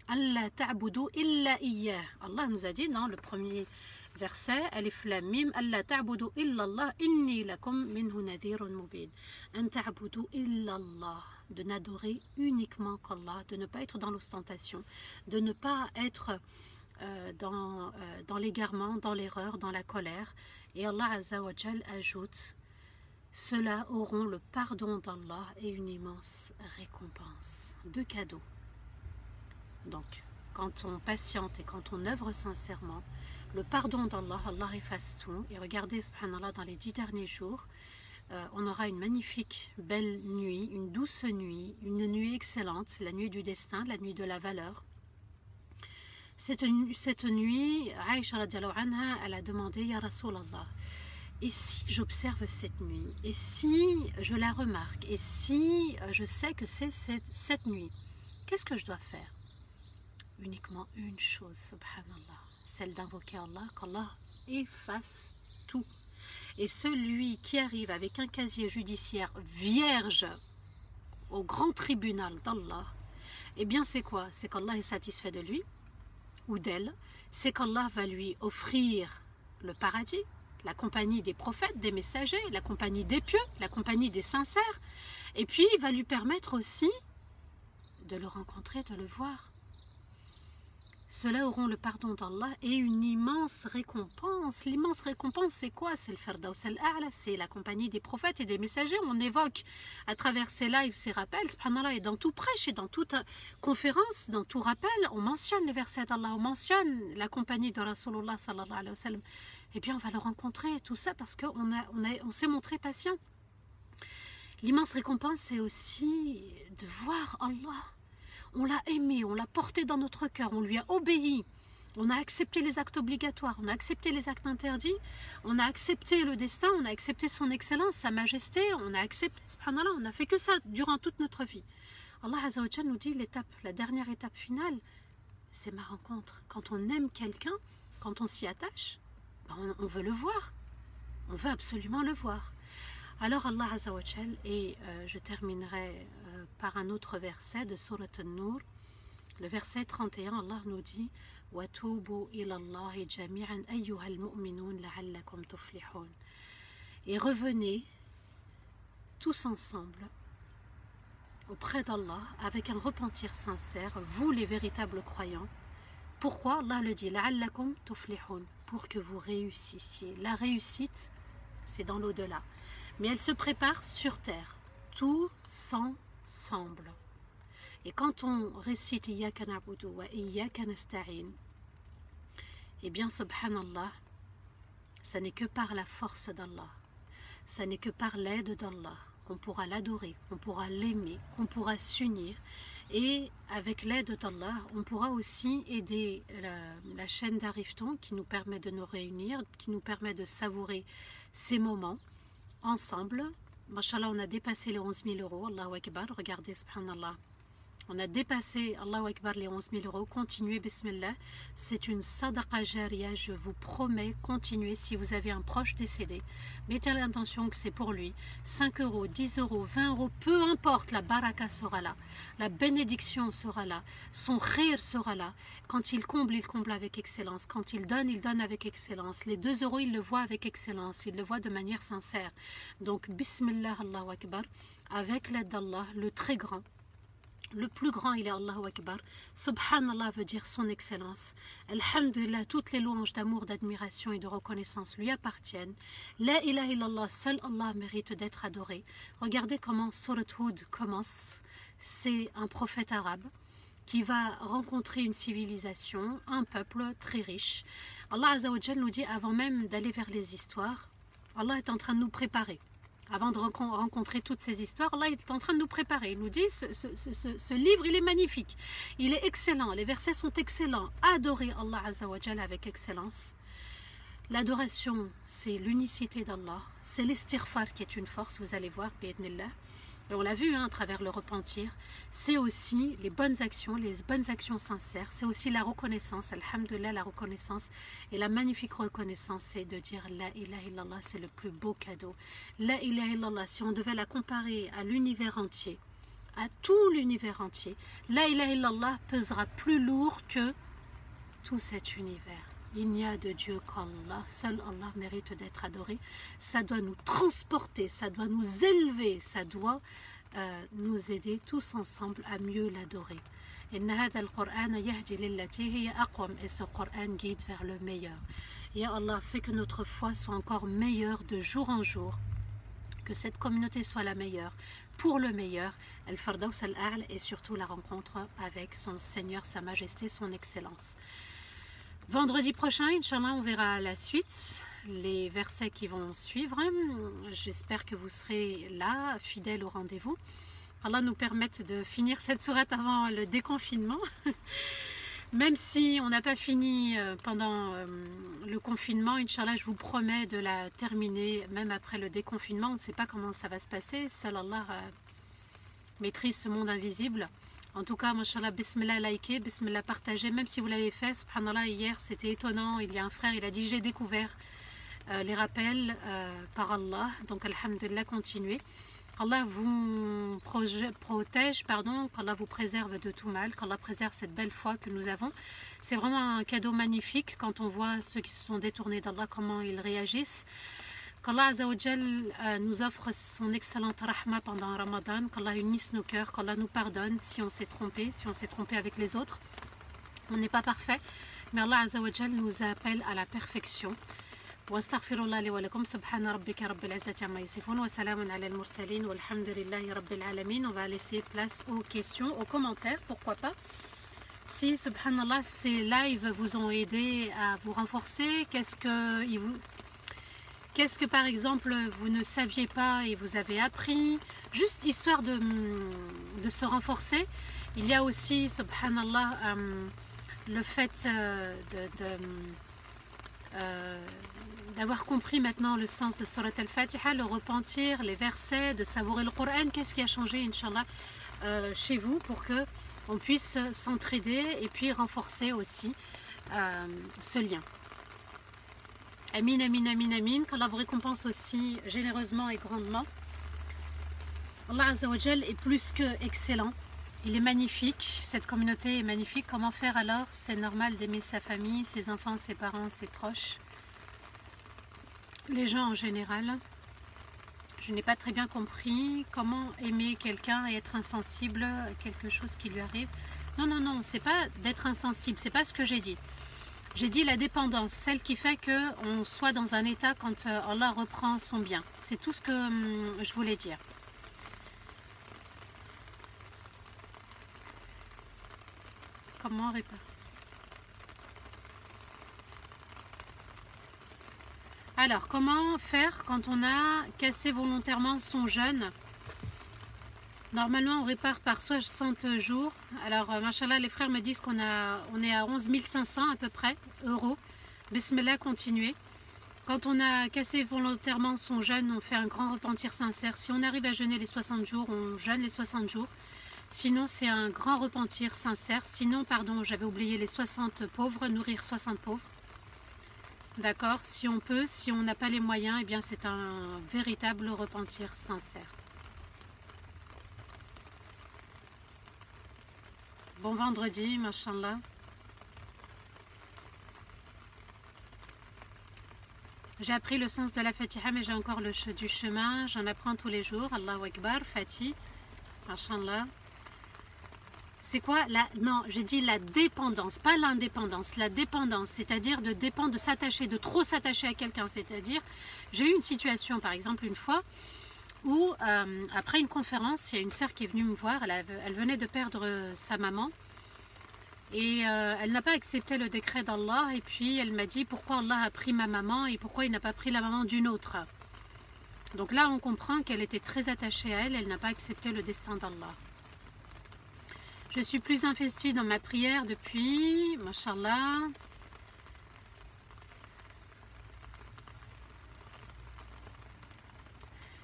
Allah ta'budu illa iyyah. Allah nous a dit dans le premier verset, Alif Lam Mim, Allah ta'budu illa Allah, inni lakum minhu nadhirun mubin. An ta'budu illa Allah. De n'adorer uniquement qu'Allah, de ne pas être dans l'ostentation, de ne pas être dans l'égarement, dans l'erreur, dans la colère. Et Allah Azza wa Jal ajoute, ceux-là auront le pardon d'Allah et une immense récompense. 2 cadeaux. Donc, quand on patiente et quand on œuvre sincèrement, le pardon d'Allah, Allah efface tout. Et regardez, subhanallah, dans les 10 derniers jours, on aura une magnifique, belle nuit, une douce nuit, une nuit excellente, la nuit du destin, la nuit de la valeur. Cette nuit, Aïcha radiallahu anha, elle a demandé, Ya Rasulallah, et si j'observe cette nuit, et si je la remarque, et si je sais que c'est cette nuit, qu'est-ce que je dois faire? Uniquement une chose, subhanallah, celle d'invoquer Allah, qu'Allah efface tout. Et celui qui arrive avec un casier judiciaire vierge au grand tribunal d'Allah, eh bien c'est quoi? C'est qu'Allah est satisfait de lui ou d'elle, c'est qu'Allah va lui offrir le paradis, la compagnie des prophètes, des messagers, la compagnie des pieux, la compagnie des sincères, et puis il va lui permettre aussi de le rencontrer, de le voir. Ceux-là auront le pardon d'Allah et une immense récompense. L'immense récompense, c'est quoi? C'est le Firdaus al-A'la, c'est la compagnie des prophètes et des messagers. On évoque à travers ces lives, ces rappels, subhanallah, et dans tout prêche et dans toute conférence, dans tout rappel, on mentionne les versets d'Allah, on mentionne la compagnie de Rasulullah sallallahu alayhi wa sallam. Eh bien, on va le rencontrer, tout ça parce qu'on s'est montré patient. L'immense récompense, c'est aussi de voir Allah. On l'a aimé, on l'a porté dans notre cœur, on lui a obéi, on a accepté les actes obligatoires, on a accepté les actes interdits, on a accepté le destin, on a accepté son excellence, sa majesté, on a accepté, subhanallah, on n'a fait que ça durant toute notre vie. Allah Azza wa Jalla nous dit la dernière étape finale, c'est ma rencontre. Quand on aime quelqu'un, quand on s'y attache, on veut le voir, on veut absolument le voir. Alors Allah Azza wa Jal, et je terminerai par un autre verset de Surat An-Nur, le verset 31, Allah nous dit وَتُوبُوا إِلَى اللَّهِ جَمِيعًا أَيُّهَا الْمُؤْمِنُونَ لَعَلَّكُمْ تُفْلِحُونَ. Et revenez tous ensemble auprès d'Allah avec un repentir sincère, vous les véritables croyants. Pourquoi? Allah le dit لَعَلَّكُمْ تُفْلِحُونَ, pour que vous réussissiez. La réussite, c'est dans l'au-delà. Mais elle se prépare sur terre, tous ensemble. Et quand on récite Iyyaka na'budu wa iyyaka nasta'in, eh bien, subhanallah, ça n'est que par la force d'Allah, ça n'est que par l'aide d'Allah qu'on pourra l'adorer, qu'on pourra l'aimer, qu'on pourra s'unir. Et avec l'aide d'Allah, on pourra aussi aider la chaîne d'Arifton qui nous permet de nous réunir, qui nous permet de savourer ces moments ensemble. Mashallah, on a dépassé les 11 000 euros. Allahu Akbar, regardez, subhanallah. On a dépassé, Allahu Akbar, les 11 000 euros. Continuez, bismillah. C'est une sadaqa jariya, je vous promets. Continuez. Si vous avez un proche décédé, mettez l'intention que c'est pour lui. 5 euros, 10 euros, 20 euros, peu importe, la baraka sera là. La bénédiction sera là. Son khir sera là. Quand il comble avec excellence. Quand il donne avec excellence. Les 2 euros, il le voit avec excellence. Il le voit de manière sincère. Donc, bismillah, Allahu Akbar. Avec l'aide d'Allah, le très grand. Le plus grand, il est Allahu Akbar. Subhanallah veut dire son excellence. Alhamdulillah, toutes les louanges d'amour, d'admiration et de reconnaissance lui appartiennent. La ilaha illallah, seul Allah mérite d'être adoré. Regardez comment Surat Hud commence. C'est un prophète arabe qui va rencontrer une civilisation, un peuple très riche. Allah Azza wa Jal nous dit, avant même d'aller vers les histoires, Allah est en train de nous préparer. Avant de rencontrer toutes ces histoires, Allah est en train de nous préparer. Il nous dit, ce livre, il est magnifique. Il est excellent. Les versets sont excellents. Adorez Allah Azza wa Jalla avec excellence. L'adoration, c'est l'unicité d'Allah. C'est l'istighfar qui est une force, vous allez voir, bi'idnillah. Et on l'a vu à travers le repentir. C'est aussi les bonnes actions sincères. C'est aussi la reconnaissance, alhamdulillah, la reconnaissance. Et la magnifique reconnaissance, c'est de dire La ilaha illallah, c'est le plus beau cadeau. La ilaha illallah, si on devait la comparer à l'univers entier, à tout l'univers entier, La ilaha illallah pesera plus lourd que tout cet univers. Il n'y a de Dieu qu'Allah, seul Allah mérite d'être adoré. Ça doit nous transporter, ça doit nous élever, ça doit nous aider tous ensemble à mieux l'adorer. Et ce Coran guide vers le meilleur. Et Allah fait que notre foi soit encore meilleure de jour en jour, que cette communauté soit la meilleure, pour le meilleur, Al-Firdaus al-A'la, et surtout la rencontre avec son Seigneur, sa Majesté, son Excellence. Vendredi prochain, Inch'Allah, on verra la suite, les versets qui vont suivre. J'espère que vous serez là, fidèles au rendez-vous. Allah nous permette de finir cette sourate avant le déconfinement. Même si on n'a pas fini pendant le confinement, Inch'Allah, je vous promets de la terminer, même après le déconfinement. On ne sait pas comment ça va se passer. Seul Allah maîtrise ce monde invisible. En tout cas, Inch'Allah, Bismillah, likez, Bismillah, partagez. Même si vous l'avez fait, subhanallah, hier, c'était étonnant. Il y a un frère, il a dit, j'ai découvert les rappels par Allah. Donc, alhamdulillah, continuez. Qu'Allah vous protège, qu'Allah vous préserve de tout mal, qu'Allah préserve cette belle foi que nous avons. C'est vraiment un cadeau magnifique quand on voit ceux qui se sont détournés d'Allah, comment ils réagissent. Qu'Allah Azzawajal nous offre son excellente rahma pendant Ramadan, qu'Allah unisse nos cœurs, qu'Allah nous pardonne si on s'est trompé avec les autres. On n'est pas parfait, mais Allah Azzawajal nous appelle à la perfection. واستغفر الله لي ولكم سبحان ربك رب العزة عما يصفون وسلام على المرسلين والحمد لله رب العالمين. On va laisser place aux questions, aux commentaires, pourquoi pas. Si, subhanallah, ces lives vous ont aidé à vous renforcer, qu'est-ce que par exemple vous ne saviez pas et vous avez appris, juste histoire de se renforcer. Il y a aussi, subhanallah, le fait d'avoir compris maintenant le sens de Surat al-Fatiha, le repentir, les versets, de savourer le Coran. Qu'est-ce qui a changé, Inch'Allah, chez vous pour que on puisse s'entraider et puis renforcer aussi ce lien. Amin, amin, amin, amin. Qu'Allah vous récompense aussi généreusement et grandement. Allah Azzawajal est plus que excellent. Il est magnifique, cette communauté est magnifique. Comment faire alors? C'est normal d'aimer sa famille, ses enfants, ses parents, ses proches. Les gens en général. Je n'ai pas très bien compris comment aimer quelqu'un et être insensible à quelque chose qui lui arrive. Non, non, non, c'est pas d'être insensible, c'est pas ce que j'ai dit. J'ai dit la dépendance, celle qui fait qu'on soit dans un état quand Allah reprend son bien. C'est tout ce que je voulais dire. Comment réparer? Alors, comment faire quand on a cassé volontairement son jeûne? Normalement, on répare par 60 jours. Alors, machallah, les frères me disent on est à 11 500 à peu près euros. Bismillah, continuez. Quand on a cassé volontairement son jeûne, on fait un grand repentir sincère. Si on arrive à jeûner les 60 jours, on jeûne les 60 jours. Sinon, c'est un grand repentir sincère. Sinon, pardon, j'avais oublié les 60 pauvres, nourrir 60 pauvres. D'accord? Si on peut, si on n'a pas les moyens, eh bien c'est un véritable repentir sincère. Bon vendredi, mashallah. J'ai appris le sens de la Fatiha, mais j'ai encore du chemin. J'en apprends tous les jours. Allahu Akbar, Fatih, mashallah. C'est quoi la... Non, j'ai dit la dépendance, pas l'indépendance. La dépendance, c'est-à-dire de dépendre, de s'attacher, de trop s'attacher à quelqu'un. C'est-à-dire, j'ai eu une situation, par exemple, une fois, où, après une conférence, il y a une sœur qui est venue me voir. Elle venait de perdre sa maman. Et elle n'a pas accepté le décret d'Allah. Et puis, elle m'a dit, pourquoi Allah a pris ma maman et pourquoi il n'a pas pris la maman d'une autre. Donc là, on comprend qu'elle était très attachée à elle. Elle n'a pas accepté le destin d'Allah. Je suis plus investie dans ma prière depuis, mashallah.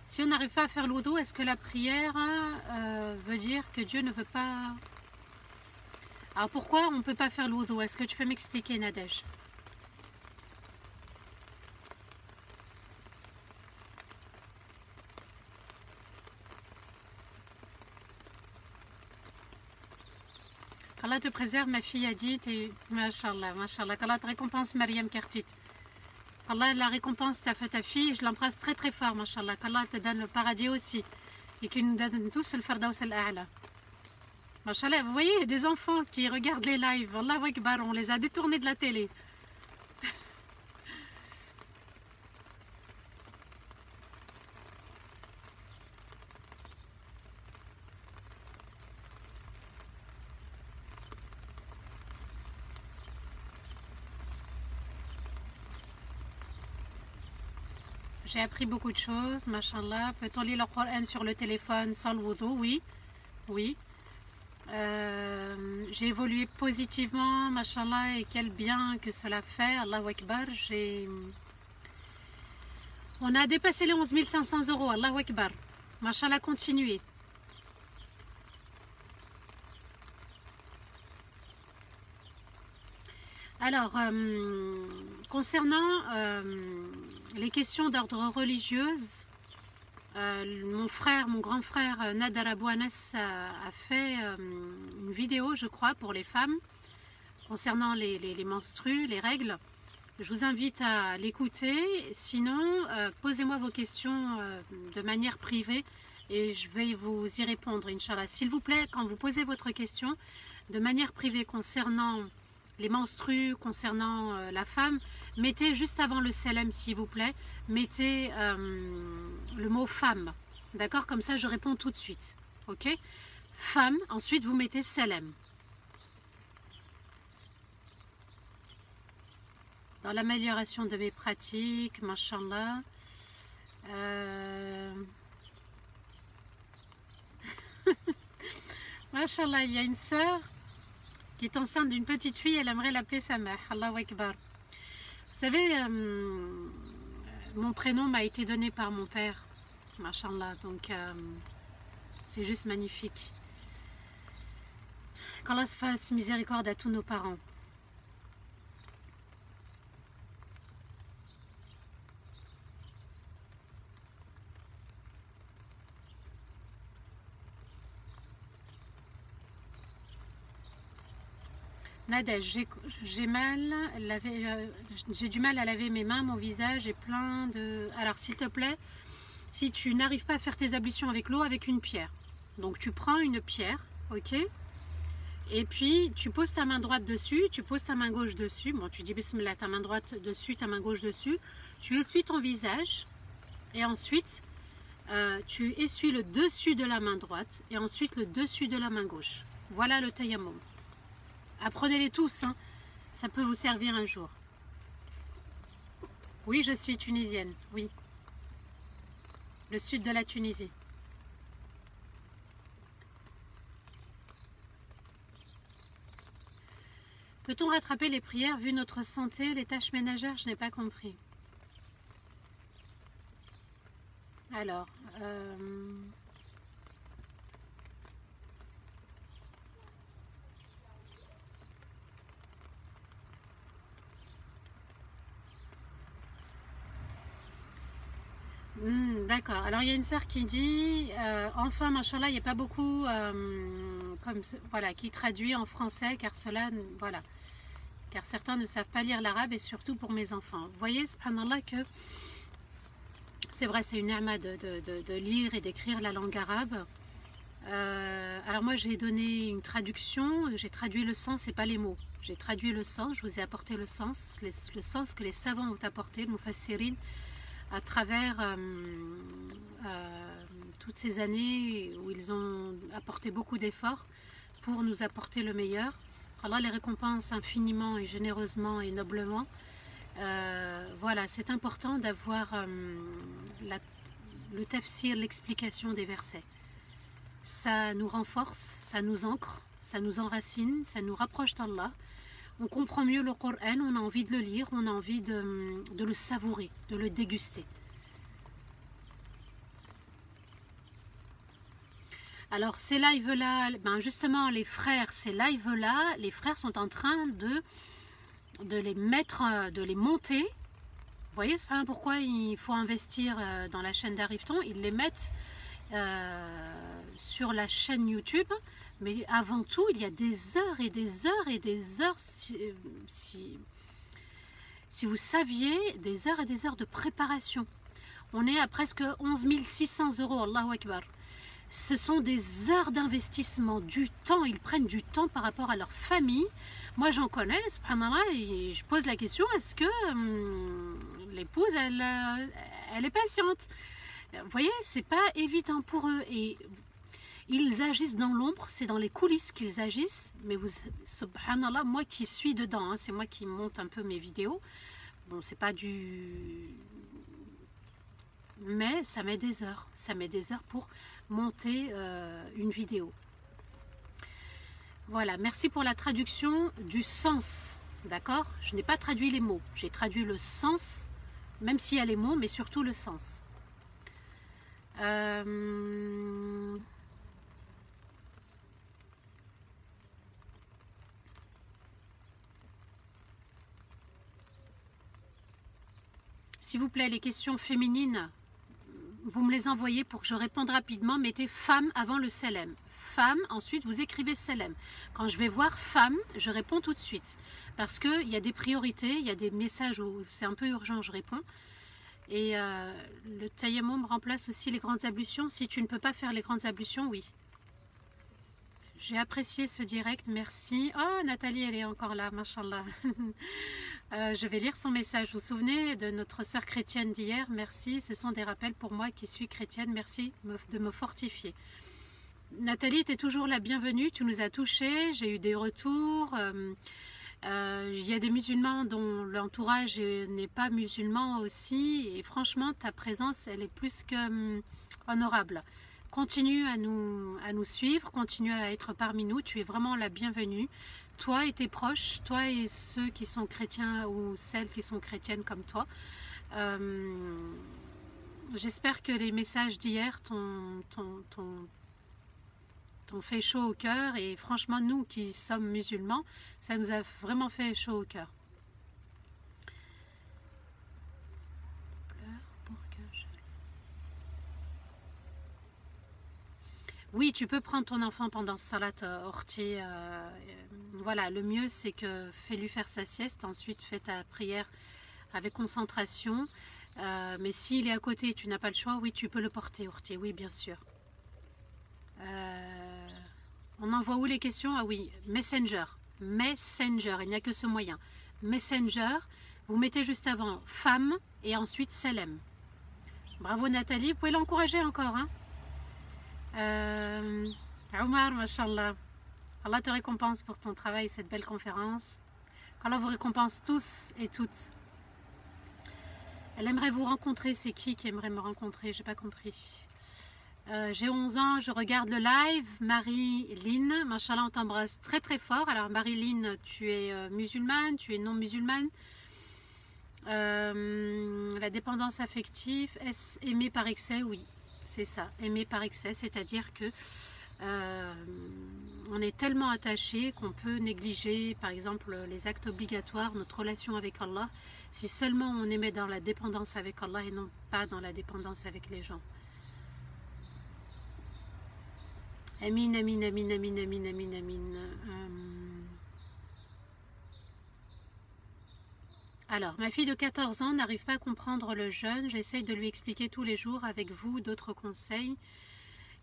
Si on n'arrive pas à faire l'oudou, est-ce que la prière veut dire que Dieu ne veut pas... Alors pourquoi on ne peut pas faire l'oudou? Est-ce que tu peux m'expliquer, Nadège? Qu'Allah te préserve, ma fille a dit, mashallah, mashallah. Qu'Allah te récompense, Mariam Kartit. Qu'Allah la récompense ta fille, je l'embrasse très très fort, mashallah. Qu'Allah te donne le paradis aussi. Et qu'il nous donne tous le Firdaus al-A'la. Mashallah, vous voyez, des enfants qui regardent les lives, Allahu Akbar, on les a détournés de la télé. J'ai appris beaucoup de choses, mashallah. Peut-on lire le Coran sur le téléphone sans le wudu? Oui, oui. J'ai évolué positivement, mashallah, et quel bien que cela fait, Allahu Akbar. On a dépassé les 11 500 euros, Allahu Akbar. Mashallah, continuez. Alors, concernant les questions d'ordre religieuse, mon grand frère Nadar Abou Anas a fait une vidéo, je crois, pour les femmes, concernant les menstrues, les règles. Je vous invite à l'écouter. Sinon, posez-moi vos questions de manière privée et je vais vous y répondre, Inch'Allah. S'il vous plaît, quand vous posez votre question de manière privée concernant les menstrues, concernant la femme, mettez juste avant le salam, s'il vous plaît, mettez le mot femme, d'accord? Comme ça je réponds tout de suite, ok? Femme, ensuite vous mettez salam. Dans l'amélioration de mes pratiques, mashallah. Mashallah, il y a une sœur qui est enceinte d'une petite fille, elle aimerait l'appeler sa mère. Allahu Akbar. Vous savez, mon prénom m'a été donné par mon père, mashallah, donc c'est juste magnifique. Qu'Allah se fasse miséricorde à tous nos parents. Nadège, j'ai du mal à laver mes mains, mon visage est plein de... Alors s'il te plaît, si tu n'arrives pas à faire tes ablutions avec l'eau, avec une pierre. Donc tu prends une pierre, ok? Et puis tu poses ta main droite dessus, tu poses ta main gauche dessus. Bon, tu dis bismillah, ta main droite dessus, ta main gauche dessus. Tu essuies ton visage et ensuite tu essuies le dessus de la main droite et ensuite le dessus de la main gauche. Voilà le tayammum. Apprenez-les tous, hein. Ça peut vous servir un jour. Oui, je suis tunisienne, oui. Le sud de la Tunisie. Peut-on rattraper les prières vu notre santé, les tâches ménagères? Je n'ai pas compris. Alors... d'accord. Alors il y a une sœur qui dit enfin, machallah, il n'y a pas beaucoup voilà, qui traduit en français car cela, voilà, car certains ne savent pas lire l'arabe et surtout pour mes enfants. Vous voyez, subhanallah, que c'est vrai, c'est une ni'ma de lire et d'écrire la langue arabe. Alors moi j'ai donné une traduction, j'ai traduit le sens et pas les mots. J'ai traduit le sens, je vous ai apporté le sens que les savants ont apporté, le mufassirin, à travers toutes ces années où ils ont apporté beaucoup d'efforts pour nous apporter le meilleur. Allah les récompense infiniment et généreusement et noblement. Voilà, c'est important d'avoir le tafsir, l'explication des versets. Ça nous renforce, ça nous ancre, ça nous enracine, ça nous rapproche d'Allah. On comprend mieux le Coran, on a envie de le lire, on a envie de le savourer, de le déguster. Alors ces lives-là, ben justement les frères, ces lives-là, les frères sont en train de les mettre, de les monter. Vous voyez, c'est pas pourquoi il faut investir dans la chaîne d'Arifton, ils les mettent sur la chaîne YouTube. Mais avant tout, il y a des heures et des heures et des heures, si vous saviez, des heures et des heures de préparation. On est à presque 11 600 euros, Allahu Akbar. Ce sont des heures d'investissement, du temps, ils prennent du temps par rapport à leur famille. Moi j'en connais, subhanallah, et je pose la question, est-ce que l'épouse, elle est patiente? Vous voyez, c'est pas évident pour eux. Et ils agissent dans l'ombre, c'est dans les coulisses qu'ils agissent. Mais vous, subhanallah, moi qui suis dedans, hein, c'est moi qui monte un peu mes vidéos. Bon, c'est pas du... Mais ça met des heures. Ça met des heures pour monter une vidéo. Voilà, merci pour la traduction du sens, d'accord? Je n'ai pas traduit les mots, j'ai traduit le sens, même s'il y a les mots, mais surtout le sens. S'il vous plaît, les questions féminines, vous me les envoyez pour que je réponde rapidement. Mettez femme avant le selem. Femme, ensuite vous écrivez selem. Quand je vais voir femme, je réponds tout de suite. Parce qu'il y a des priorités, il y a des messages où c'est un peu urgent, je réponds. Et le tayammum remplace aussi les grandes ablutions. Si tu ne peux pas faire les grandes ablutions, oui. J'ai apprécié ce direct, merci. Oh, Nathalie, elle est encore là, mashallah. Je vais lire son message. Vous vous souvenez de notre sœur chrétienne d'hier? Merci, ce sont des rappels pour moi qui suis chrétienne. Merci de me fortifier. Nathalie, tu es toujours la bienvenue, tu nous as touchés, j'ai eu des retours. Il y a des musulmans dont l'entourage n'est pas musulman aussi. Et franchement, ta présence, elle est plus que honorable. Continue à nous suivre, continue à être parmi nous, tu es vraiment la bienvenue. Toi et tes proches, toi et ceux qui sont chrétiens ou celles qui sont chrétiennes comme toi. J'espère que les messages d'hier t'ont fait chaud au cœur. Et franchement, nous qui sommes musulmans, ça nous a vraiment fait chaud au cœur. Oui, tu peux prendre ton enfant pendant ce salat orti. Voilà, le mieux c'est que fais-lui faire sa sieste, ensuite fais ta prière avec concentration. Mais s'il est à côté, tu n'as pas le choix, oui, tu peux le porter, orti, oui, bien sûr. On envoie où les questions? Ah oui, Messenger. Messenger, il n'y a que ce moyen. Messenger, vous mettez juste avant femme et ensuite Selem. Bravo Nathalie, vous pouvez l'encourager encore, hein. Omar, mashallah. Allah te récompense pour ton travail, cette belle conférence. Allah vous récompense tous et toutes. Elle aimerait vous rencontrer. C'est qui aimerait me rencontrer? J'ai pas compris. J'ai 11 ans, je regarde le live. Marie-Lynn, mashallah, on t'embrasse très très fort. Alors Marie-Lynn, tu es musulmane, tu es non musulmane. La dépendance affective, est-ce aimer par excès? Oui. C'est ça, aimer par excès, c'est-à-dire que on est tellement attaché qu'on peut négliger, par exemple, les actes obligatoires, notre relation avec Allah, si seulement on aimait dans la dépendance avec Allah et non pas dans la dépendance avec les gens. Amin, amin, amin, amin, amin, amin, amin. Alors, ma fille de 14 ans n'arrive pas à comprendre le jeûne. J'essaye de lui expliquer tous les jours avec vous d'autres conseils.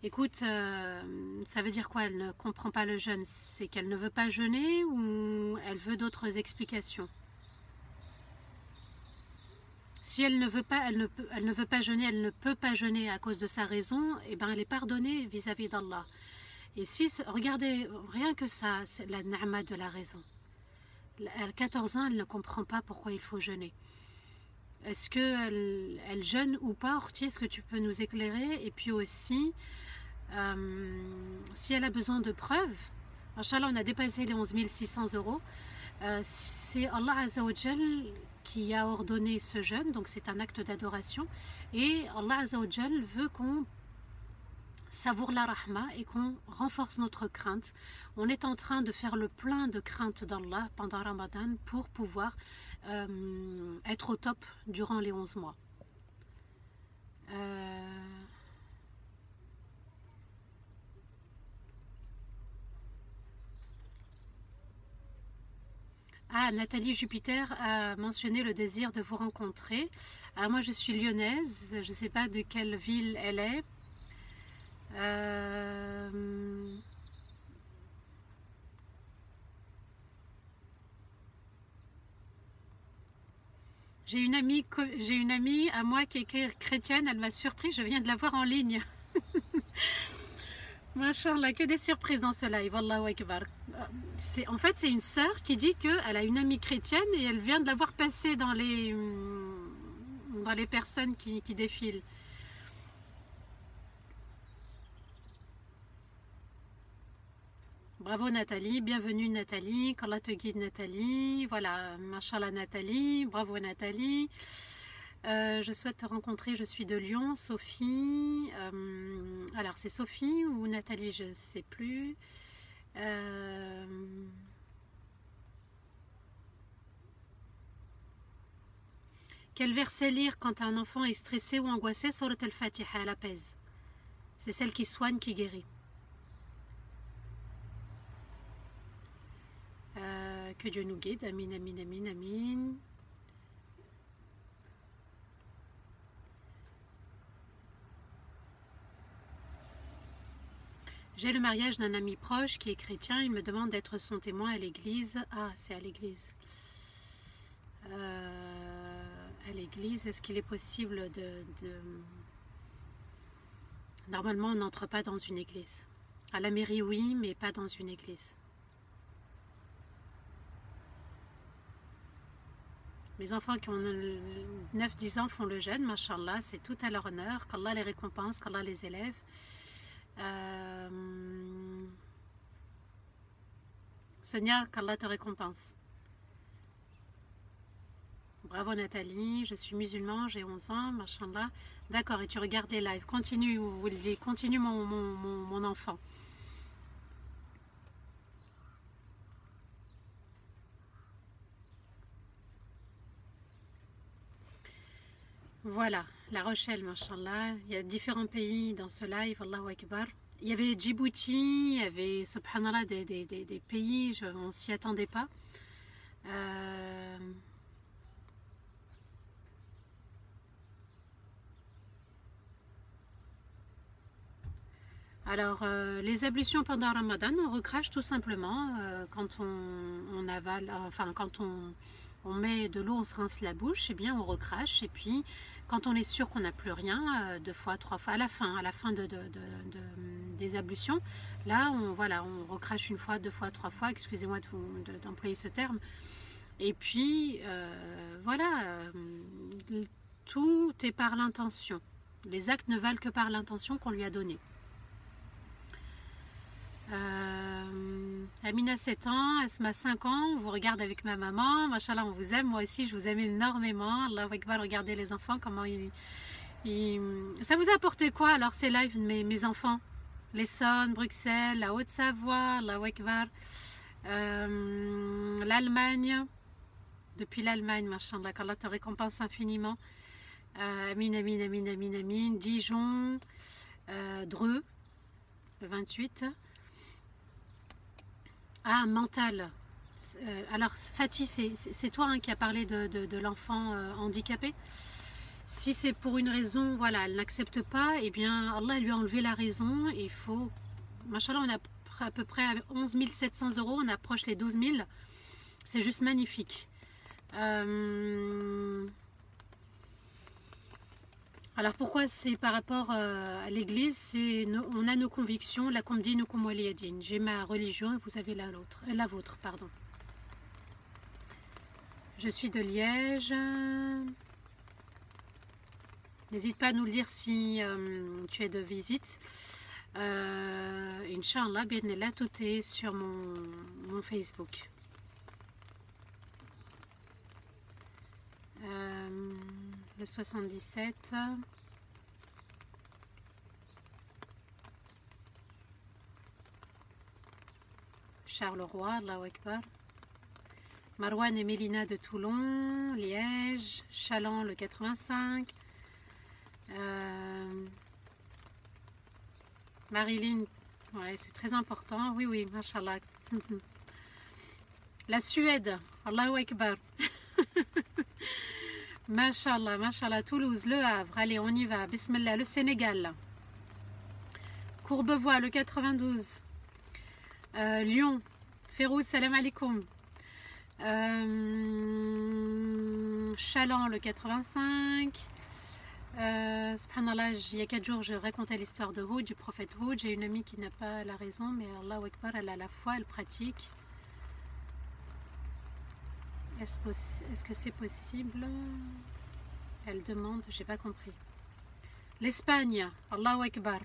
Écoute, ça veut dire quoi? Elle ne comprend pas le jeûne? C'est qu'elle ne veut pas jeûner ou elle veut d'autres explications? Si elle ne veut pas, elle ne veut pas jeûner, elle ne peut pas jeûner à cause de sa raison, et ben elle est pardonnée vis-à-vis d'Allah. Et si, regardez, rien que ça, c'est la na'ma de la raison. À 14 ans, elle ne comprend pas pourquoi il faut jeûner. Est-ce qu'elle jeûne ou pas, Orti? Est-ce que tu peux nous éclairer? Et puis aussi, si elle a besoin de preuves, Inch'Allah, on a dépassé les 11 600 €. C'est Allah Azzawajal qui a ordonné ce jeûne, donc c'est un acte d'adoration. Et Allah Azzawajal veut qu'on savoure la rahma et qu'on renforce notre crainte. On est en train de faire le plein de crainte d'Allah pendant Ramadan pour pouvoir être au top durant les 11 mois. Ah, Nathalie Jupiter a mentionné le désir de vous rencontrer. Alors moi je suis lyonnaise, je ne sais pas de quelle ville elle est. J'ai une amie à moi qui est chrétienne, elle m'a surpris, je viens de la voir en ligne. Machallah, que des surprises dans ce live, Allahu Akbar. En fait, c'est une sœur qui dit qu'elle a une amie chrétienne et elle vient de la voir passer dans les personnes qui défilent. Bravo Nathalie, bienvenue Nathalie, qu'Allah te guide Nathalie, voilà, machallah Nathalie, bravo Nathalie. Je souhaite te rencontrer, je suis de Lyon, Sophie, alors c'est Sophie ou Nathalie, je ne sais plus. Quel verset lire quand un enfant est stressé ou angoissé? Surat al-Fatiha, elle apaise. C'est celle qui soigne, qui guérit. Que Dieu nous guide, amin, amin, amin, amin. J'ai le mariage d'un ami proche qui est chrétien, il me demande d'être son témoin à l'église. Ah, c'est à l'église. À l'église, est-ce qu'il est possible de... Normalement, on n'entre pas dans une église. À la mairie, oui, mais pas dans une église. Mes enfants qui ont 9-10 ans font le jeûne, machallah, c'est tout à leur honneur, qu'Allah les récompense, qu'Allah les élève. Sonia, qu'Allah te récompense. Bravo Nathalie, je suis musulman, j'ai 11 ans, machallah. D'accord, et tu regardes les lives. Continue, Wildy, continue mon enfant. Voilà, La Rochelle, machallah. Il y a différents pays dans ce live, Allahu Akbar. Il y avait Djibouti, il y avait, subhanallah, des pays, on ne s'y attendait pas. Alors, les ablutions pendant Ramadan, on recrache tout simplement quand on avale, enfin quand on met de l'eau, on se rince la bouche, et bien on recrache. Et puis, quand on est sûr qu'on n'a plus rien, 2 fois, 3 fois, à la fin des ablutions, là, voilà, on recrache 1 fois, 2 fois, 3 fois, excusez-moi d'employer ce terme. Et puis, voilà, tout est par l'intention. Les actes ne valent que par l'intention qu'on lui a donnée. Amina 7 ans, Asma 5 ans, on vous regarde avec ma maman, machallah on vous aime, moi aussi je vous aime énormément. Allahu Akbar, regardez les enfants, comment ça vous a apporté quoi alors ces lives mes enfants? L'Essonne, Bruxelles, la Haute-Savoie, Allahu Akbar, l'Allemagne, depuis l'Allemagne, machallah, qu'Allah te récompense infiniment. Amin, amin, amin, amin, amin. Dijon, Dreux, le 28. Ah, mental. Alors, Fatih, c'est toi hein, qui a parlé de l'enfant handicapé. Si c'est pour une raison, voilà, elle n'accepte pas, eh bien, Allah lui a enlevé la raison. Il faut... Machallah, on a à peu près 11 700 €, on approche les 12 000. C'est juste magnifique. Alors pourquoi c'est par rapport à l'église, on a nos convictions, la Dinukum comme waliyadin. J'ai ma religion et vous avez la vôtre, pardon. Je suis de Liège. N'hésite pas à nous le dire si tu es de visite. Inch'Allah, bi'idhnillah, tout est sur mon Facebook. Le 77. Charleroi, Allahu Akbar. Marwan et Mélina de Toulon, Liège, Chaland le 85. Marilyn, ouais, c'est très important. Oui, oui, mashallah. La Suède, Allahu Akbar. Mashallah, mashallah. Toulouse, Le Havre, allez, on y va. Bismillah, le Sénégal. Courbevoie, le 92. Lyon, Férouz, salam alaikum. Chaland, le 85. Subhanallah, il y a 4 jours, je racontais l'histoire de Houd, du prophète Houd. J'ai une amie qui n'a pas la raison, mais Allahu Akbar, elle a la foi, elle pratique. Est-ce que c'est possible? Elle demande, j'ai pas compris. L'Espagne, Allahu Akbar.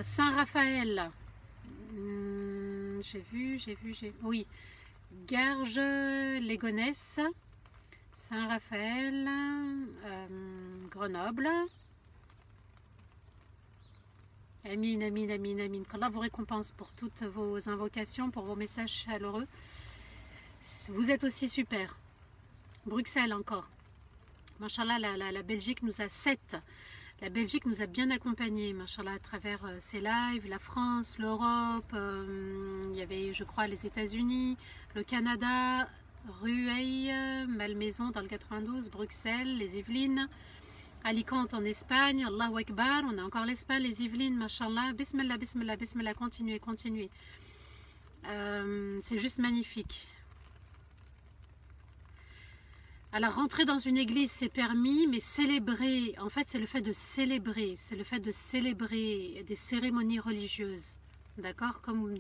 Saint-Raphaël. Oui, Garges, Légonesse, Saint-Raphaël, Grenoble. Amin, amin, amin, amin. Qu'Allah vous récompense pour toutes vos invocations, pour vos messages chaleureux. Vous êtes aussi super. Bruxelles encore. Machallah, la Belgique nous a 7. La Belgique nous a bien accompagnés, machallah, à travers ses lives, la France, l'Europe, il y avait, je crois, les États-Unis, le Canada, Rueil, Malmaison dans le 92, Bruxelles, les Yvelines, Alicante en Espagne, Allahu Akbar, on a encore l'Espagne, les Yvelines, machallah, bismillah, bismillah, bismillah, continuez, continuez. C'est juste magnifique. Alors rentrer dans une église c'est permis, mais célébrer, en fait c'est le fait de célébrer, c'est le fait de célébrer des cérémonies religieuses, d'accord, comme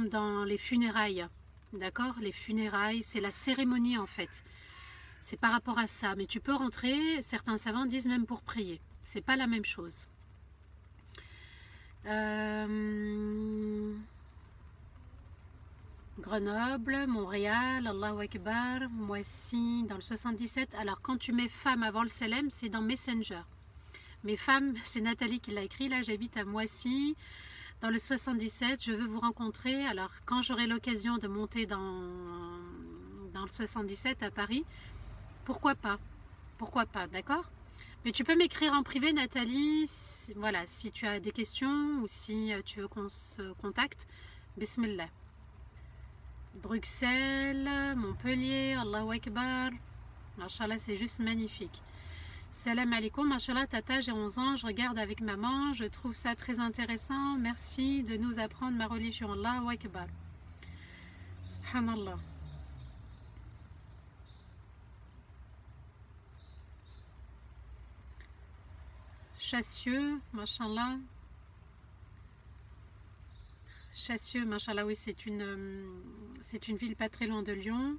dans les funérailles, d'accord, les funérailles c'est la cérémonie en fait, c'est par rapport à ça, mais tu peux rentrer, certains savants disent même pour prier, c'est pas la même chose. Grenoble, Montréal, Allahu Akbar, Moissy, dans le 77. Alors quand tu mets femme avant le Selem, c'est dans Messenger. Mais femme, c'est Nathalie qui l'a écrit, là j'habite à Moissy, dans le 77, je veux vous rencontrer. Alors quand j'aurai l'occasion de monter dans le 77 à Paris, pourquoi pas, d'accord? Mais tu peux m'écrire en privé, Nathalie, voilà, si tu as des questions ou si tu veux qu'on se contacte, bismillah. Bruxelles, Montpellier, Allahu Akbar, machallah, c'est juste magnifique. Salam alaikum, machallah, tata, j'ai 11 ans, je regarde avec maman, je trouve ça très intéressant, merci de nous apprendre ma religion, Allahu Akbar. Subhanallah. Chassieux, machallah. Chassieux, machallah, oui, c'est une ville pas très loin de Lyon.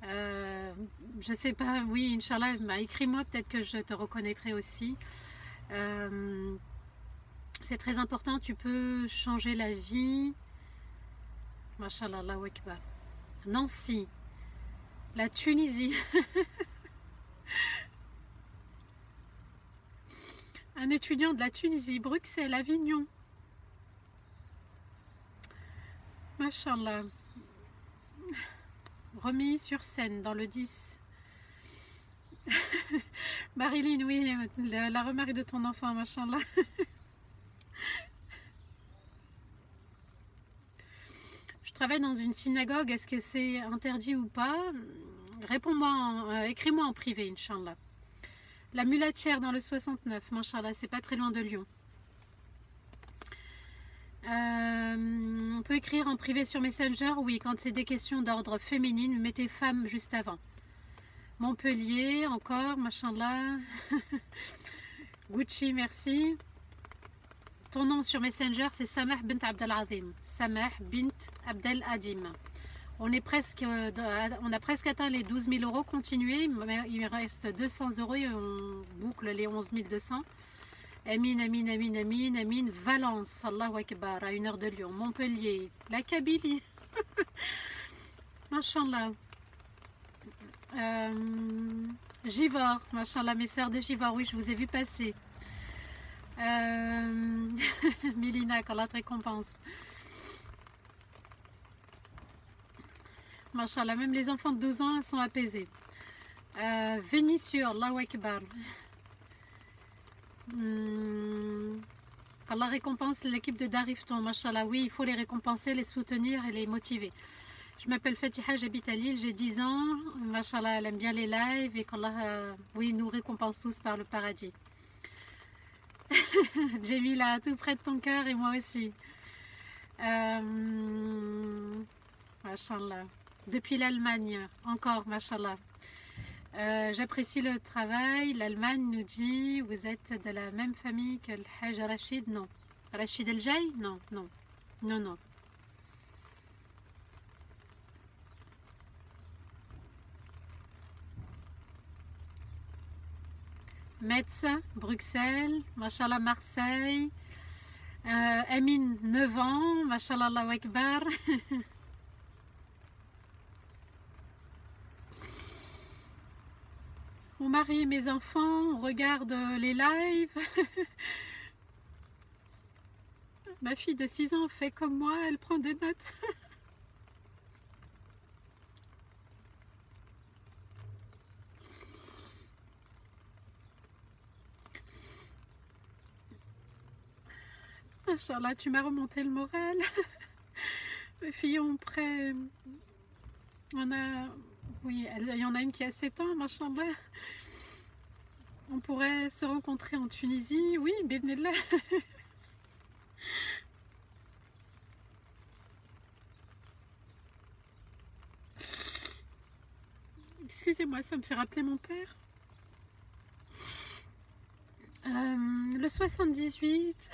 Je sais pas, oui, Inch'Allah, bah, écris-moi, peut-être que je te reconnaîtrai aussi. C'est très important, tu peux changer la vie. Machallah, Allahu Akbar. Nancy, la Tunisie. Un étudiant de la Tunisie, Bruxelles, Avignon. Machallah. Remis sur scène dans le 10. Marilyn, oui, la remarie de ton enfant, machallah. Je travaille dans une synagogue, est-ce que c'est interdit ou pas? Réponds-moi, écris-moi en privé, Inch'Allah. La Mulatière dans le 69, machallah, c'est pas très loin de Lyon. On peut écrire en privé sur Messenger, oui, quand c'est des questions d'ordre féminine, mettez femme juste avant. Montpellier, encore, machallah. Gucci, merci. Ton nom sur Messenger, c'est Samah bint Abdel Azim. Samah bint Abdel Adim. On a presque atteint les 12 000 euros. Continuez, il me reste 200 euros et on boucle les 11 200. Amin, amin, amin, amin, amin. Valence, Allahu Akbar, à 1 heure de Lyon. Montpellier, la Kabylie. Machallah. Givor, machallah, mes sœurs de Givor, oui, je vous ai vu passer. Mélina, qu'Allah te récompense. Machallah, même les enfants de 12 ans sont apaisés. Vénitieux, Allahu Akbar. Allah récompense l'équipe de Darifton, machallah, oui, il faut les récompenser, les soutenir et les motiver. Je m'appelle Fatiha, j'habite à Lille, j'ai 10 ans, machallah, elle aime bien les lives et qu'Allah, oui, nous récompense tous par le paradis. Jamila, tout près de ton cœur et moi aussi. Machallah. Depuis l'Allemagne, encore, machallah. J'apprécie le travail. L'Allemagne nous dit, vous êtes de la même famille que le Hajj Rachid? Non. Rachid El Jay? Non, non. Non, non. Metz, Bruxelles, machallah, Marseille, Amine, 9 ans, Mashallah, Allahu Akbar. Mon mari et mes enfants regardent les lives. Ma fille de 6 ans fait comme moi, elle prend des notes. Inch'Allah, tu m'as remonté le moral. Mes filles ont près... On a... Oui, il y en a une qui a 7 ans, machallah. On pourrait se rencontrer en Tunisie. Oui, bidnillah. Excusez-moi, ça me fait rappeler mon père. Le 78...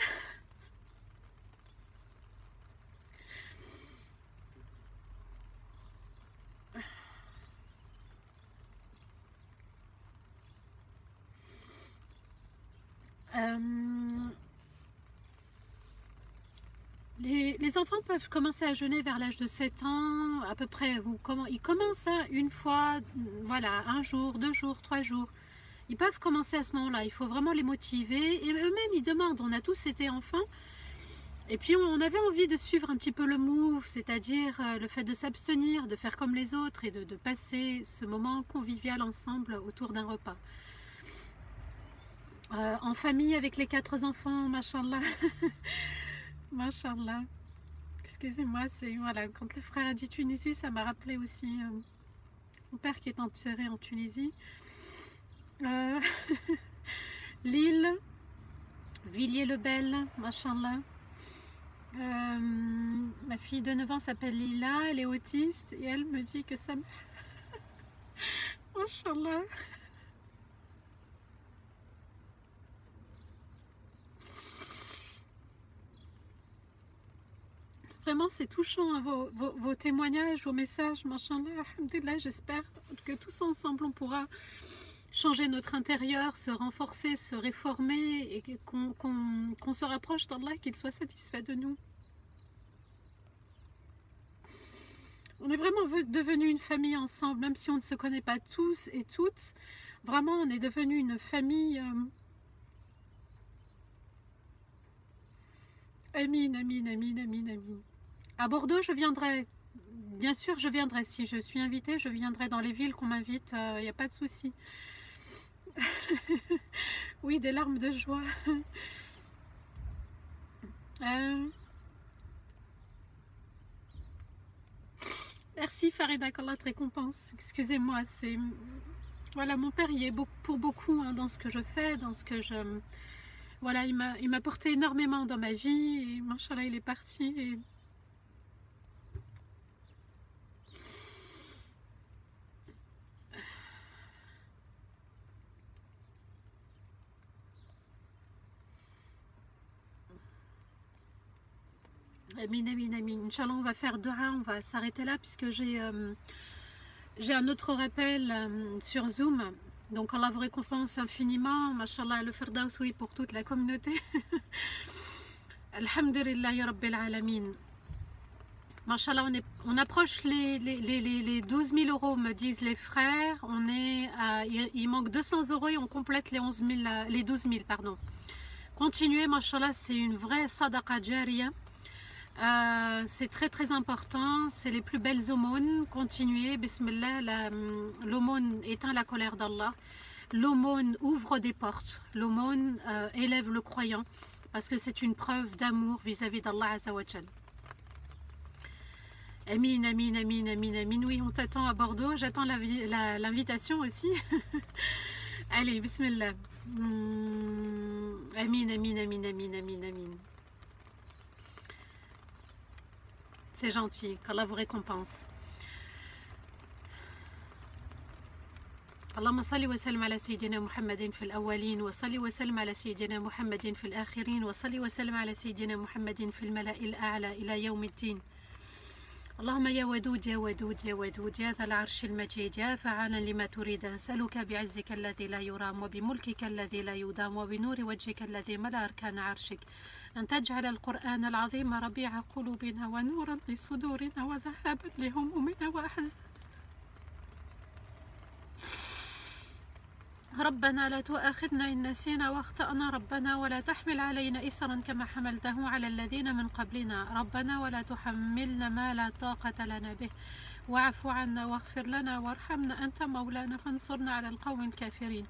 Les enfants peuvent commencer à jeûner vers l'âge de 7 ans, à peu près. Ils commencent une fois, voilà, un jour, 2 jours, 3 jours. Ils peuvent commencer à ce moment-là. Il faut vraiment les motiver. Et eux-mêmes, ils demandent. On a tous été enfants. Et puis, on avait envie de suivre un petit peu le move, c'est-à-dire le fait de s'abstenir, de faire comme les autres et de passer ce moment convivial ensemble autour d'un repas. En famille avec les 4 enfants, machallah. Machallah. Excusez-moi, c'est voilà, quand le frère a dit Tunisie, ça m'a rappelé aussi mon père qui est enterré en Tunisie. Lille, Villiers-le-Bel, machallah. Ma fille de 9 ans s'appelle Lila, elle est autiste et elle me dit que ça me... Machallah. Vraiment, c'est touchant, hein, vos témoignages, vos messages, machallah, alhamdoulilah. J'espère que tous ensemble, on pourra changer notre intérieur, se renforcer, se réformer et qu'on se rapproche d'Allah, qu'il soit satisfait de nous. On est vraiment devenus une famille ensemble, même si on ne se connaît pas tous et toutes. Vraiment, on est devenu une famille... Amine, amine, amine, amine, amine. À Bordeaux, je viendrai. Bien sûr, je viendrai. Si je suis invitée, je viendrai dans les villes qu'on m'invite. Il n'y a pas de souci. Oui, des larmes de joie. Merci Farida, qu'Allah te récompense. Excusez-moi, c'est... Voilà, mon père y est pour beaucoup hein, dans ce que je fais, dans ce que je... Voilà, il m'a porté énormément dans ma vie et machallah, il est parti et... Amin, amin, amin. Inch'Allah, on va faire dua, on va s'arrêter là puisque j'ai un autre rappel sur Zoom. Donc Allah vous récompense infiniment. Mashallah, le Firdaus, oui, pour toute la communauté. Alhamdulillah, ya Rabbil Alamin. Mashallah, on approche les 12 000 euros, me disent les frères. Il manque 200 euros et on complète les 12 000, pardon. Continuez, mashallah, c'est une vraie sadaqa jariya. C'est très très important, c'est les plus belles aumônes. Continuez, bismillah, l'aumône éteint la colère d'Allah, l'aumône ouvre des portes, l'aumône élève le croyant parce que c'est une preuve d'amour vis-à-vis d'Allah Azzawajal. Amin, amin, amin, amin, amin. Oui, on t'attend à Bordeaux, j'attends l'invitation aussi. Allez, bismillah. Amin, amin, amin, amin, amin, amin. C'est gentil, qu'Allah vous récompense. اللهم صل وسلم على سيدنا محمد في الأولين وصل وسلم على سيدنا محمد في الآخرين وصل وسلم على سيدنا محمد في الملأ الأعلى إلى يوم الدين اللهم يا ودود يا ودود يا ودود يا ذا العرش المجيد يا فعالا لما تريد، نسألك بعزك الذي لا يرام وبملكك الذي لا يدام وبنور وجهك الذي ملا أركان عرشك أن تجعل القرآن العظيم ربيع قلوبنا ونورا لصدورنا وذهابا لهمومنا وأحزاننا. ربنا لا تؤاخذنا إن نسينا واخطأنا، ربنا ولا تحمل علينا إصرا كما حملته على الذين من قبلنا، ربنا ولا تحملنا ما لا طاقة لنا به، واعف عنا واغفر لنا وارحمنا أنت مولانا فانصرنا على القوم الكافرين.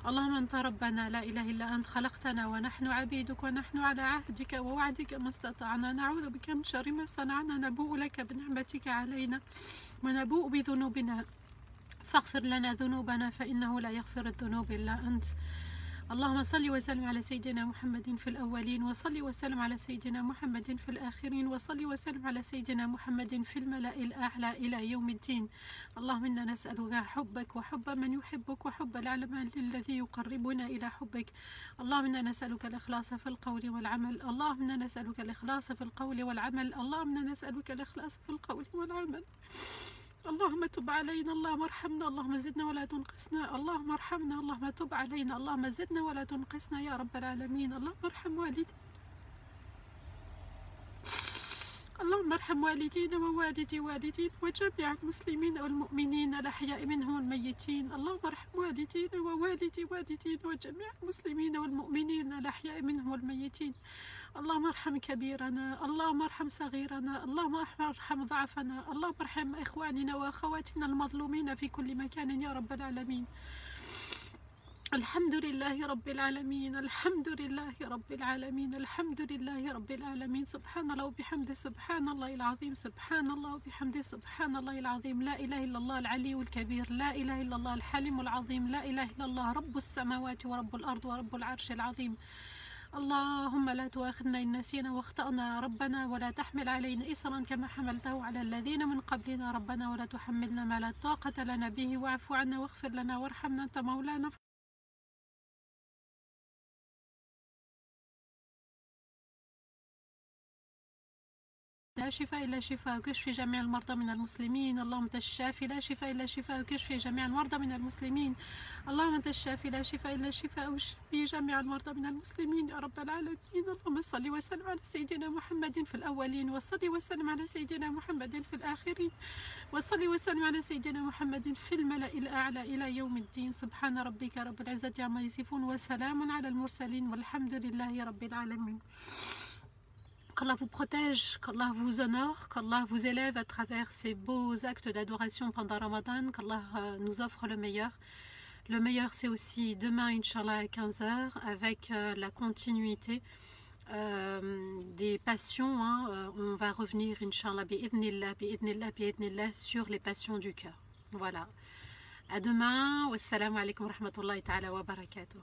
اللهم أنت ربنا لا إله إلا أنت، خلقتنا ونحن عبيدك ونحن على عهدك ووعدك ما استطعنا، نعوذ بك من شر ما صنعنا، نبوء لك بنعمتك علينا ونبوء بذنوبنا فاغفر لنا ذنوبنا فإنه لا يغفر الذنوب إلا أنت. اللهم صل وسلم على سيدنا محمد في الأولين، وصل وسلم على سيدنا محمد في الآخرين، وصل وسلم على سيدنا محمد في الملأ الأعلى إلى يوم الدين. اللهم إنا نسألك حبك وحب من يحبك وحب العمل الذي يقربنا إلى حبك. اللهم إنا نسألك الإخلاص في القول والعمل، اللهم إنا نسألك الإخلاص في القول والعمل، اللهم إنا نسألك الإخلاص في القول والعمل. اللهم تب علينا، اللهم ارحمنا، اللهم زدنا ولا تنقصنا، اللهم ارحمنا، اللهم تب علينا، اللهم زدنا ولا تنقصنا يا رب العالمين. اللهم ارحم والدينا، اللهم ارحم والدينا ووالدي والدين وجميع المسلمين والمؤمنين الأحياء منهم والميتين. اللهم ارحم والدينا ووالدي والدين وجميع المسلمين والمؤمنين الأحياء منهم والميتين. اللهم ارحم كبيرنا، اللهم ارحم صغيرنا، اللهم ارحم ضعفنا، اللهم ارحم إخواننا وأخواتنا المظلومين في كل مكان يا رب العالمين. الحمد لله رب العالمين، الحمد لله رب العالمين، الحمد لله رب العالمين. سبحان الله وبحمده، سبحان الله العظيم، سبحان الله وبحمده، سبحان الله العظيم. لا إله إلا الله العلي الكبير، لا إله إلا الله الحليم العظيم، لا إله إلا الله رب السماوات ورب الأرض ورب العرش العظيم. اللهم لا تؤاخذنا إن نسينا واخطأنا، ربنا ولا تحمل علينا إصرا كما حملته على الذين من قبلنا، ربنا ولا تحملنا ما لا طاقة لنا به، واعف عنا واغفر لنا وارحمنا أنت مولانا. لا شفاء إلا شفاءك، اشفي جميع المرضى من المسلمين. اللهم أنت الشافي لا شفاء إلا شفاءك، اشفي جميع المرضى من المسلمين. اللهم أنت الشافي لا شفاء إلا شفاءك، اشفي جميع المرضى من المسلمين يا رب العالمين. اللهم صل وسلم على سيدنا محمد في الأولين، وصل وسلم على سيدنا محمد في الآخرين، وصل وسلم على سيدنا محمد في الملأ الأعلى إلى يوم الدين. سبحان ربك رب العزة عما يصفون وسلام على المرسلين والحمد لله رب العالمين. Qu'Allah vous protège, qu'Allah vous honore, qu'Allah vous élève à travers ces beaux actes d'adoration pendant Ramadan, qu'Allah nous offre le meilleur. Le meilleur, c'est aussi demain, Inch'Allah, à 15h, avec la continuité des passions. On va revenir, Inch'Allah, bi'idhnillah, bi'idhnillah, bi'idhnillah, sur les passions du cœur. Voilà. À demain. Wassalamu alaikum wa rahmatullahi ta'ala wa barakatuh.